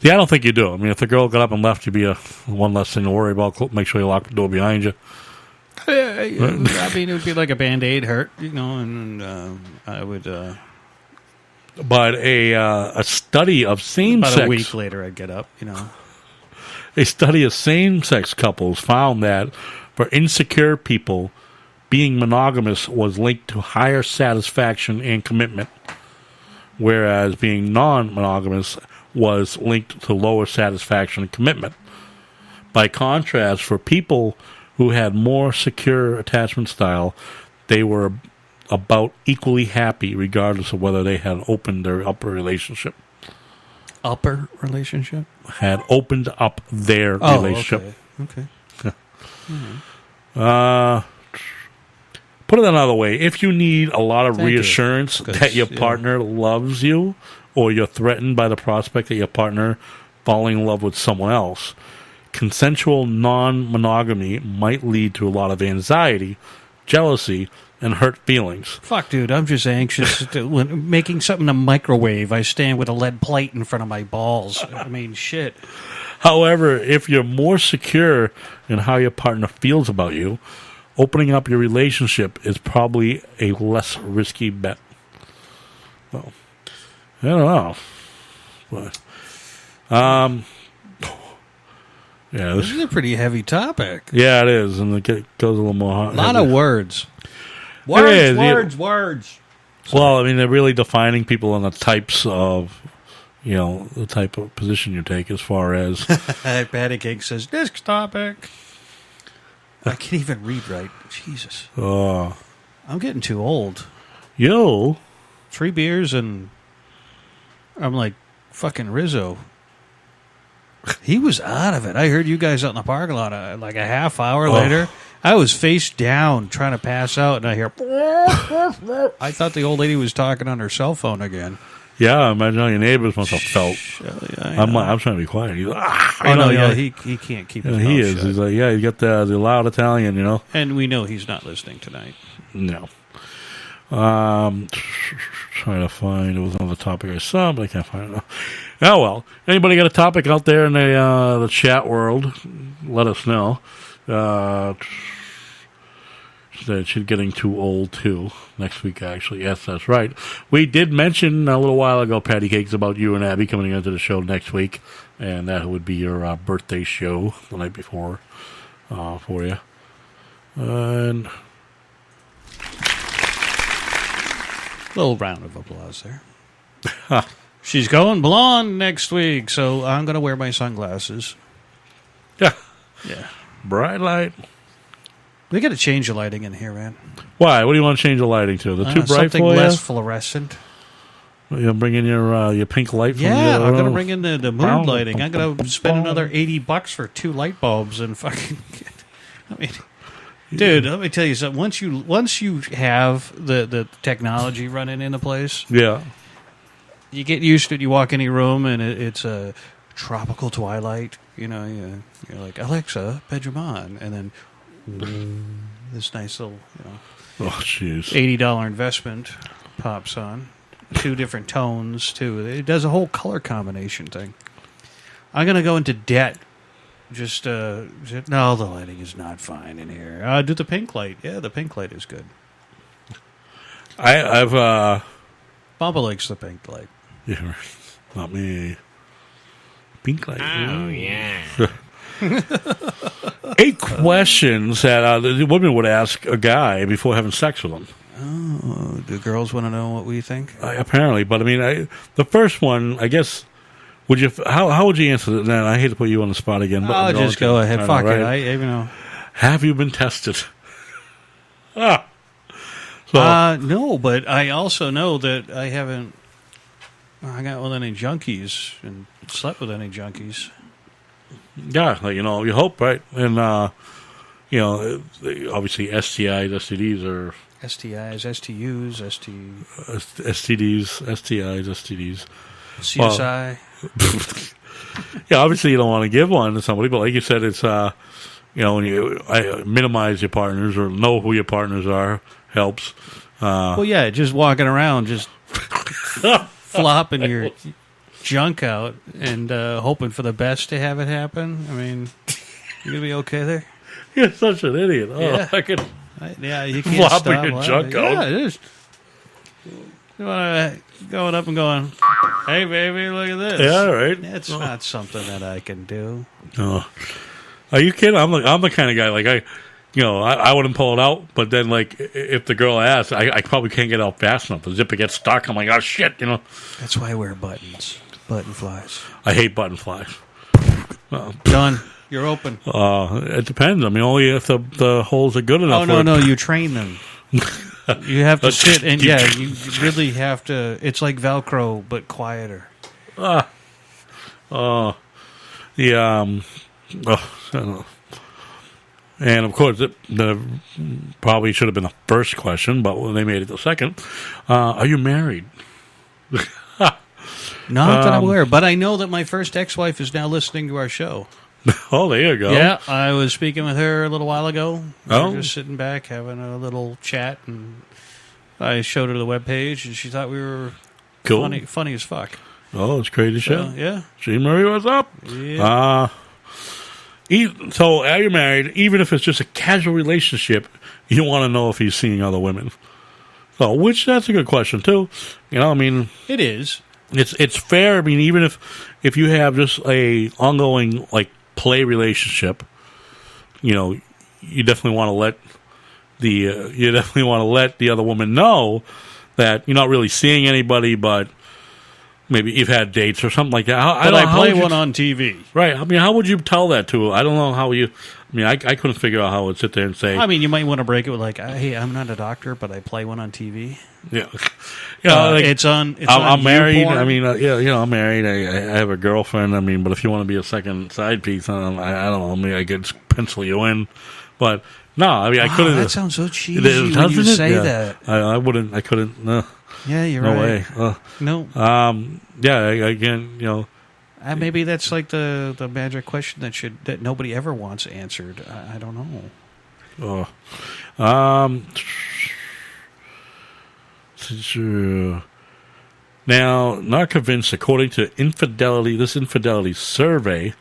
B: Yeah, I don't think you do. I mean, if the girl got up and left, you'd be one less thing to worry about. Make sure you lock the door behind you.
D: I mean, it would be like a Band-Aid hurt, and I would...
B: But a study of same-sex...
D: About a week later, I'd get up,
B: A study of same-sex couples found that for insecure people, being monogamous was linked to higher satisfaction and commitment, whereas being non-monogamous was linked to lower satisfaction and commitment. By contrast, for people who had more secure attachment style, they were about equally happy regardless of whether they had opened their upper relationship.
D: Upper relationship?
B: Had opened up their relationship.
D: Okay.
B: Put it another way. If you need a lot of reassurance that your partner loves you, or you're threatened by the prospect that your partner falling in love with someone else, consensual non-monogamy might lead to a lot of anxiety, jealousy, and hurt feelings.
D: Fuck, dude, I'm just anxious. When making something in a microwave, I stand with a lead plate in front of my balls. I mean, shit.
B: However, if you're more secure in how your partner feels about you, opening up your relationship is probably a less risky bet. Well, I don't know. But, yeah,
D: this is a pretty heavy topic.
B: Yeah, it is, and it goes a little more.
D: A lot of words. Words.
B: Well, I mean, they're really defining people on the types of, the type of position you take as far as.
D: Patty Cake says, this topic. I can't even read right. Jesus. I'm getting too old.
B: 3
D: beers and I'm like fucking Rizzo. He was out of it. I heard you guys out in the parking lot like a half hour later. I was face down trying to pass out, and I hear. I thought the old lady was talking on her cell phone again.
B: Yeah, I imagine how your neighbors must have felt. I'm trying to be quiet. He's
D: he can't keep his mouth
B: he is.
D: shut.
B: He's like, yeah, he's got the loud Italian, you know.
D: And we know he's not listening tonight.
B: No. Trying to find, it was another topic I saw, but I can't find it now. Oh, well. Anybody got a topic out there in the chat world? Let us know. Said she's getting too old, too. Next week, actually. Yes, that's right. We did mention a little while ago, Patty Cakes, about you and Abby coming into the show next week, and that would be your birthday show the night before for you. And
D: little round of applause there. She's going blonde next week, so I'm going to wear my sunglasses.
B: Yeah.
D: Yeah.
B: Bright light.
D: We got to change the lighting in here, man.
B: Why? What do you want to change the lighting to? The too bright
D: something
B: for
D: less
B: you?
D: fluorescent.
B: You'll bring in your pink light from
D: Yeah,
B: the,
D: I'm going to bring in the mood lighting. I'm going to spend another $80 for 2 light bulbs and fucking... I mean... Dude, let me tell you something. Once you have the technology running into place,
B: yeah,
D: you get used to it. You walk any room and it's a tropical twilight. You know, you're like, Alexa, bedroom on, and then this nice little,
B: oh jeez,
D: $80 investment pops on. 2 different tones too. It does a whole color combination thing. I'm gonna go into debt. Just, no, the lighting is not fine in here. Do the pink light. Yeah, the pink light is good.
B: I've
D: Bubba likes the pink light.
B: Yeah, not me. Pink light.
C: Oh, yeah.
B: 8 questions that the women would ask a guy before having sex with him.
D: Oh, do girls want to know what we think?
B: Apparently, but I mean, the first one, I guess... Would you? How would you answer that? I hate to put you on the spot again. But
D: I'll just go ahead. Fuck it.
B: Right? Have you been tested? So,
D: no, but I also know that I haven't hung out with any junkies and slept with any junkies.
B: Yeah, you hope, right? And obviously STIs, STDs are
D: STIs, STUs,
B: STDs, STIs, STDs.
D: CSI.
B: Yeah, obviously you don't want to give one to somebody, but like you said, it's when you minimize your partners or know who your partners are helps.
D: Well, yeah, just walking around, just flopping your junk out and hoping for the best to have it happen. I mean, you gonna be okay there?
B: You're such an idiot. Oh,
D: yeah. You can't
B: flopping
D: stop
B: your junk out.
D: Yeah, it is. Going up and going, hey, baby, look at this.
B: Yeah, right.
D: It's not something that I can do.
B: Oh. Are you kidding? I'm the kind of guy, like, I wouldn't pull it out, but then, like, if the girl asks, I probably can't get out fast enough. The zipper gets stuck. I'm like, oh, shit,
D: That's why I wear buttons. Button flies.
B: I hate button flies.
D: Done. You're open.
B: It depends. I mean, only if the holes are good enough.
D: Oh, no, you train them. You have to sit and, you really have to. It's like Velcro, but quieter.
B: I don't know. And, of course, that probably should have been the first question, but they made it the second. Are you married?
D: Not that I'm aware, but I know that my first ex-wife is now listening to our show.
B: Oh, there you go.
D: Yeah, I was speaking with her a little while ago. We
B: Oh.
D: were just sitting back having a little chat, and I showed her the webpage, and she thought we were
B: Cool.
D: funny as fuck.
B: Oh, it's crazy show.
D: Yeah.
B: Jean Marie, what's up?
D: Yeah.
B: So, are you married? Even if it's just a casual relationship, you want to know if he's seeing other women. So, that's a good question too. I mean,
D: it is.
B: It's fair. I mean, even if you have just a ongoing play relationship, you definitely want to let the other woman know that you're not really seeing anybody, but maybe you've had dates or something like that.
D: I play one on TV.
B: Right. I mean, how would you tell that to her? I don't know how you... I mean, I couldn't figure out how I would sit there and say...
D: I mean, you might want to break it with hey, I'm not a doctor, but I play one on TV.
B: Yeah.
D: It's on
B: I'm married.
D: YouPorn.
B: I mean, I'm married. I have a girlfriend. I mean, but if you want to be a second side piece, I don't know. Maybe I could pencil you in. But No, I mean I
D: Wow,
B: couldn't.
D: that sounds so cheesy when
B: doesn't
D: you
B: it?
D: say
B: Yeah.
D: that.
B: I wouldn't. I couldn't. No.
D: Yeah, you're
B: No
D: right.
B: way.
D: No.
B: Yeah. Again, you know.
D: Maybe that's like the magic question that nobody ever wants answered. I don't know.
B: Now, not convinced. According to this infidelity survey,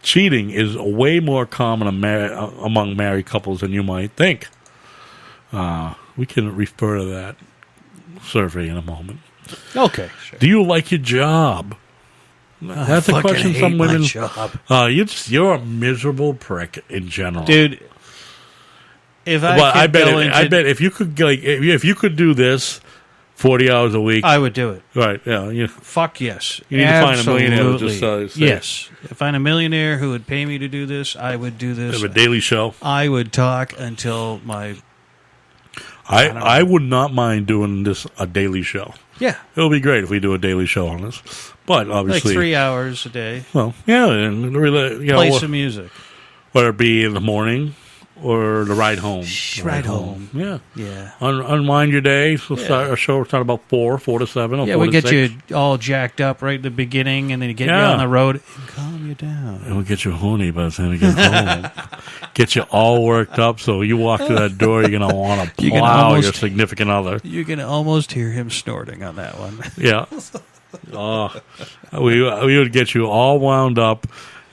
B: cheating is way more common among married couples than you might think. We can refer to that survey in a moment.
D: Okay. Sure.
B: Do you like your job? That's a question some women. You're a miserable prick in general,
D: dude.
B: I bet if you could if you could do this 40 hours a week,
D: I would do it.
B: Right? Yeah.
D: Fuck yes.
B: You need to find a millionaire who just say.
D: Yes. Find a millionaire who would pay me to do this. I would do this.
B: Have a daily show.
D: I would talk until my.
B: I would not mind doing a daily show.
D: Yeah,
B: it'll be great if we do a daily show on this. But obviously,
D: like 3 hours a day.
B: Well, yeah, and really,
D: play some music,
B: whether it be in the morning or the ride home.
D: Ride home.
B: Yeah. Unwind your day. So our show will start about 4 to 7. Or 4
D: we
B: to
D: get
B: 6.
D: you all jacked up right at the beginning, and then get you on the road and calm you down.
B: And we'll get you horny by the time you get home. Get you all worked up, so you walk through that door, you're going to want to plow your significant other.
D: You can almost hear him snorting on that one.
B: Yeah. We would get you all wound up.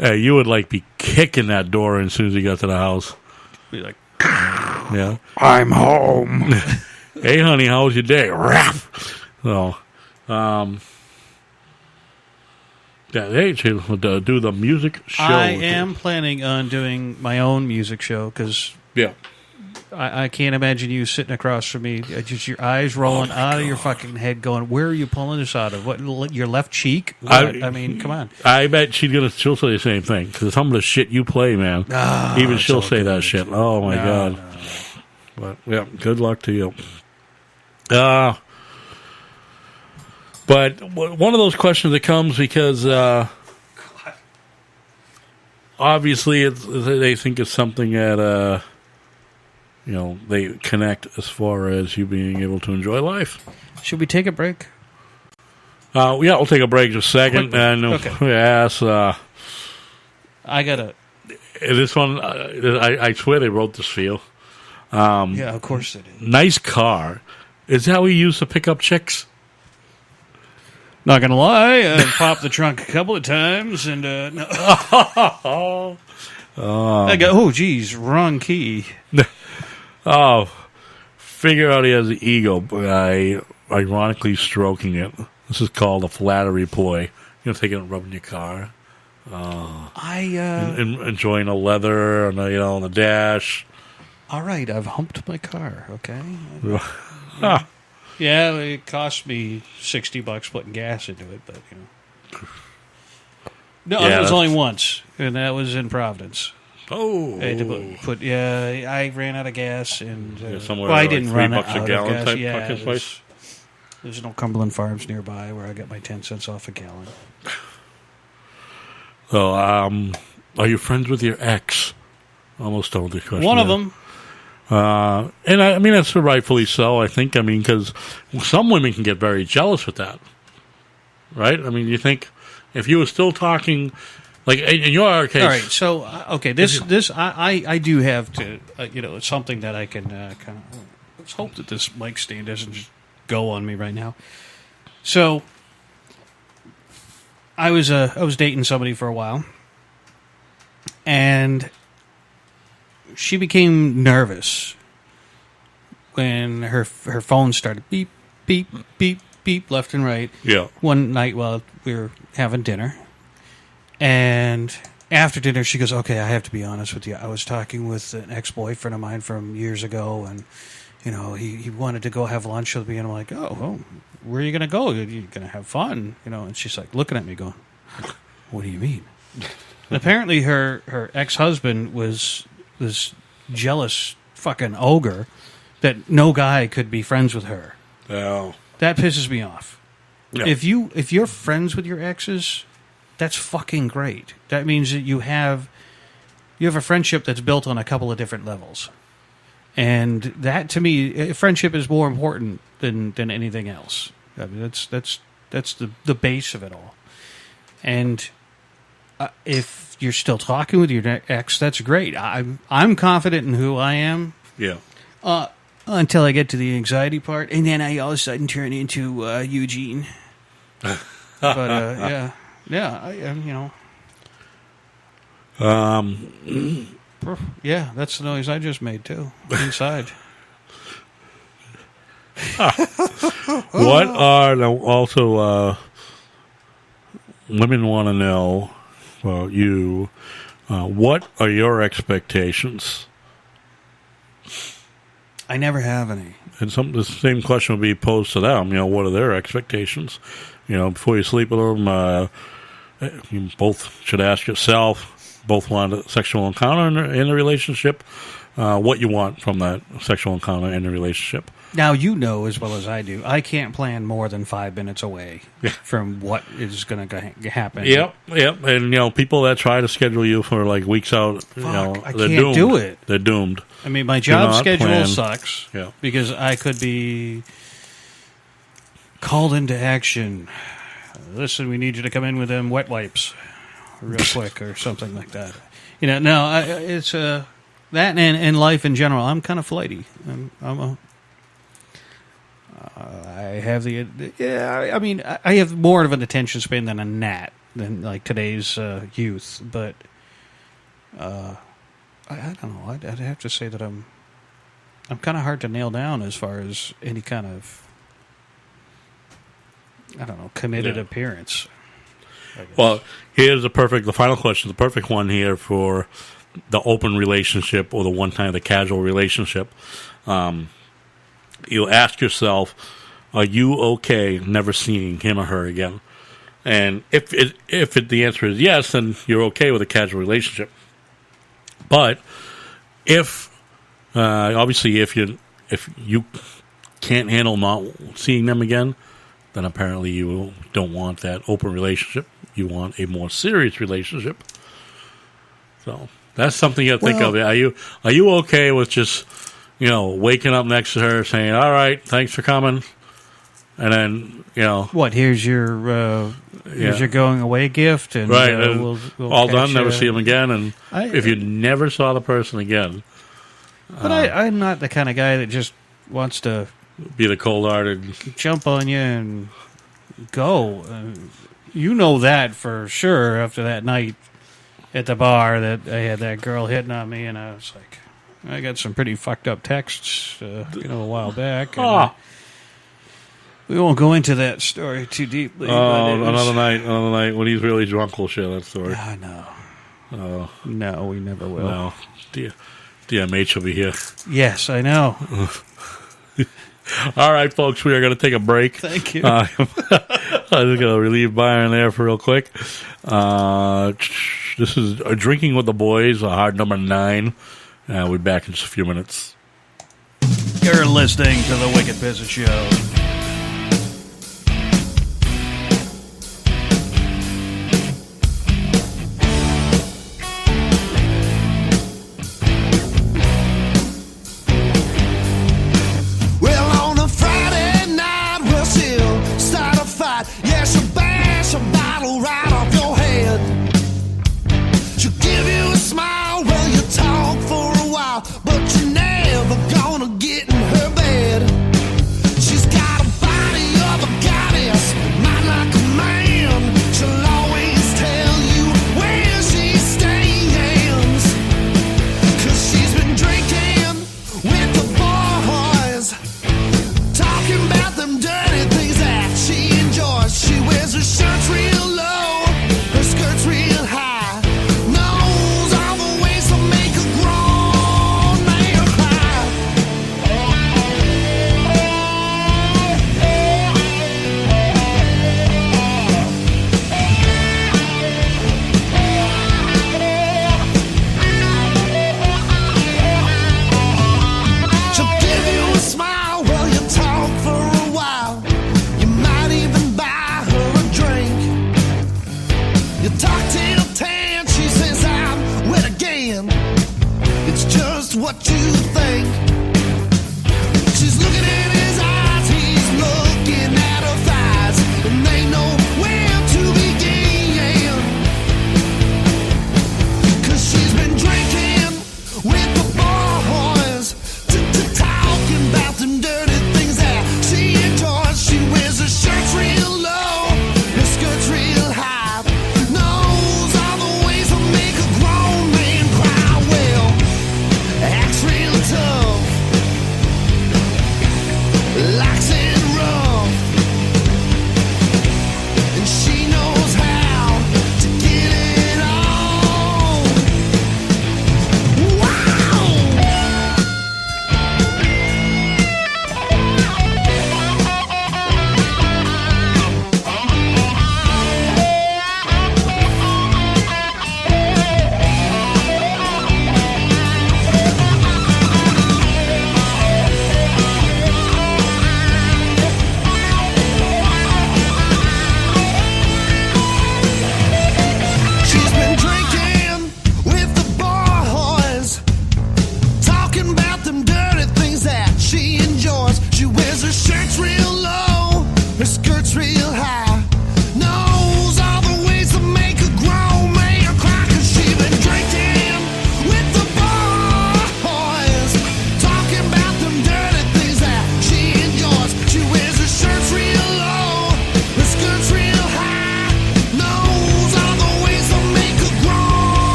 B: You would be kicking that door as soon as you got to the house.
D: Be like,
B: yeah,
J: I'm home.
B: Hey, honey, how was your day? So, hey, we'll do the music show.
D: I am planning on doing my own music show because I can't imagine you sitting across from me, just your eyes rolling out of your fucking head, going, "Where are you pulling this out of? What? Your left cheek? I mean, come on."
B: I bet she'll say the same thing because some of the shit you play, man. Even she'll say that shit. Oh my god! No. But yeah, good luck to you. But one of those questions that comes because obviously they think it's something that. They connect as far as you being able to enjoy life.
D: Should we take a break?
B: We'll take a break just a second. And
D: okay.
B: Yes,
D: I gotta.
B: This one, I swear they wrote this for you.
D: Yeah, of course they did.
B: Nice car. Is that how we used to pick up chicks?
D: Not gonna lie, I popped the trunk a couple of times, and no. I go, oh, geez, wrong key.
B: Figure out he has an ego by ironically stroking it. This is called a flattery ploy. Taking it and rubbing your car. Enjoying the leather and on the dash.
D: All right, I've humped my car. Okay. Yeah, it cost me $60 putting gas into it, but no, it was only once, and that was in Providence.
B: Oh,
D: I ran out of gas, and
B: I
D: didn't run out
B: of gas.
D: There's no Cumberland Farms nearby where I got my 10 cents off a gallon.
B: So, are you friends with your ex? Almost told the question.
D: One of them.
B: And I mean that's rightfully so. I think. Because some women can get very jealous with that, right? I mean, you think if you were still talking. Like in your case,
D: all right. So I do have to, it's something that I can kind of. Let's hope that this mic stand doesn't just go on me right now. So I was dating somebody for a while, and she became nervous when her phone started beep beep beep beep left and right.
B: Yeah.
D: One night while we were having dinner. And after dinner, she goes, okay, I have to be honest with you. I was talking with an ex-boyfriend of mine from years ago, and, he wanted to go have lunch with me, and I'm like, oh, well, where are you going to go? Are you going to have fun? And she's like looking at me going, what do you mean? And apparently her ex-husband was this jealous fucking ogre that no guy could be friends with her.
B: Oh.
D: That pisses me off.
B: Yeah.
D: If you're friends with your exes... That's fucking great. That means that you have a friendship that's built on a couple of different levels. And that, to me, friendship is more important than anything else. I mean, that's the base of it all. And if you're still talking with your ex, that's great. I'm confident in who I am.
B: Yeah.
D: Until I get to the anxiety part, and then I all of a sudden turn into Eugene. But yeah, that's the noise I just made too inside.
B: What are also women want to know about you? What are your expectations?
D: I never have any.
B: And the same question will be posed to them. What are their expectations? Before you sleep with them, you both should ask yourself. Both want a sexual encounter in a relationship. What you want from that sexual encounter in a relationship.
D: Now, you know as well as I do, I can't plan more than 5 minutes away from what is going to happen.
B: Yep. And, people that try to schedule you for, weeks out,
D: I
B: they're
D: can't
B: doomed.
D: do it.
B: They're doomed.
D: I mean, my job schedule
B: plan.
D: sucks
B: Yeah.
D: because I could be called into action. Listen, we need you to come in with them wet wipes real quick or something like that. It's that and life in general. I'm kind of flighty. I have I have more of an attention span than a gnat than like today's youth, but I don't know. I'd have to say that I'm kind of hard to nail down as far as any kind of committed appearance.
B: Well, here's the final question, the perfect one here for the open relationship or the casual relationship. You ask yourself, are you okay never seeing him or her again? And if the answer is yes, then you're okay with a casual relationship. But if you can't handle not seeing them again, then apparently you don't want that open relationship. You want a more serious relationship. So that's something you think of. Are you okay with just waking up next to her saying, "All right, thanks for coming," and then
D: what? Here's your going away gift, and
B: right,
D: we'll
B: all done. Never see him again, and if you
D: I
B: never saw the person again.
D: But I'm not the kind of guy that just wants to
B: be the cold-hearted,
D: jump on you and go. You know that for sure. After that night at the bar, that I had that girl hitting on me, and I was like, I got some pretty fucked up texts, a while back. And, we won't go into that story too deeply.
B: Another night when he's really drunk, we'll share that story.
D: No, we never will.
B: No, DMH will be here.
D: Yes, I know.
B: All right, folks, we are going to take a break.
D: Thank you.
B: I'm just going to relieve Byron there for real quick. This is Drinking with the Boys, hard number 9. We'll be back in just a few minutes.
D: You're listening to The Wicked Business Show.
E: Well, on a Friday night, we'll still start a fight. Yeah, she'll bash a bottle right off your head. She'll give you a smile while you talk for a while, but you're never gonna get in her bed. She's got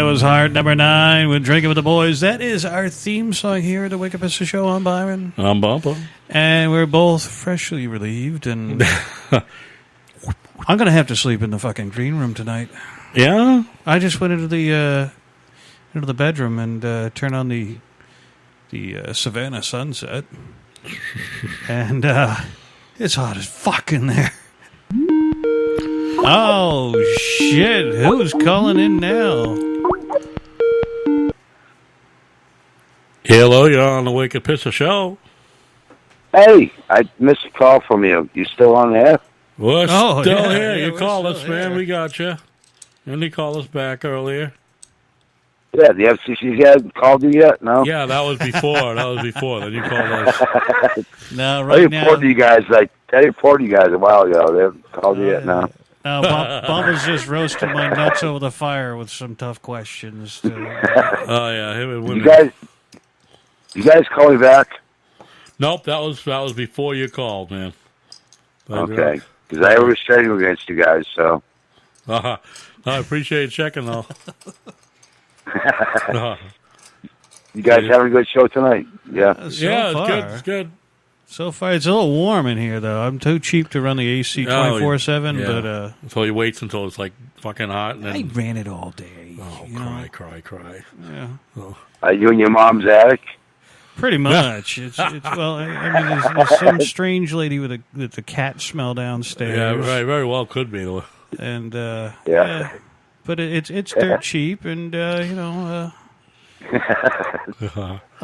D: was Heart number 9 with Drinking with the Boys. That is our theme song here at the Wicked Pistol Show. I'm Byron.
B: I'm Bumper.
D: And we're both freshly relieved. And I'm going to have to sleep in the fucking green room tonight.
B: Yeah?
D: I just went into the bedroom and turned on the Savannah sunset. And it's hot as fuck in there. Oh, shit. Who's calling in now?
B: Hello, you're on the Wicked Pistol Show.
J: Hey, I missed a call from you. You still on there?
B: We're still here.
D: Yeah,
B: You
D: we're
B: called
D: still
B: us, man.
D: here.
B: We got you. And you called us back earlier.
J: Yeah, the FCC hasn't called you yet? No?
B: Yeah, that was before. Then you called us.
D: No,
J: I
D: right now.
J: reported you guys a while ago. They haven't called you yet now.
D: No, Bubba's just roasting my nuts over the fire with some tough questions.
B: Oh, yeah. Him and women.
J: You guys call me back?
B: Nope, that was before you called, man.
J: Okay. Because I have a restraining against you guys, so.
B: I appreciate you checking, though.
J: You guys having a good show tonight? Yeah.
B: Yeah, it's good. It's good.
D: So far, it's a little warm in here, though. I'm too cheap to run the AC 24/7,
B: yeah.
D: but
B: so he waits until it's like fucking hot. And then,
D: I ran it all day.
B: Oh, cry.
D: Yeah.
B: Oh.
J: Are you in your mom's attic?
D: Pretty much. It's well. I mean, there's some strange lady with the cat smell downstairs.
B: Yeah, right. Very well could be.
D: And
J: yeah.
D: But it's dirt cheap, and I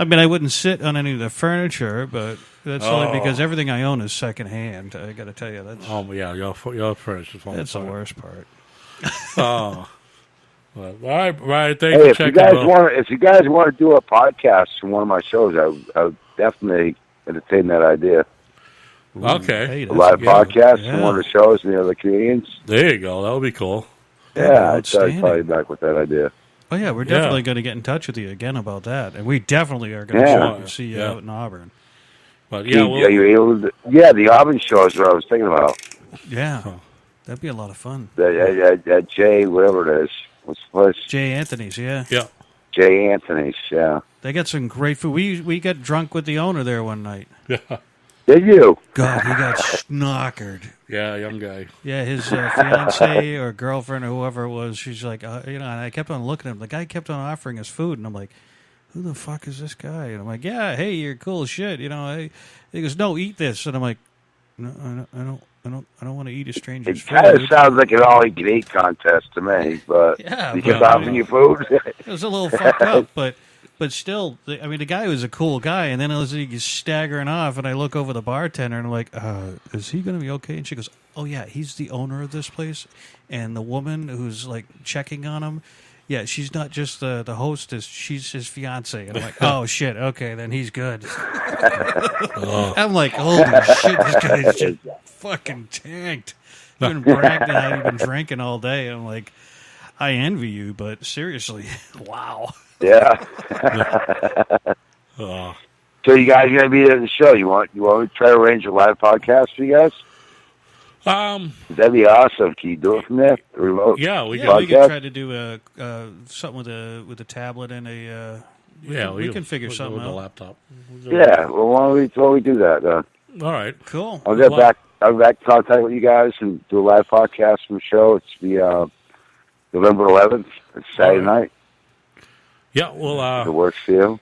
D: mean, I wouldn't sit on any of the furniture, but that's only because everything I own is secondhand. I got to tell you, that's
B: your furniture.
D: That's the worst part.
B: Oh, well, all right. Thanks
J: Hey,
B: for
J: if
B: checking.
J: if you guys want to do a podcast from one of my shows, I would definitely entertain that idea.
B: Okay,
D: Hey,
J: A live podcast
D: yeah.
J: from one of the shows and the other comedians.
B: There you go. That would be cool.
J: Yeah, I'd
D: outstanding.
J: probably back with that idea.
D: Oh yeah, we're definitely going to get in touch with you again about that, and we definitely are going to see you out in Auburn.
B: But yeah,
J: Are you able to, the Auburn show is what I was thinking about.
D: Yeah, that'd be a lot of fun.
J: That Jay, whatever it is. What's the place?
D: Jay Anthony's, yeah.
B: Yeah.
J: Jay Anthony's, yeah.
D: They got some great food. We got drunk with the owner there one night.
B: Yeah.
J: Did you?
D: God, he got snockered.
B: Yeah, young guy.
D: Yeah, his fiance or girlfriend or whoever it was, she's like, and I kept on looking at him. The guy kept on offering us food, and I'm like, who the fuck is this guy? And I'm like, yeah, hey, you're cool as shit. He goes, no, eat this. And I'm like, no, I don't want to eat a stranger's
J: It
D: food.
J: kind of sounds like an all-you-can-eat contest to me, but
D: Yeah,
J: you kept offering you food?
D: It was a little fucked up, but still, I mean, the guy was a cool guy, and then as he's staggering off, and I look over the bartender, and I'm like, is he going to be okay? And she goes, oh, yeah, he's the owner of this place, and the woman who's, like, checking on him, yeah, she's not just the hostess, she's his fiance. And I'm like, oh, shit, okay, then he's good. I'm like, holy shit, this guy's just fucking tanked. He's been bragging how he's been drinking all day. I'm like, I envy you, but seriously, wow.
J: Yeah. So you guys are going to be at the show. You want to try to arrange a live podcast for you guys? That'd be awesome. Can you do it from there? Remote?
B: Yeah,
D: we could try to do something with a tablet and a. We can figure something
B: with
D: out.
B: a laptop.
J: Yeah. Well, why don't we do that?
B: All right.
D: Cool.
J: I'll get back. I'll get back in contact with you guys and do a live podcast from the show. It's the November 11th. It's Saturday night.
B: Yeah, well,
J: it works for you.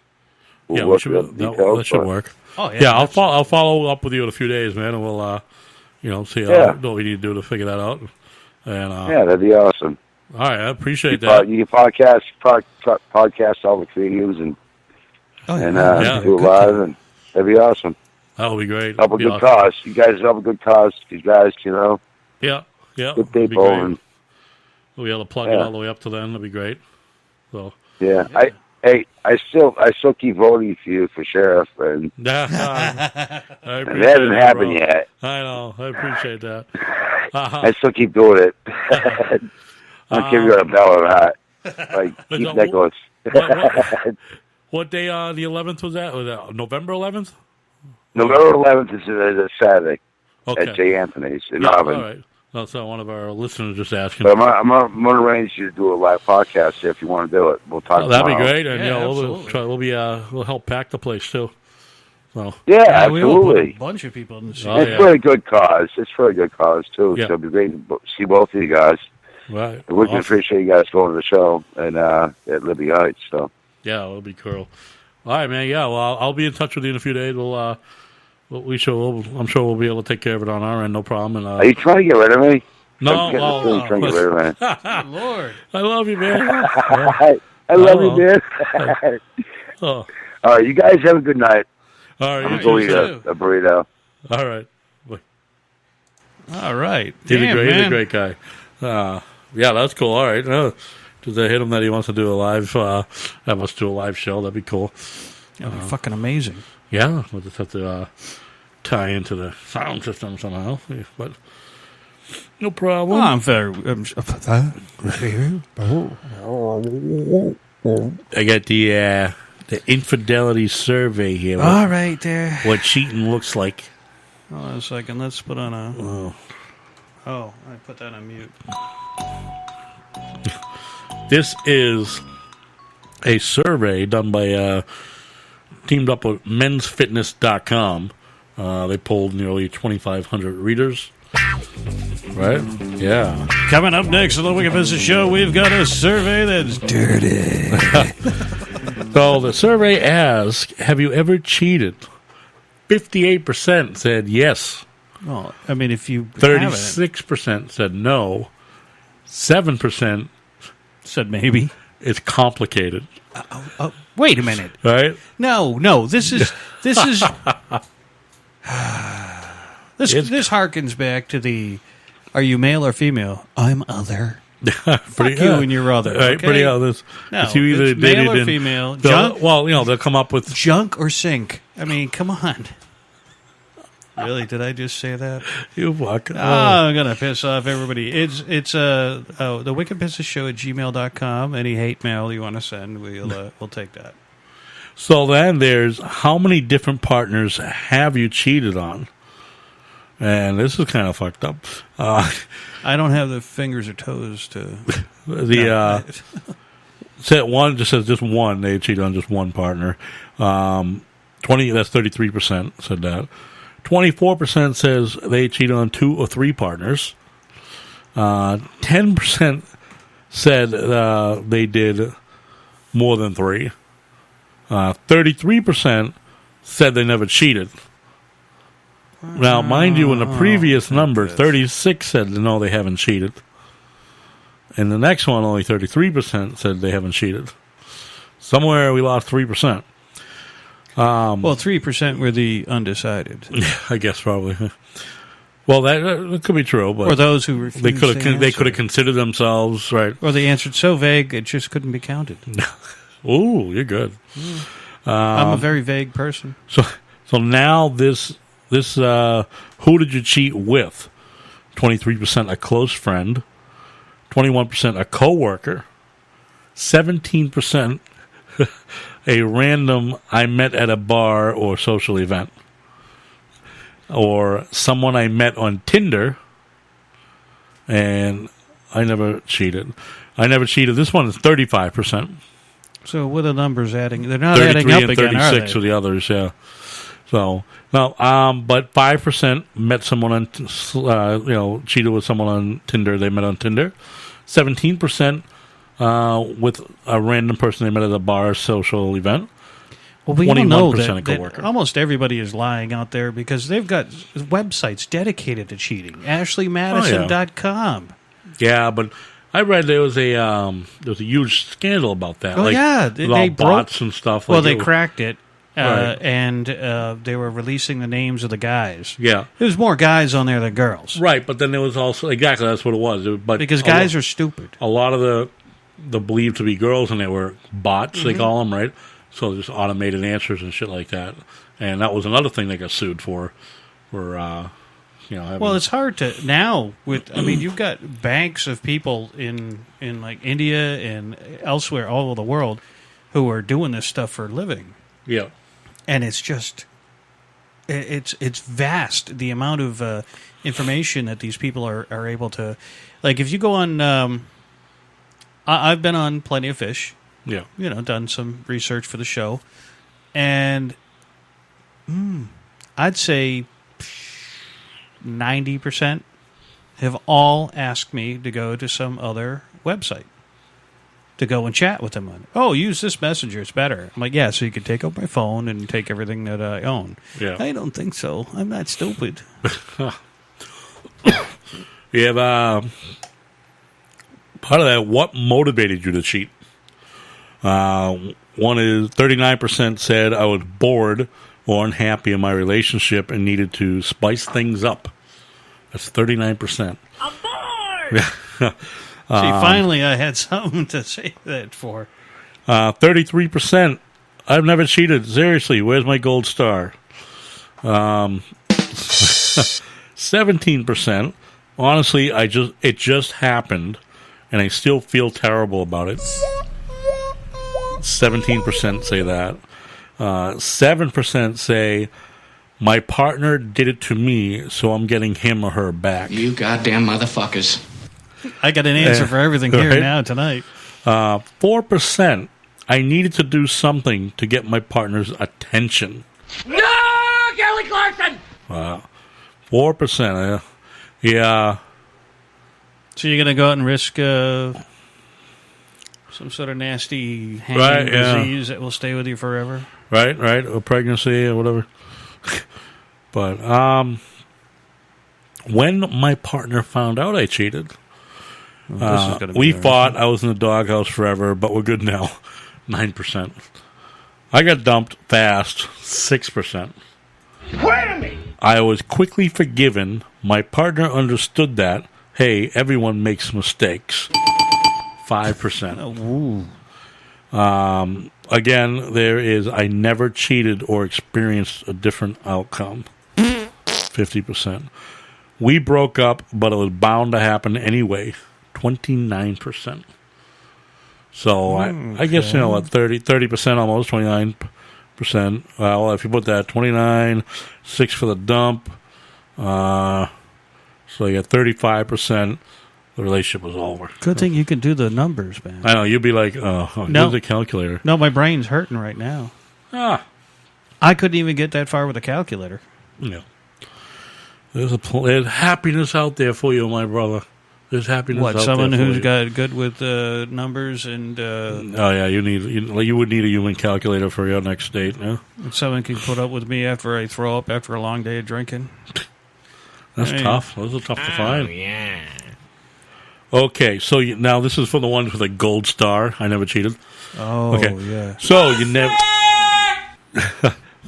B: That should work.
D: Oh yeah.
B: Yeah, I'll follow up with you in a few days, man, and we'll see what we need to do to figure that out. And
J: that'd be awesome.
B: All right, I appreciate that.
J: You can podcast all the comedians and do it live, and that'd be awesome.
B: That would be great.
J: Help a good cause. You guys help a good cause. You guys,
B: Yeah.
J: good people. And
B: we'll be able to plug it all the way up to then. That'd be great. So.
J: Yeah, I still keep voting for you for sheriff, and it hasn't happened yet.
B: I know. I appreciate that.
J: I still keep doing it. I don't care if you're a bell or not. Like, keep Nicholas.
B: What day on the 11th was that? Was that November 11th?
J: November 11th is a Saturday
B: at
J: Jay Anthony's in
B: All
J: Auburn.
B: right. So one of our listeners just asking.
J: But I'm going to arrange you to do a live podcast if you want to do it. We'll talk.
B: That'd
J: tomorrow.
B: be great, and we'll help pack the place too. So
J: yeah,
D: we will put a
J: absolutely.
D: bunch of people in the
J: It's
D: studio.
J: for a good cause. It's for a good cause too.
B: Yeah.
J: So it'd be great to see both of you guys.
B: Right.
J: We can appreciate you guys going to the show and at Libby Heights. So
B: yeah, it'll be cool. All right, man. Yeah, well, I'll be in touch with you in a few days. I'm sure we'll be able to take care of it on our end, no problem. And
J: are you trying to get rid of me?
B: no,
J: I'm getting the feeling you're trying to get rid of me.
D: Lord,
B: I love you, man.
J: I love you, man.
B: Oh.
J: All right, you guys have a good night.
B: All right,
J: I'm
B: you
J: going to
B: too.
J: eat a burrito.
B: All right.
D: all right.
B: He's
D: Damn,
B: a
D: man.
B: great guy. Yeah, that's cool. All right. Does I hit him that he wants to do a live, have us do a live show? That'd be cool.
D: That'd be fucking amazing.
B: Yeah, we'll just have to tie into the sound system somehow. Yeah, but no problem.
D: Oh, I'm very.
B: I got the infidelity survey here.
D: All right, there.
B: What cheating looks like.
D: Hold on a second. Let's put on a. Oh, I put that on mute.
B: This is a survey done by teamed up with mensfitness.com. They polled nearly 2,500 readers. Right? Yeah.
D: Coming up next on the Wicked Business Show, we've got a survey that's dirty.
B: So the survey asks, have you ever cheated? 58% said yes.
D: Well, I mean, if you
B: 36% said no. 7%
D: said maybe.
B: It's complicated.
D: Wait a minute.
B: Right?
D: No. This is this harkens back to the. Are you male or female? I'm other. Fuck you and your other.
B: Right,
D: okay?
B: pretty other.
D: No,
B: you either
D: it's male
B: dated
D: or
B: in-
D: female.
B: they'll-
D: Junk,
B: well, they'll come up with
D: junk or sink. I mean, come on. Really? Did I just say that?
B: you fuck.
D: I'm gonna piss off everybody. It's the wickedbusinessshow at gmail.com. Any hate mail you want to send, we'll take that.
B: So then there's how many different partners have you cheated on? And this is kind of fucked up.
D: I don't have the fingers or toes to.
B: Set one just says just one. They cheated on just one partner. 20. That's 33% said that. 24% says they cheated on 2 or 3 partners. 10% said they did more than 3. 33% said they never cheated. Now, mind you, in the previous number, 36 said no, they haven't cheated. And the next one, only 33% said they haven't cheated. Somewhere we lost 3%.
D: Well, 3% were the undecided.
B: Yeah, I guess probably. Well, that could be true, but
D: or those who refused.
B: they could have considered themselves right.
D: Or they answered so vague it just couldn't be counted.
B: Ooh, you're good.
D: I'm a very vague person.
B: So now this who did you cheat with? 23% a close friend, 21% a coworker, 17% a random I met at a bar or social event, or someone I met on Tinder, and I never cheated. This one is 35%.
D: So what are the numbers adding? They're not adding up
B: and
D: again, are
B: 36
D: they?
B: for the others, yeah. So now, but 5% met someone on, cheated with someone on Tinder. They met on Tinder. 17% with a random person they met at a bar, social event.
D: Well, we all know
B: 21% a
D: that
B: coworker.
D: almost everybody is lying out there because they've got websites dedicated to cheating. AshleyMadison.com.
B: Yeah, but I read there was a huge scandal about that.
D: Oh, yeah.
B: With all bots and stuff.
D: Well,
B: like
D: they
B: it was-
D: cracked it.
B: Right.
D: And they were releasing the names of the guys.
B: Yeah.
D: There's more guys on there than girls.
B: Right, but then there was also exactly that's what it was. But
D: Because guys are stupid.
B: A lot of the believed to be girls, and they were bots. They call them, right? So just automated answers and shit like that. And that was another thing they got sued for. Having,
D: Well, it's hard to now with. I mean, you've got banks of people in like India and elsewhere, all over the world, who are doing this stuff for a living.
B: Yeah.
D: And it's just it's vast, the amount of information that these people are able to. Like, if you go on, I've been on Plenty of Fish.
B: Yeah.
D: Done some research for the show, and I'd say 90% have all asked me to go to some other website to go and chat with them on. Oh, use this messenger; it's better. I'm like, yeah, so you can take out my phone and take everything that I own.
B: Yeah.
D: I don't think so. I'm not stupid.
B: You have part of that. What motivated you to cheat? One is 39% said I was bored or unhappy in my relationship and needed to spice things up. That's 39%.
K: I'm bored!
D: See, finally I had something to say that for.
B: 33%. I've never cheated. Seriously, where's my gold star? 17%. Honestly, it just happened, and I still feel terrible about it. 17% say that. 7% say my partner did it to me, so I'm getting him or her back.
L: You goddamn motherfuckers.
D: I got an answer for everything here
B: right?
D: now tonight.
B: 4%. I needed to do something to get my partner's attention.
K: No, Kelly Clarkson!
B: 4%. Yeah.
D: So you're going to go out and risk some sort of nasty hanging disease that will stay with you forever?
B: Right. Or pregnancy or whatever. But when my partner found out I cheated, we fought. I was in the doghouse forever, but we're good now. 9%. I got dumped fast. 6%.
K: Whammy!
B: I was quickly forgiven. My partner understood that. Hey, everyone makes mistakes. 5%. Again, there is I never cheated or experienced a different outcome. 50%. We broke up, but it was bound to happen anyway. 29%. So I guess, 30% almost, 29%. Well, if you put that 29, 6 for the dump, so you got 35%. The relationship was over.
D: Good thing you can do the numbers, man.
B: I know. You'd be like, here's the calculator.
D: No, my brain's hurting right now. I couldn't even get that far with a calculator.
B: Yeah. There's happiness out there for you, my brother. There's happiness out there for you.
D: Someone who's got good with numbers and...
B: oh, yeah, you would need a human calculator for your next date, yeah?
D: Someone can put up with me after I throw up after a long day of drinking.
B: That's tough. Those are tough to find.
K: Yeah.
B: Okay, so now this is for the ones with a gold star. I never cheated.
D: Oh,
B: okay.
D: Yeah.
B: So you never...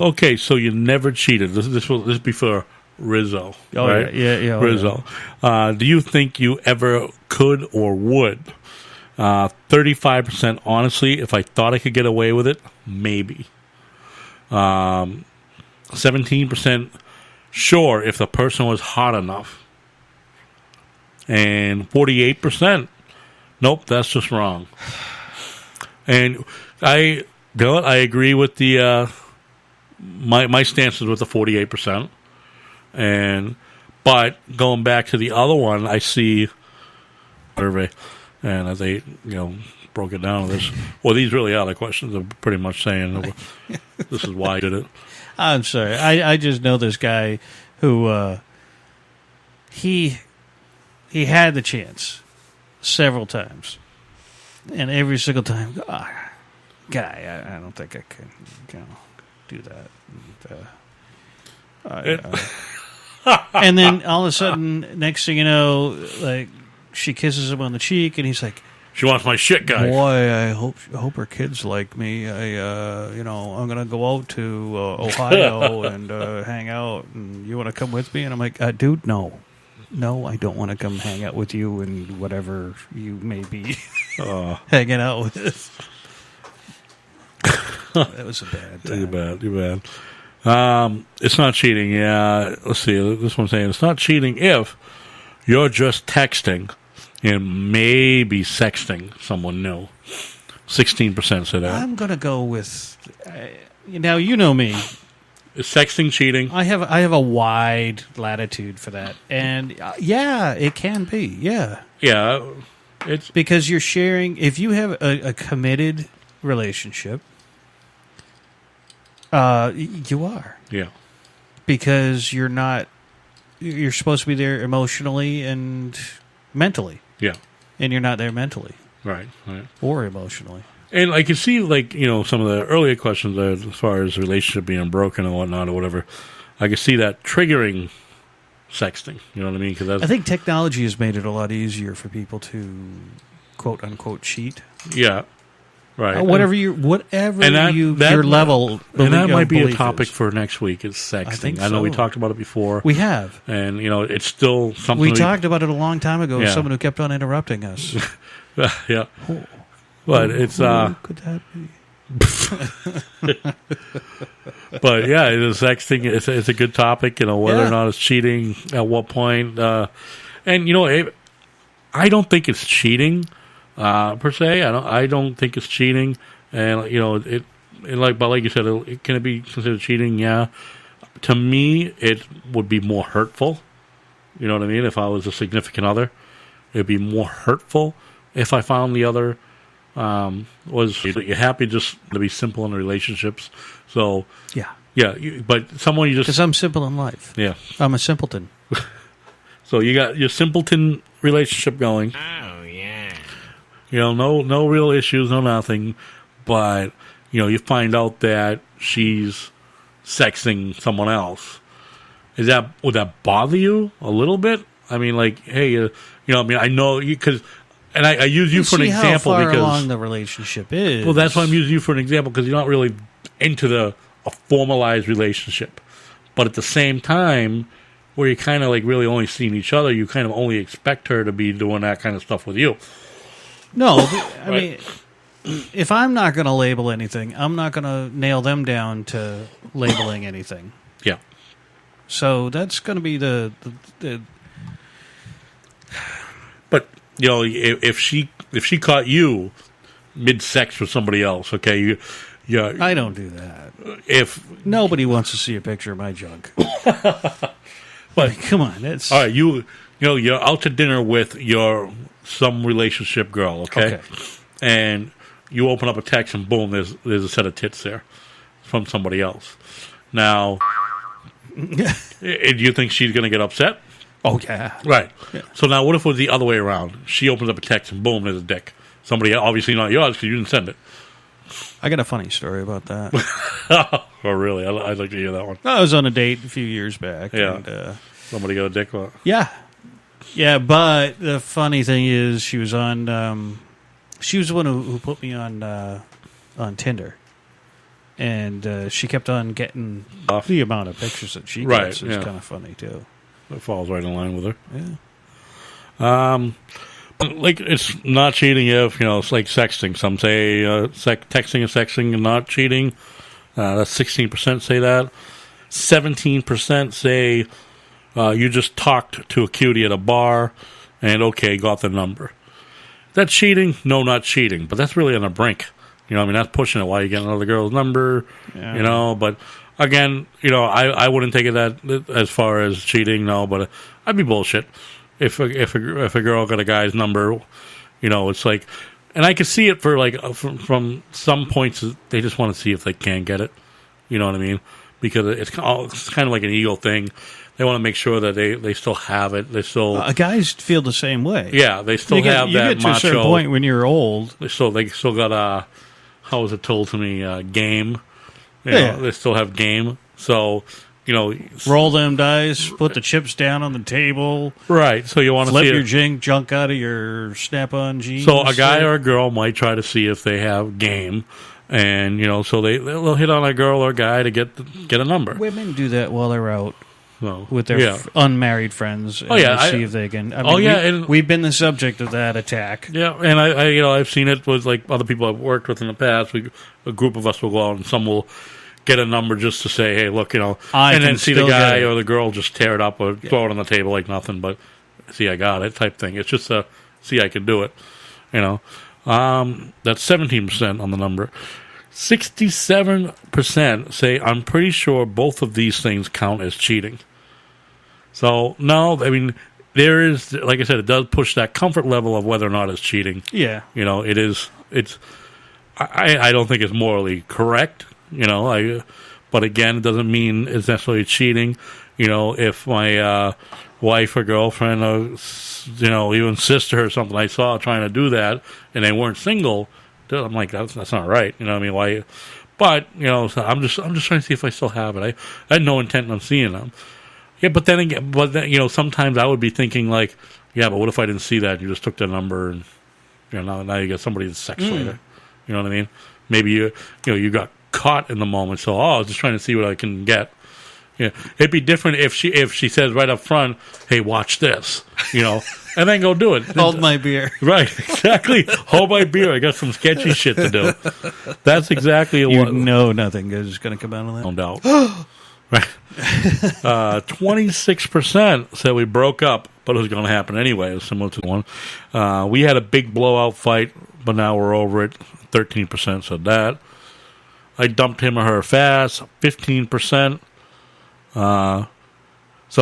B: Okay, so you never cheated. This will be for Rizzo.
D: Oh,
B: right?
D: Yeah.
B: Rizzo. Do you think you ever could or would? 35% honestly, if I thought I could get away with it, maybe. 17% sure if the person was hot enough. And 48%, nope, that's just wrong. And I agree with the my stance is with the 48%. But going back to the other one, I see survey, and as they broke it down. These really are the questions. Are pretty much saying this is why I did it.
D: I'm sorry. I just know this guy who he had the chance several times, and every single time, guy, I don't think I can do that. And then all of a sudden, next thing you know, like she kisses him on the cheek, and he's like,
B: "She wants my shit, guy."
D: Boy, I hope her kids like me. I'm gonna go out to Ohio and hang out, and you want to come with me? And I'm like, dude, no, I don't want to come hang out with you and whatever you may be hanging out with. That was a bad time.
B: Too bad. It's not cheating. Yeah, let's see. This one's saying it's not cheating if you're just texting and maybe sexting someone new. 16% said that.
D: I'm going to go with... now, you know me.
B: Is sexting cheating?
D: I have a wide latitude for that, and yeah, it can be. Yeah,
B: yeah, it's
D: because you're sharing. If you have a committed relationship, you are.
B: Yeah,
D: because you're not. You're supposed to be there emotionally and mentally.
B: Yeah,
D: and you're not there mentally,
B: right,
D: or emotionally.
B: And I can see, like, some of the earlier questions as far as relationship being broken and whatnot or whatever. I can see that triggering sexting. You know what I mean? Because
D: I think technology has made it a lot easier for people to quote unquote cheat.
B: Yeah, right.
D: Whatever your level,
B: and that might be a
D: belief
B: topic
D: is.
B: for next week. Is sexting?
D: I think
B: I know we
D: so.
B: talked about it before.
D: We have,
B: and it's still something
D: we talked about it a long time ago.
B: Yeah.
D: With someone who kept on interrupting us.
B: Yeah. But it's
D: who could that be?
B: But yeah, sexting. It's a good topic. Whether or not it's cheating, at what point, and I don't think it's cheating per se. I don't think it's cheating, and but like you said, can it be considered cheating? Yeah. To me, it would be more hurtful. You know what I mean? If I was a significant other, it'd be more hurtful if I found the other. Was you're happy just to be simple in relationships? So yeah. But someone you just
D: because I'm simple in life.
B: Yeah,
D: I'm a simpleton.
B: So you got your simpleton relationship going.
L: Oh yeah.
B: No real issues, no nothing. But you find out that she's sexting someone else. Would that bother you a little bit? I mean, like, hey, I know you because. And I use you for an example
D: how far
B: because
D: along the relationship is.
B: Well, that's why I'm using you for an example because you're not really into a formalized relationship, but at the same time, where you kind of like really only seeing each other, you kind of only expect her to be doing that kind of stuff with you.
D: No, I mean, if I'm not going to label anything, I'm not going to nail them down to labeling anything.
B: Yeah.
D: So that's going to be the
B: But if she caught you mid-sex with somebody else, okay,
D: I don't do that.
B: If
D: nobody wants to see a picture of my junk, but come on, that's
B: all right. You're out to dinner with some relationship girl, okay, and you open up a text and boom, there's a set of tits there from somebody else. Now, do you think she's going to get upset?
D: Oh, yeah.
B: Right.
D: Yeah.
B: So now what if it was the other way around? She opens up a text and boom, there's a dick. Somebody, obviously not yours because you didn't send it.
D: I got a funny story about that.
B: Oh, really? I'd like to hear that one.
D: I was on a date a few years back.
B: Yeah.
D: And,
B: somebody got a dick? What?
D: Yeah. Yeah, but the funny thing is she was on... she was the one who put me on Tinder. And she kept on getting the amount of pictures that she gets is kind of funny, too.
B: That falls right in line with her.
D: Yeah.
B: Like, it's not cheating if, it's like sexting. Some say texting and sexting and not cheating. That's 16% say that. 17% say you just talked to a cutie at a bar and, okay, got the number. That's cheating? No, not cheating. But that's really on the brink. That's pushing it. Why you getting another girl's number?
D: Yeah.
B: But... Again, I wouldn't take it that as far as cheating, no, but I'd be bullshit if a girl got a guy's number, it's like, and I can see it for like from some points they just want to see if they can get it, you know what I mean? Because it's kind of like an ego thing. They want to make sure that they still have it. They still
D: guys feel the same way.
B: Yeah, they still have
D: you
B: that
D: get to
B: macho.
D: a certain point when you're old.
B: They still got how was it told to me? Game. They still have game. So,
D: roll them dice, put the chips down on the table.
B: Right. So you want to
D: flip
B: see
D: your junk out of your snap-on jeans.
B: So a guy or a girl might try to see if they have game, and so they'll hit on a girl or a guy to get a number.
D: Women do that while they're out
B: No.
D: with their
B: Yeah.
D: unmarried friends.
B: Oh, yeah,
D: see if they can. I mean,
B: oh, yeah,
D: and we've been the subject of that attack.
B: Yeah, and I I've seen it with like other people I've worked with in the past. A group of us will go out and some will get a number just to say, hey, look, and then see the guy or the girl just tear it up or throw it on the table like nothing, but see, I got it type thing. It's just see, I can do it. That's 17% on the number. 67% say, I'm pretty sure both of these things count as cheating. So, no, I mean, there is, like I said, it does push that comfort level of whether or not it's cheating.
D: Yeah.
B: You know, it is, I don't think it's morally correct, you know, but again, it doesn't mean it's necessarily cheating. You know, if my wife or girlfriend or, you know, even sister or something I saw trying to do that and they weren't single, I'm like, that's not right. You know what I mean? Why? But, you know, so I'm just trying to see if I still have it. I had no intent on seeing them. Yeah, but then again, you know, sometimes I would be thinking like, yeah, but what if I didn't see that? You just took the number and, you know, now you got somebody's sex later. You know what I mean? Maybe you got caught in the moment. So, I was just trying to see what I can get. Yeah, it'd be different if she says right up front, "Hey, watch this," you know, and then go do it.
D: Hold my beer.
B: Right, exactly. Hold my beer. I got some sketchy shit to do. That's exactly what.
D: No, nothing good is going to come out of that.
B: No doubt. Right. 26% said we broke up, but it was going to happen anyway. Similar to the one. We had a big blowout fight, but now we're over it. 13% said that. I dumped him or her fast. 15%. So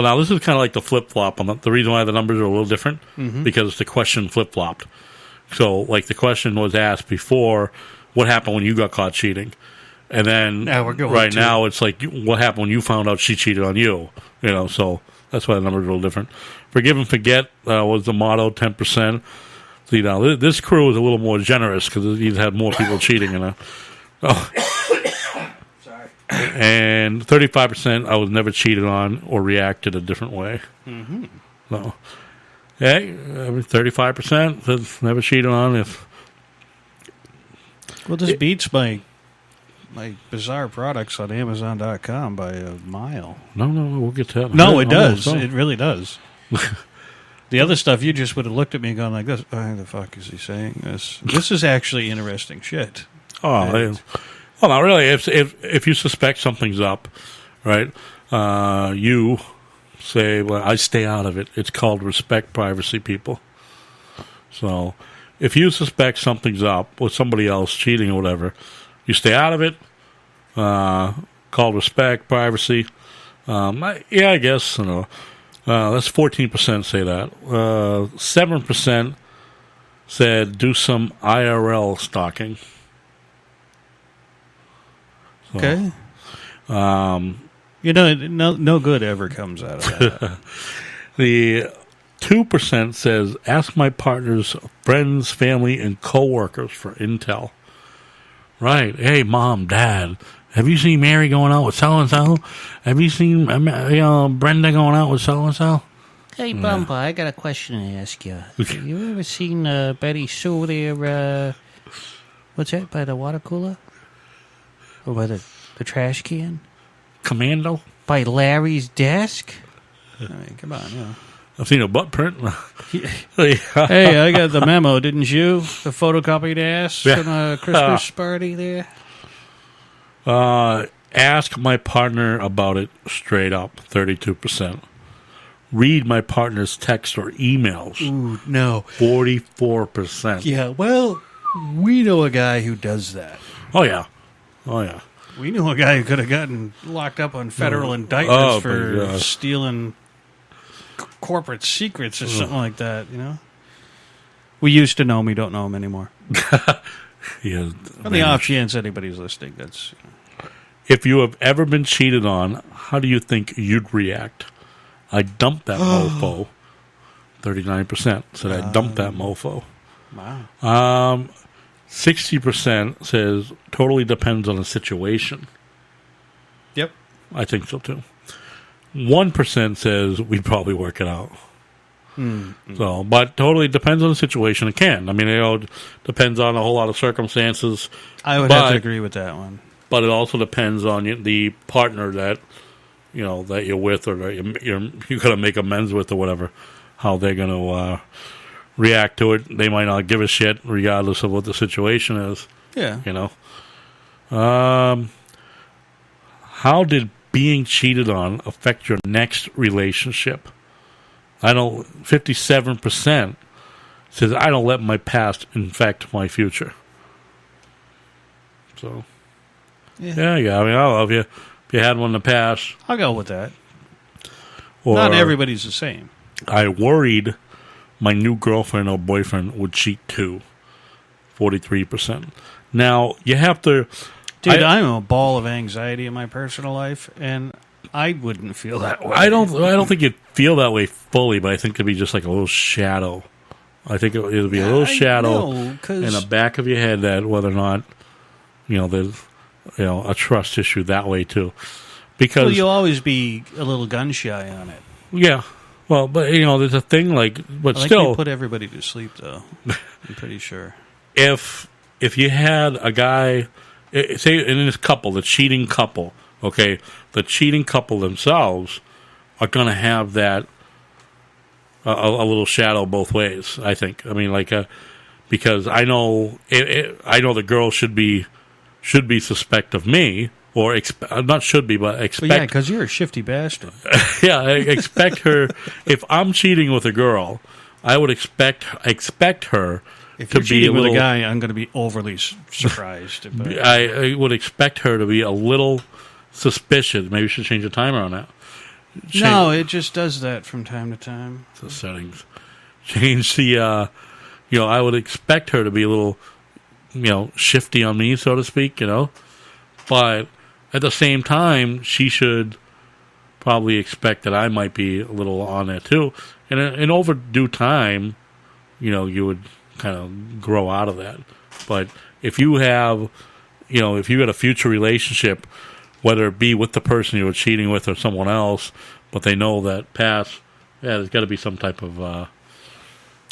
B: now this is kind of like the flip-flop. The reason why the numbers are a little different, because the question flip-flopped. So, like, the question was asked before, what happened when you got caught cheating? And then
D: now we're going
B: right now it's like, what happened when you found out she cheated on you? You know, so that's why the numbers are a little different. Forgive and forget was the motto, 10%. See, now this crew is a little more generous because he's had more people cheating. And 35%, I was never cheated on or reacted a different way.
D: Mm-hmm.
B: So, hey, 35% says never cheated on.
D: Well, this beats my bizarre products on Amazon.com by a mile.
B: No, we'll get to that.
D: No, it does. It really does. The other stuff, you just would have looked at me and gone like this. Why the fuck is he saying this? This is actually interesting shit.
B: Well, not really. If you suspect something's up, right, you say, well, I stay out of it. It's called respect privacy, people. So if you suspect something's up with somebody else cheating or whatever, you stay out of it. Called respect privacy. I guess, you know. That's 14% say that. 7% said do some IRL stalking. So,
D: okay. No good ever comes out of that.
B: The 2% says ask my partner's friends, family, and coworkers for intel. Right. Hey, Mom, Dad, have you seen Mary going out with so-and-so? Have you seen Brenda going out with so-and-so?
K: Hey, Bumper, I got a question to ask you. Have you ever seen Betty Sue there, what's that, by the water cooler? Or by the trash can?
B: Commando?
K: By Larry's desk?
D: I mean, come on, you know.
B: I've seen a butt print.
D: Hey, I got the memo, didn't you? The photocopied ass from a Christmas party there?
B: Ask my partner about it straight up, 32%. Read my partner's text or emails.
D: Ooh, no.
B: 44%.
D: Yeah, well, we know a guy who does that.
B: Oh, yeah.
D: We knew a guy who could have gotten locked up on federal indictments for stealing corporate secrets or something like that, you know? We used to know him. We don't know him anymore.
B: Yeah,
D: on the off chance anybody's listening, that's...
B: If you have ever been cheated on, how do you think you'd react? I dumped that mofo. 39% said I dumped that mofo.
D: Wow.
B: 60% says totally depends on the situation.
D: Yep.
B: I think so too. 1% says we'd probably work it out.
D: Mm-hmm.
B: So, but totally depends on the situation. It can. I mean, it depends on a whole lot of circumstances.
D: I would have to agree with that one.
B: But it also depends on the partner that that you're with, or that you're going to make amends with, or whatever. How they're going to react to it. They might not give a shit, regardless of what the situation is.
D: Yeah.
B: How did being cheated on affect your next relationship? 57% says I don't let my past infect my future. So Yeah, I mean, I love you. If you had one in the past.
D: I'll go with that.
B: Or
D: Not everybody's the same.
B: I worried my new girlfriend or boyfriend would cheat too. 43%. Now, you have to...
D: Dude, I'm a ball of anxiety in my personal life, and I wouldn't feel that way.
B: I don't think you'd feel that way fully, but I think it'd be just like a little shadow. I think it'll be a little shadow in the back of your head that whether or not, there's, a trust issue that way too. Because
D: you'll always be a little gun shy on it.
B: Yeah. Well, but there's a thing but
D: I
B: still
D: think put everybody to sleep though. I'm pretty sure.
B: If you had a guy, say in this couple, the cheating couple, okay, the cheating couple themselves are going to have that a little shadow both ways. I think. I mean, because I know the girl should be suspect of me. Or not should be, but expect.
D: Well, yeah, because you're a shifty bastard.
B: Yeah, I expect her. If I'm cheating with a girl, I would expect her
D: if
B: to
D: you're
B: be
D: cheating
B: a little.
D: With a guy, I'm going to be overly surprised.
B: I would expect her to be a little suspicious. Maybe we should change the timer on that.
D: No, it just does that from time to time.
B: The settings. Change the. I would expect her to be a little, shifty on me, so to speak. But at the same time, she should probably expect that I might be a little on there too. And in over due time, you would kind of grow out of that. But if you have, if you got a future relationship, whether it be with the person you were cheating with or someone else, but they know that there's got to be some type of,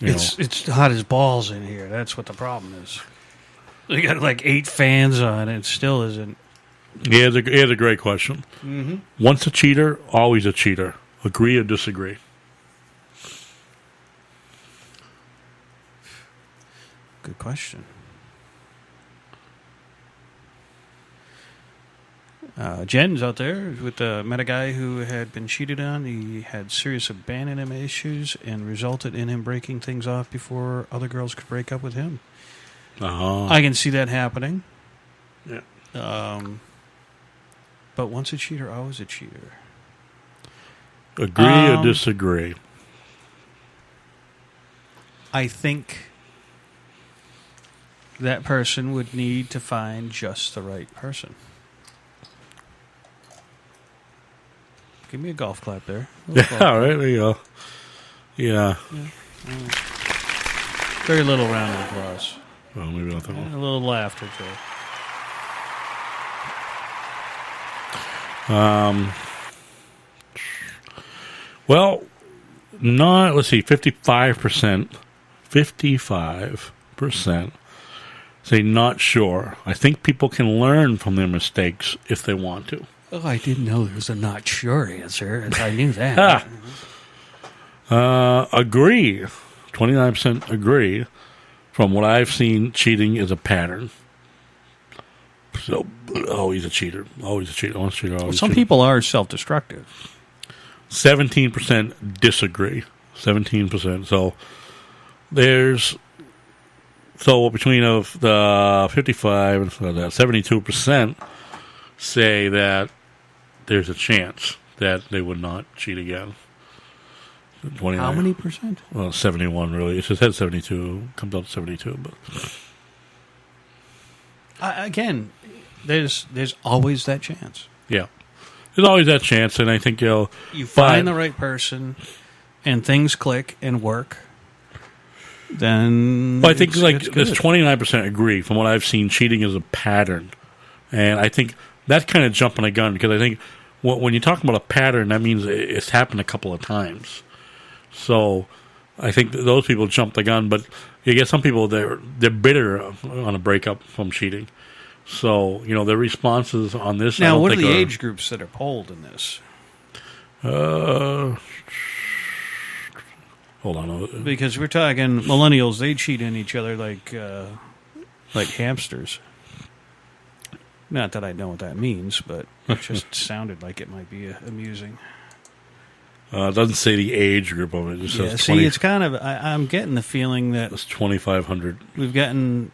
D: It's hot as balls in here. That's what the problem is. They got like 8 fans on it. It still isn't.
B: Yeah, it's a great question.
D: Mm-hmm.
B: Once a cheater, always a cheater. Agree or disagree?
D: Good question. Jen's out there met a guy who had been cheated on. He had serious abandonment issues and resulted in him breaking things off before other girls could break up with him. I can see that happening.
B: Yeah.
D: But once a cheater, always a cheater.
B: Agree or disagree?
D: I think that person would need to find just the right person. Give me a golf clap there.
B: Yeah, all right, there you go. Yeah.
D: Very little round of applause.
B: Well, maybe not that one.
D: A little laughter, too.
B: Well, let's see, 55%. 55% say not sure. I think people can learn from their mistakes if they want to.
D: Oh, I didn't know there was a not sure answer. I knew that.
B: Agree. 29% agree. From what I've seen, cheating is a pattern. So, always a cheater. Always a cheater. Always a cheater. Always
D: Some people are self-destructive.
B: 17% disagree. 17%. So, between of the 55 and 72% say that there's a chance that they would not cheat again. 29.
D: How many percent?
B: Well, 71 really. It says 72. Comes out to 72, but
D: again, there's always that chance.
B: Yeah, there's always that chance, and I think you
D: find the right person, and things click and work. Then
B: I think there's 29% agree. From what I've seen, cheating is a pattern, and I think that's kind of jumping a gun because I think when you talk about a pattern, that means it's happened a couple of times. So I think those people jump the gun, but you get some people they're bitter on a breakup from cheating. So their responses on this.
D: Now, what are the age groups that are polled in this?
B: Hold on,
D: because we're talking millennials. They cheat on each other like hamsters. Not that I know what that means, but it just sounded like it might be amusing.
B: It doesn't say the age group of it. It just says
D: 20. It's kind of. I'm getting the feeling that
B: it's 2,500.
D: We've gotten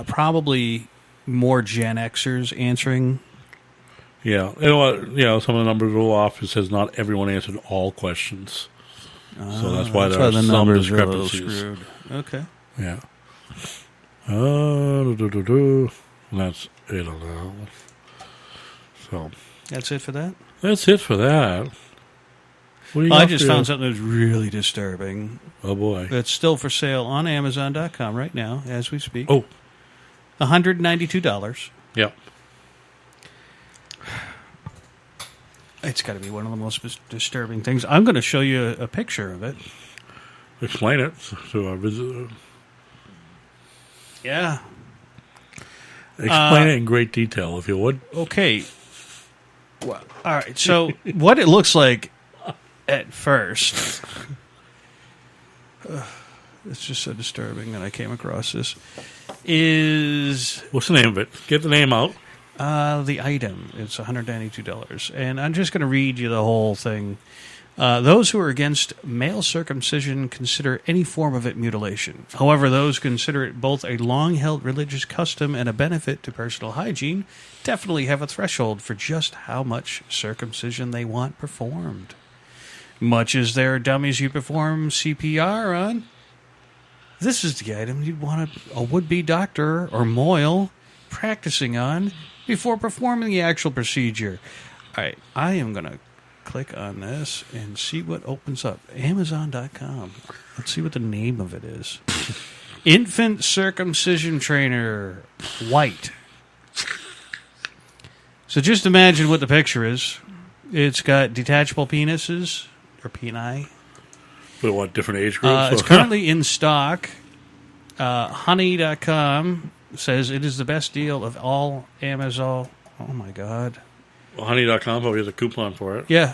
D: probably more Gen Xers answering
B: Yeah. Some of the numbers are a little off. It says not everyone answered all questions. So that's why there are
D: the
B: some
D: numbers are a little
B: discrepancies.
D: screwed. Okay.
B: Yeah. And that's it on that one. So
D: That's it for that?
B: that's it for that. What do you
D: I
B: got
D: just
B: for-
D: found something that's really disturbing.
B: Oh, boy.
D: It's still for sale on Amazon.com right now as we speak.
B: Oh.
D: $192.
B: Yep.
D: It's got to be one of the most disturbing things. I'm going to show you a picture of it.
B: Explain it to our visitor.
D: Yeah.
B: Explain it in great detail, if you would.
D: Okay. Well, all right. So what it looks like at first, it's just so disturbing that I came across this, is...
B: What's the name of it? Get the name out.
D: The item. It's $192. And I'm just going to read you the whole thing. Those who are against male circumcision consider any form of it mutilation. However, those who consider it both a long-held religious custom and a benefit to personal hygiene definitely have a threshold for just how much circumcision they want performed. Much as there are dummies you perform CPR on, this is the item you'd want a would-be doctor or mohel practicing on before performing the actual procedure. All right, I am going to click on this and see what opens up. Amazon.com. Let's see what the name of it is. Infant circumcision trainer, white. So just imagine what the picture is. It's got detachable penises, or peni.
B: For what, different age groups?
D: It's currently in stock. Honey.com says it is the best deal of all Amazon. Oh, my God.
B: Well, honey.com probably has a coupon for it.
D: Yeah.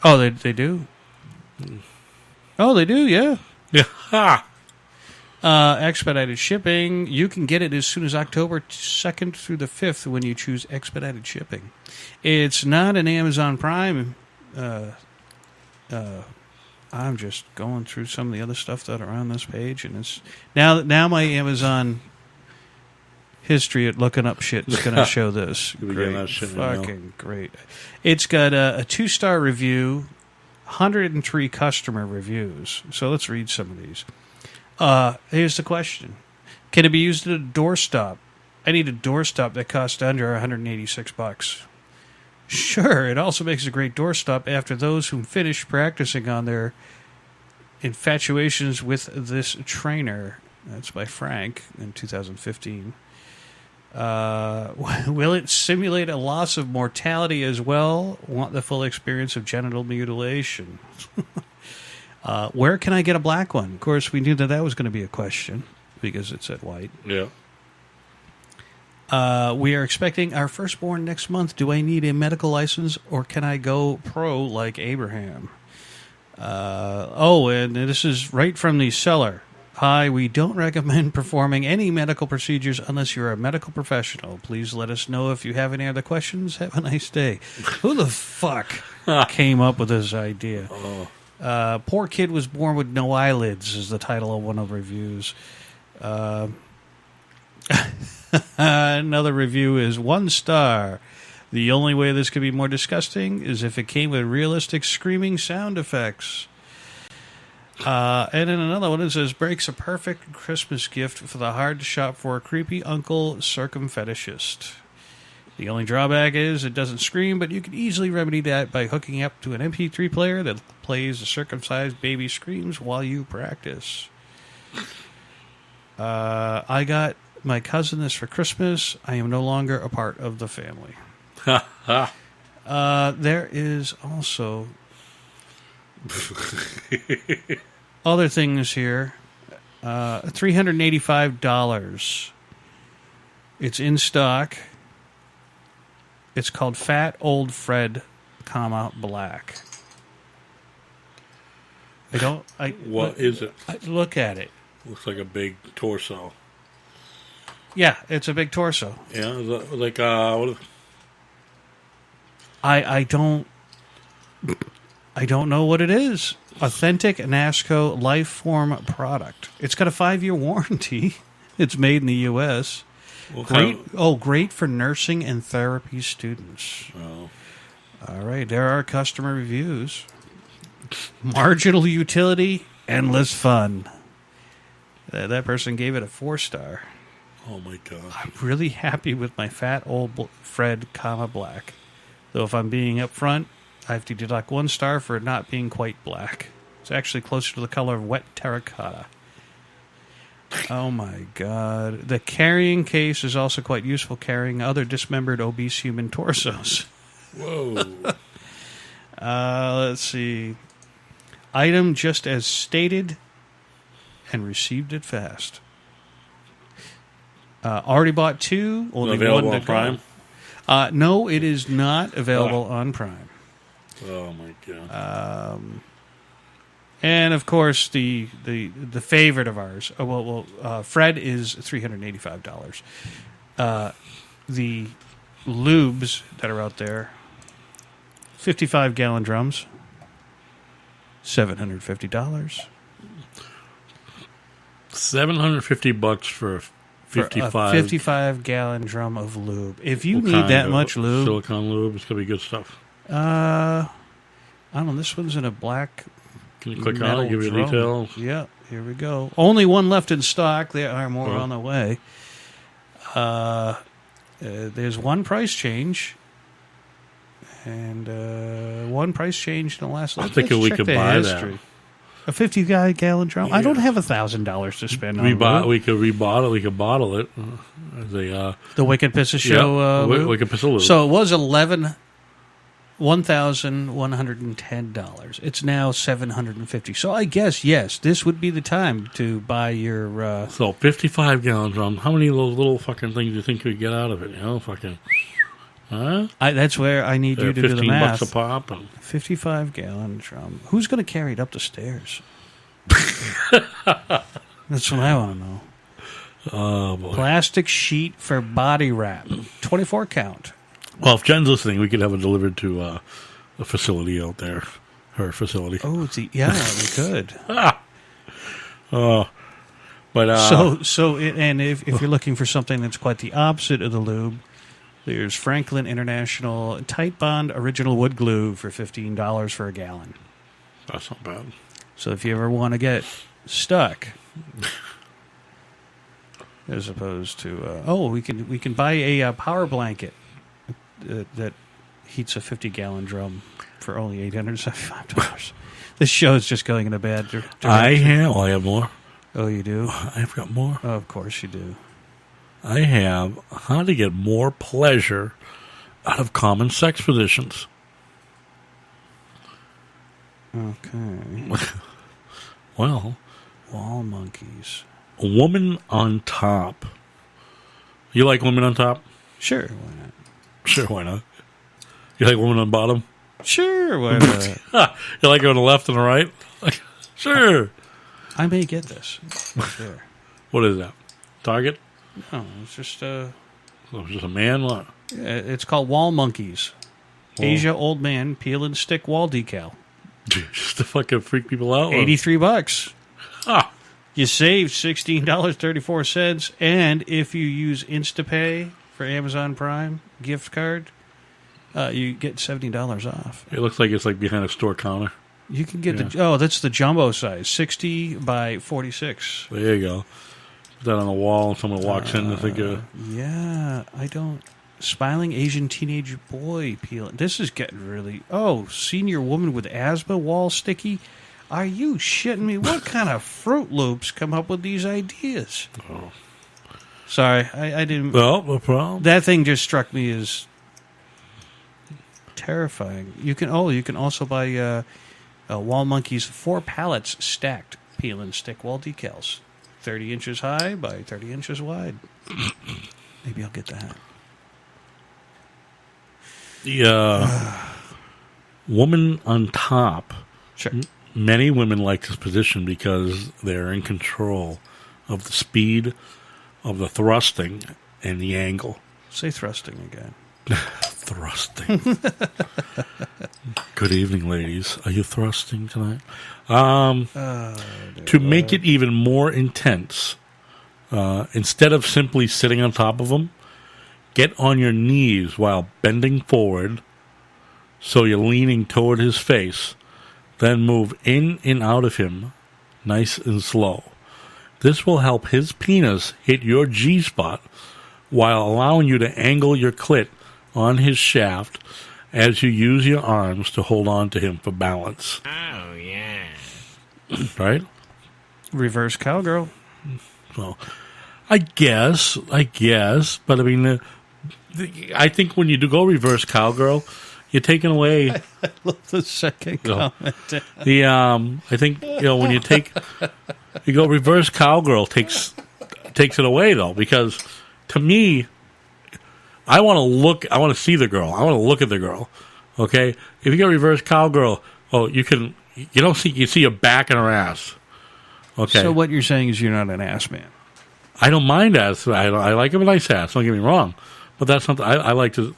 D: Oh, they do? Oh, they do, yeah.
B: Yeah. Ha!
D: Expedited shipping. You can get it as soon as October 2nd through the 5th when you choose expedited shipping. It's not an Amazon Prime. I'm just going through some of the other stuff that are on this page, and it's now my Amazon history at looking up shit is going to show this.
B: Great.
D: Fucking great. It's got a 2-star review, 103 customer reviews. So let's read some of these. Here's the question. Can it be used at a doorstop? I need a doorstop that costs under $186. Sure, it also makes a great doorstop after those who finish practicing on their infatuations with this trainer. That's by Frank in 2015. Will it simulate a loss of mortality as well? Want the full experience of genital mutilation? Where can I get a black one? Of course, we knew that was going to be a question because it said white.
B: Yeah.
D: We are expecting our firstborn next month. Do I need a medical license or can I go pro like Abraham? And this is right from the seller. Hi, we don't recommend performing any medical procedures unless you're a medical professional. Please let us know if you have any other questions. Have a nice day. Who the fuck came up with this idea? Poor kid was born with no eyelids is the title of one of the reviews. Another review is 1 star. The only way this could be more disgusting is if it came with realistic screaming sound effects. And in another one, it says, breaks a perfect Christmas gift for the hard to shop for creepy uncle circumfetishist. The only drawback is it doesn't scream, but you can easily remedy that by hooking up to an MP3 player that plays the circumcised baby screams while you practice. I got my cousin this for Christmas. I am no longer a part of the family. There is also other things here. $385. It's in stock. It's called Fat Old Fred, Black.
B: What is it?
D: Look at it.
B: Looks like a big torso.
D: Yeah, it's a big torso.
B: Yeah, is that like what?
D: I don't know what it is. Authentic NASCO life form product. It's got a 5-year warranty. It's made in the U.S. Great for nursing and therapy students.
B: Oh.
D: All right, there are customer reviews. Marginal utility, endless fun. That person gave it a 4-star.
B: Oh, my God.
D: I'm really happy with my fat old Fred, black. Though if I'm being upfront, I have to deduct 1 star for it not being quite black. It's actually closer to the color of wet terracotta. Oh, my God. The carrying case is also quite useful, carrying other dismembered obese human torsos.
B: Whoa.
D: Let's see. Item just as stated and received it fast. Already bought 2. Only
B: available
D: 1
B: on
D: to
B: Prime?
D: go. No, it is not available on Prime.
B: Oh, my God.
D: And, of course, the favorite of ours. Fred is $385. The lubes that are out there, 55-gallon drums, $750.
B: $750 for 55.
D: 55-gallon drum of lube. If you need that much lube,
B: silicone lube, it's gonna be good stuff.
D: I don't know. This one's in a black.
B: Can you click on it? Give you the details.
D: Yeah, here we go. Only 1 left in stock. There are more on the way. There's 1 price change, and 1 price change in the last.
B: I think we could buy that.
D: A 50-gallon drum. Yeah. I don't have $1,000 to spend on
B: we could rebottle. We could bottle it.
D: The Wicked Pissa Show.
B: Wicked Pissa lube.
D: So it was $1,110. It's now $750. So I guess yes, this would be the time to buy your.
B: So 55-gallon drum. How many of those little fucking things do you think we get out of it? You know, fucking. Huh?
D: That's where I need you to do the math.
B: $15 a pop.
D: 55-gallon drum. Who's going to carry it up the stairs? That's what I want to know.
B: Oh, boy.
D: Plastic sheet for body wrap. 24 count.
B: Well, if Jen's listening, we could have it delivered to a facility out there. Her facility.
D: Oh, yeah, we could.
B: But
D: and if you're looking for something that's quite the opposite of the lube, there's Franklin International Tight Bond Original Wood Glue for $15 for a gallon.
B: That's not bad.
D: So if you ever want to get stuck, as opposed to we can buy a power blanket that heats a 50-gallon drum for only $875. This show is just going in a bad direction.
B: I have more.
D: Oh, you do?
B: I've got more.
D: Oh, of course you do.
B: I have how to get more pleasure out of common sex positions.
D: Okay.
B: Well,
D: wall monkeys.
B: A woman on top. You like women on top?
D: Sure, why not?
B: Sure, why not? You like women on bottom?
D: Sure, why not?
B: You like her on the left and the right? Sure.
D: I may get this right there.
B: What is that? Target?
D: No, it's just
B: just a man? What?
D: It's called Wall Monkeys. Asia Old Man Peel and Stick Wall Decal.
B: Just to fucking freak people out?
D: $83.
B: Ah.
D: You save $16.34, and if you use InstaPay for Amazon Prime gift card, you get $70 off.
B: It looks like it's like behind a store counter.
D: You can get that's the jumbo size, 60 by 46.
B: There you go. Put that on the wall and someone walks in and think
D: yeah, I don't. Smiling Asian teenage boy peeling. This is getting really. Oh, senior woman with asthma wall sticky. Are you shitting me? What kind of Fruit Loops come up with these ideas?
B: Oh.
D: Sorry, I didn't.
B: Well, no problem.
D: That thing just struck me as terrifying. You can also buy Wall Monkeys 4 pallets stacked peel and stick wall decals, 30 inches high by 30 inches wide. Maybe I'll get that.
B: The woman on top.
D: Sure.
B: Many women like this position because they're in control of the speed, of the thrusting, and the angle.
D: Say thrusting again.
B: Thrusting. Good evening, ladies. Are you thrusting tonight? To make it even more intense, Instead of simply sitting on top of him, get on your knees while bending forward so you're leaning toward his face. Then move in and out of him, nice and slow. This will help his penis hit your G-spot while allowing you to angle your clit on his shaft as you use your arms to hold on to him for balance.
C: Oh, yeah.
B: Right?
D: Reverse cowgirl.
B: Well, I guess, but I mean, I think when you do go reverse cowgirl, you're taking away.
D: I love the second comment.
B: I think when you go reverse cowgirl takes it away though, because to me, I want to see the girl. I want to look at the girl. Okay, if you go reverse cowgirl, you see your back and her ass. Okay.
D: So what you're saying is you're not an ass man.
B: I don't mind ass. I like a nice ass. Don't get me wrong, but that's something I like to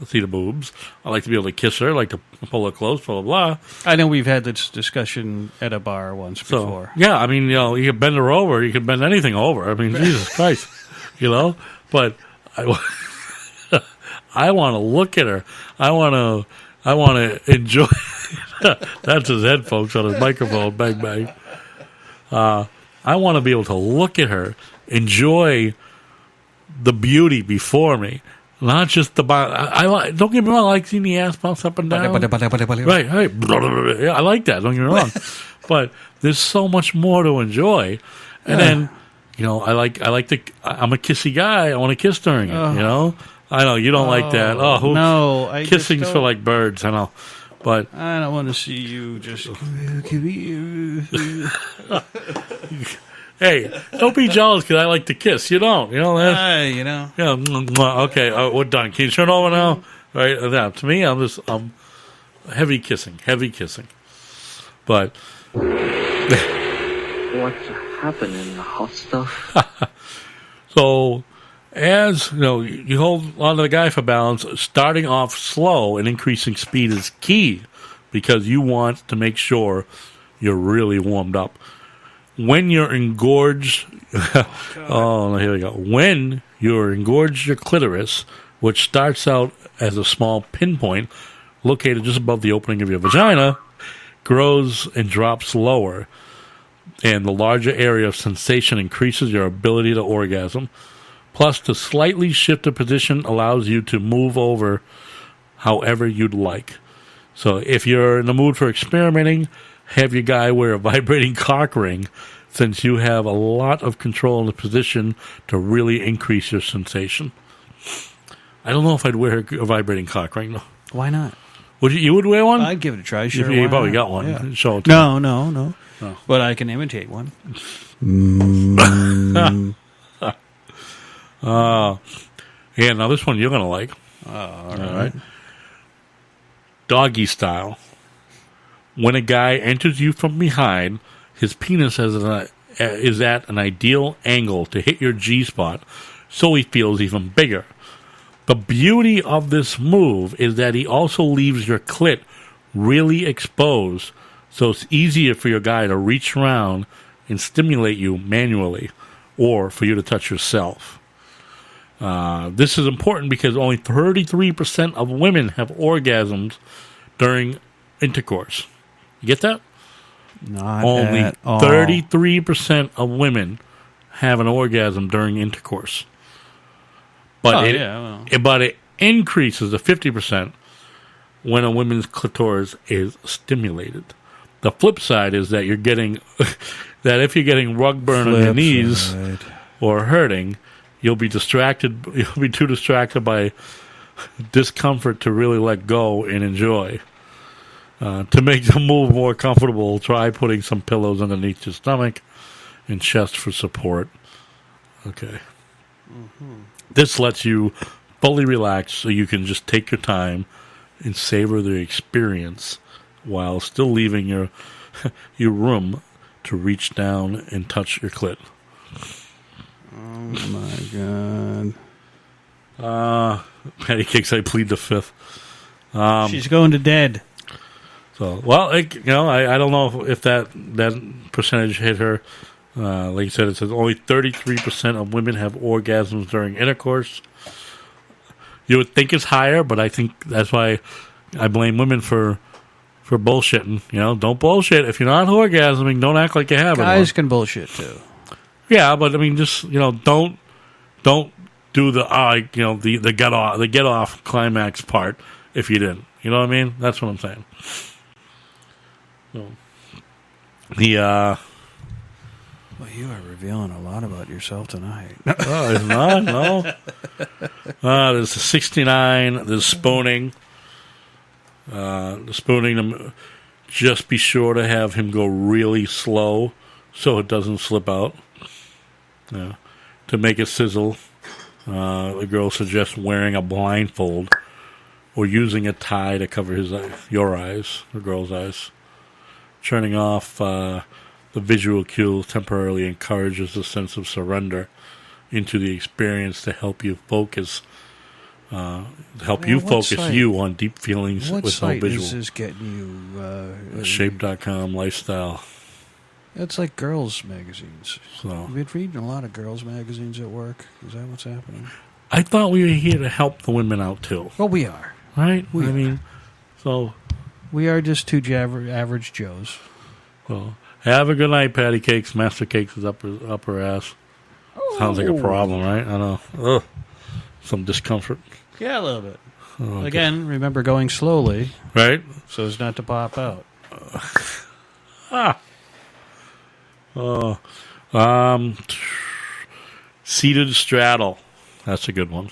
B: see the boobs. I like to be able to kiss her. I like to pull her close. Blah blah blah.
D: I know we've had this discussion at a bar once before.
B: Yeah, I mean, you can bend her over. You can bend anything over. I mean, Jesus Christ, But I want to look at her. I want to enjoy. That's his headphones on his microphone. Bang bang. I want to be able to look at her, enjoy the beauty before me, not just the body. Don't get me wrong, I like seeing the ass bounce up and down. Right. Yeah, I like that. Don't get me wrong, but there's so much more to enjoy. And then, I'm a kissy guy. I want to kiss during it. I know you don't like that. Oh
D: no,
B: kissing's for like birds. I know. But
D: I don't want to see you just.
B: Hey, don't be jealous because I like to kiss. You don't.
D: That.
B: Yeah. Okay, we're done. Can you turn over now? Right. Now, to me, I'm heavy kissing. But
M: what's happening, hot stuff?
B: So, as you hold on to the guy for balance. Starting off slow and increasing speed is key because you want to make sure you're really warmed up. When you're engorged, here we go. When you're engorged your clitoris, which starts out as a small pinpoint located just above the opening of your vagina, grows and drops lower, and the larger area of sensation increases your ability to orgasm. Plus, to slightly shift the position allows you to move over however you'd like. So if you're in the mood for experimenting, have your guy wear a vibrating cock ring, since you have a lot of control in the position to really increase your sensation. I don't know if I'd wear a vibrating cock ring, though.
D: Why not?
B: You would wear one?
D: I'd give it a try, sure.
B: You probably got one.
D: Yeah.
B: Show it to me.
D: No. Oh. But I can imitate one.
B: Yeah, now this one you're going to like.
D: All right.
B: Doggy style. When a guy enters you from behind, his penis is at an ideal angle to hit your G-spot, so he feels even bigger. The beauty of this move is that he also leaves your clit really exposed, so it's easier for your guy to reach around and stimulate you manually, or for you to touch yourself. This is important because only 33% of women have orgasms during intercourse. You get that?
D: Not
B: only
D: at all.
B: 33% of women have an orgasm during intercourse. But it increases to 50% when a woman's clitoris is stimulated. The flip side is that you're getting that if you're getting rug burn on your knees or hurting, you'll be distracted. You'll be too distracted by discomfort to really let go and enjoy. To make the move more comfortable, try putting some pillows underneath your stomach and chest for support. Okay. Mm-hmm. This lets you fully relax so you can just take your time and savor the experience while still leaving your to reach down and touch your clit.
D: Oh, my God.
B: Patty Cakes, I plead the fifth.
D: She's going to dead.
B: So, well, I don't know if that percentage hit her Like you said, it says only 33% of women have orgasms during intercourse. You would think it's higher, but I think that's why I blame women for bullshitting. You know, don't bullshit. If you're not orgasming, don't act like you have it.
D: Guys can bullshit too.
B: Yeah, but I mean, just don't do the get off climax part if you didn't. You know what I mean? That's what I'm saying. So,
D: Well, you are revealing a lot about yourself tonight.
B: Oh, it's not? No. There's the 69. There's spooning. The spooning, just be sure to have him go really slow so it doesn't slip out. Yeah. To make it sizzle, the girl suggests wearing a blindfold or using a tie to cover your eyes, the girl's eyes. Turning off the visual cues temporarily encourages a sense of surrender into the experience to help you focus. You on deep feelings
D: what
B: with no
D: site
B: visual.
D: Is this getting you?
B: Shape.com lifestyle.
D: It's like girls' magazines.
B: So
D: you've been reading a lot of girls' magazines at work. Is that what's happening?
B: I thought we were here to help the women out too.
D: Well, we are,
B: right? So
D: we are just two average Joes.
B: Well, have a good night, Patty Cakes. Master Cakes is up her ass. Sounds like a problem, right? I know. Ugh. Some discomfort.
D: Yeah, a little bit.
B: Okay.
D: Again, remember going slowly,
B: right?
D: So as not to pop out.
B: Seated straddle. That's a good one.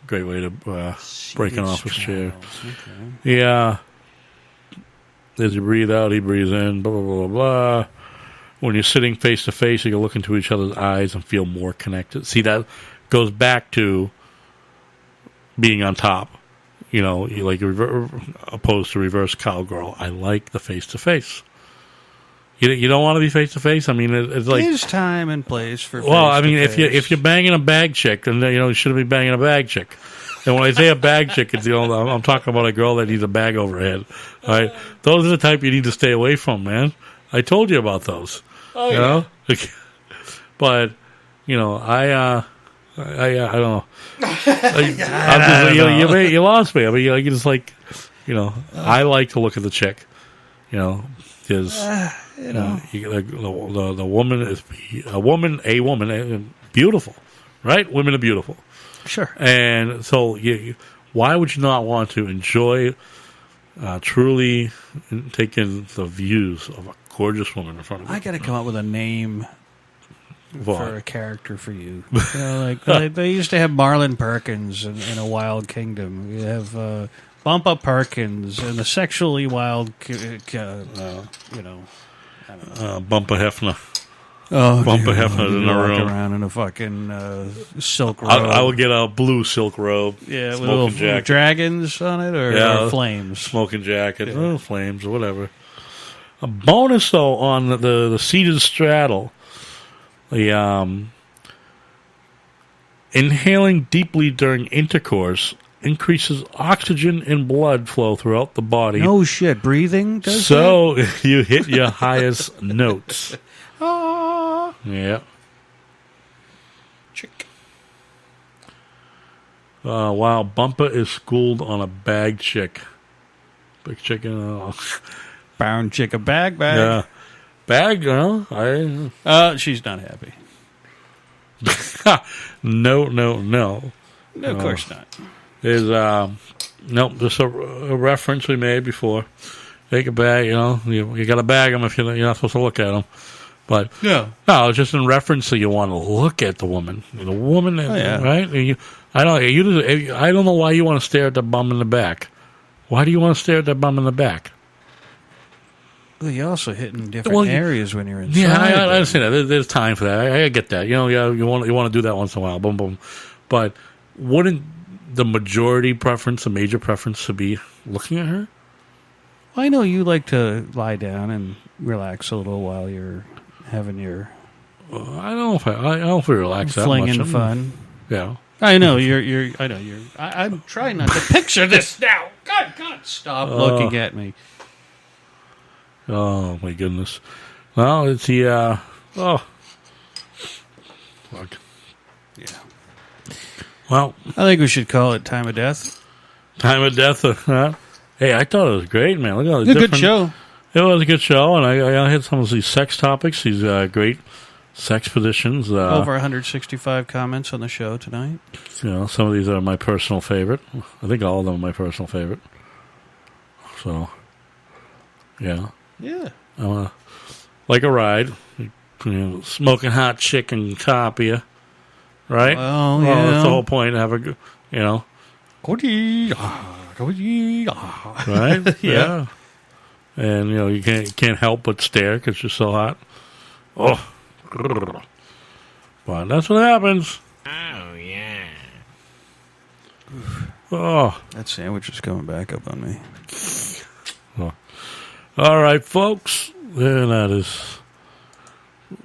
B: Great way to breaking off his chair.
D: Okay.
B: Yeah. As you breathe out, he breathes in. Blah, blah, blah, blah. When you're sitting face to face, you can look into each other's eyes and feel more connected. See, that goes back to being on top. You know, opposed to reverse cowgirl. I like the face to face. You don't want to be face to face. I mean, it's like
D: there's time and place for.
B: Well, I mean,
D: face-to-face.
B: if you're banging a bag chick, then you shouldn't be banging a bag chick. And when I say a bag chick, it's I'm talking about a girl that needs a bag over her head. All right, those are the type you need to stay away from, man. I told you about those.
D: Oh,
B: you know? But I don't know. You lost me. I mean, you just like, I like to look at the chick. Because the woman is a woman, beautiful, right? Women are beautiful.
D: Sure.
B: And so, why would you not want to enjoy, truly take in the views of a gorgeous woman in front of you?
D: I got to come up with a name
B: for
D: a character for you. They used to have Marlon Perkins in A Wild Kingdom. You have Bumpa Perkins and the Sexually Wild,
B: Bumpa Hefner.
D: Oh,
B: Bumpa Hefner's in the room.
D: Walk around in a fucking silk robe.
B: I would get a blue silk robe.
D: Yeah, with little
B: jacket.
D: Dragons on it or flames.
B: Smoking jacket, flames or whatever. A bonus though on the seated straddle, the inhaling deeply during intercourse increases oxygen and blood flow throughout the body.
D: No shit, breathing does
B: so you hit your highest notes. Yeah.
D: Chick.
B: Wow, Bumpa is schooled on a bag chick. Big chicken.
D: Bound chick, a bag.
B: Yeah. Bag,
D: she's not happy.
B: No.
D: No, of course not.
B: There's just a reference we made before. Take a bag, you got to bag them if you're not supposed to look at them. But no, it's just in reference to you want to look at the woman, right? I don't know why you want to stare at the bum in the back. Why do you want to stare at that bum in the back?
D: Well, you're also hitting different areas when you're inside.
B: Yeah, I understand that. There's time for that. I get that. You want to do that once in a while. Boom, boom. But wouldn't the majority preference, the major preference, to be looking at her?
D: Well, I know you like to lie down and relax a little while you're having your.
B: I don't know if we relax that much.
D: Flinging fun.
B: Yeah.
D: I know you're. I know you're. I'm trying not to picture this now. God, stop looking at me.
B: Oh my goodness! Well, it's the Oh. Fuck.
D: Yeah.
B: Well,
D: I think we should call it Time of Death.
B: Time of Death. Hey, I thought it was great, man. Look at all the
D: It's a good show.
B: It was a good show, and I hit some of these sex topics, these great sex positions.
D: Over 165 comments on the show tonight.
B: You know, some of these are my personal favorite. I think all of them are my personal favorite. So, yeah.
D: Yeah.
B: Like a ride. You know, smoking hot chicken top of you. Right?
D: Well, yeah.
B: That's the whole point. Have a good, you know. Right? Yeah. And, you know, you can't help but stare because you're so hot. Oh. But that's what happens.
C: Oh, yeah.
B: Oh.
D: That sandwich is coming back up on me.
B: Oh. All right, folks. Then that is...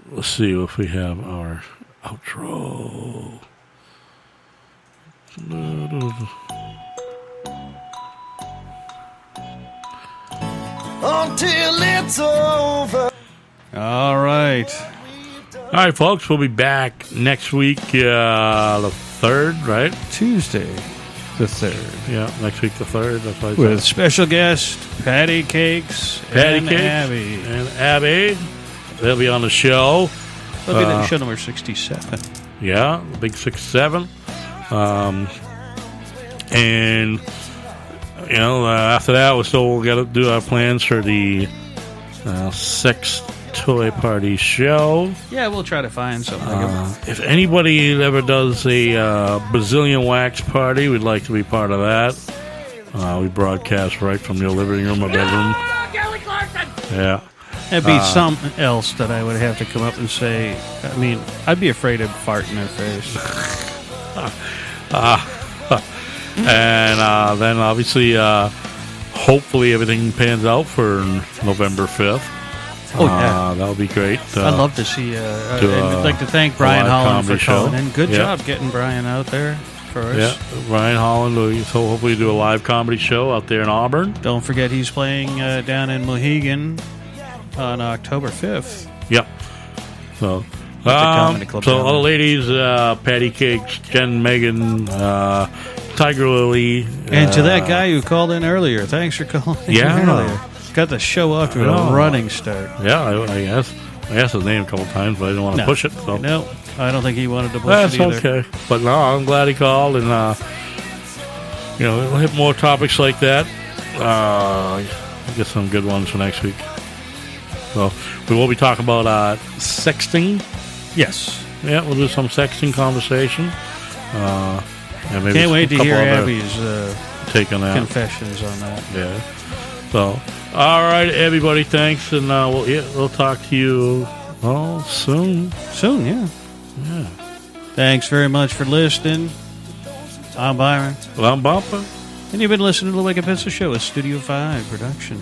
B: Let's see if we have our outro.
E: Until it's over.
D: All right.
B: All right, folks. We'll be back next week, the 3rd, right?
D: Tuesday, the 3rd.
B: Yeah, next week, the 3rd. That's what I
D: With
B: thought.
D: special guest Patty Cakes and Abby.
B: And Abby. They'll be on the show.
D: They'll be on show number 67.
B: Yeah, the big 6-7. And, you know, after that, we'll still got to do our plans for the sex toy party show.
D: Yeah, we'll try to find something.
B: If anybody ever does a Brazilian wax party, we'd like to be part of that. We broadcast right from your living room or bedroom. Yeah.
D: That'd be something else that I would have to come up and say. I mean, I'd be afraid of fart in their face.
B: And then, obviously, hopefully everything pans out for November 5th.
D: Oh, yeah.
B: That would be great.
D: I'd love to see. I'd like to thank Brian Holland for calling in. Good job getting Brian out there for us.
B: Yeah, Brian Holland will hopefully do a live comedy show out there in Auburn.
D: Don't forget he's playing down in Mohegan on October 5th.
B: Yep. So, all the ladies, Patty Cakes, Jen, Megan, Tiger Lily.
D: And to that guy who called in earlier, thanks for calling in earlier. Got the show off to a running start.
B: Yeah, I asked his name a couple times, but I didn't want to push it. So.
D: No, I don't think he wanted to push
B: That's
D: it either.
B: okay. But no, I'm glad he called, and you know, we'll hit more topics like that. Get some good ones for next week. So we will be talking about sexting.
D: Yes.
B: Yeah, we'll do some sexting conversation. And maybe
D: Can't wait to hear
B: other
D: Abby's
B: take on that.
D: confessions on that.
B: Yeah. So, all right, everybody, thanks, and we'll talk to you soon.
D: Soon, yeah.
B: Yeah.
D: Thanks very much for listening. I'm Byron.
B: Well, I'm Bumper.
D: And you've been listening to the Wicked Pizza Show, a Studio 5 production.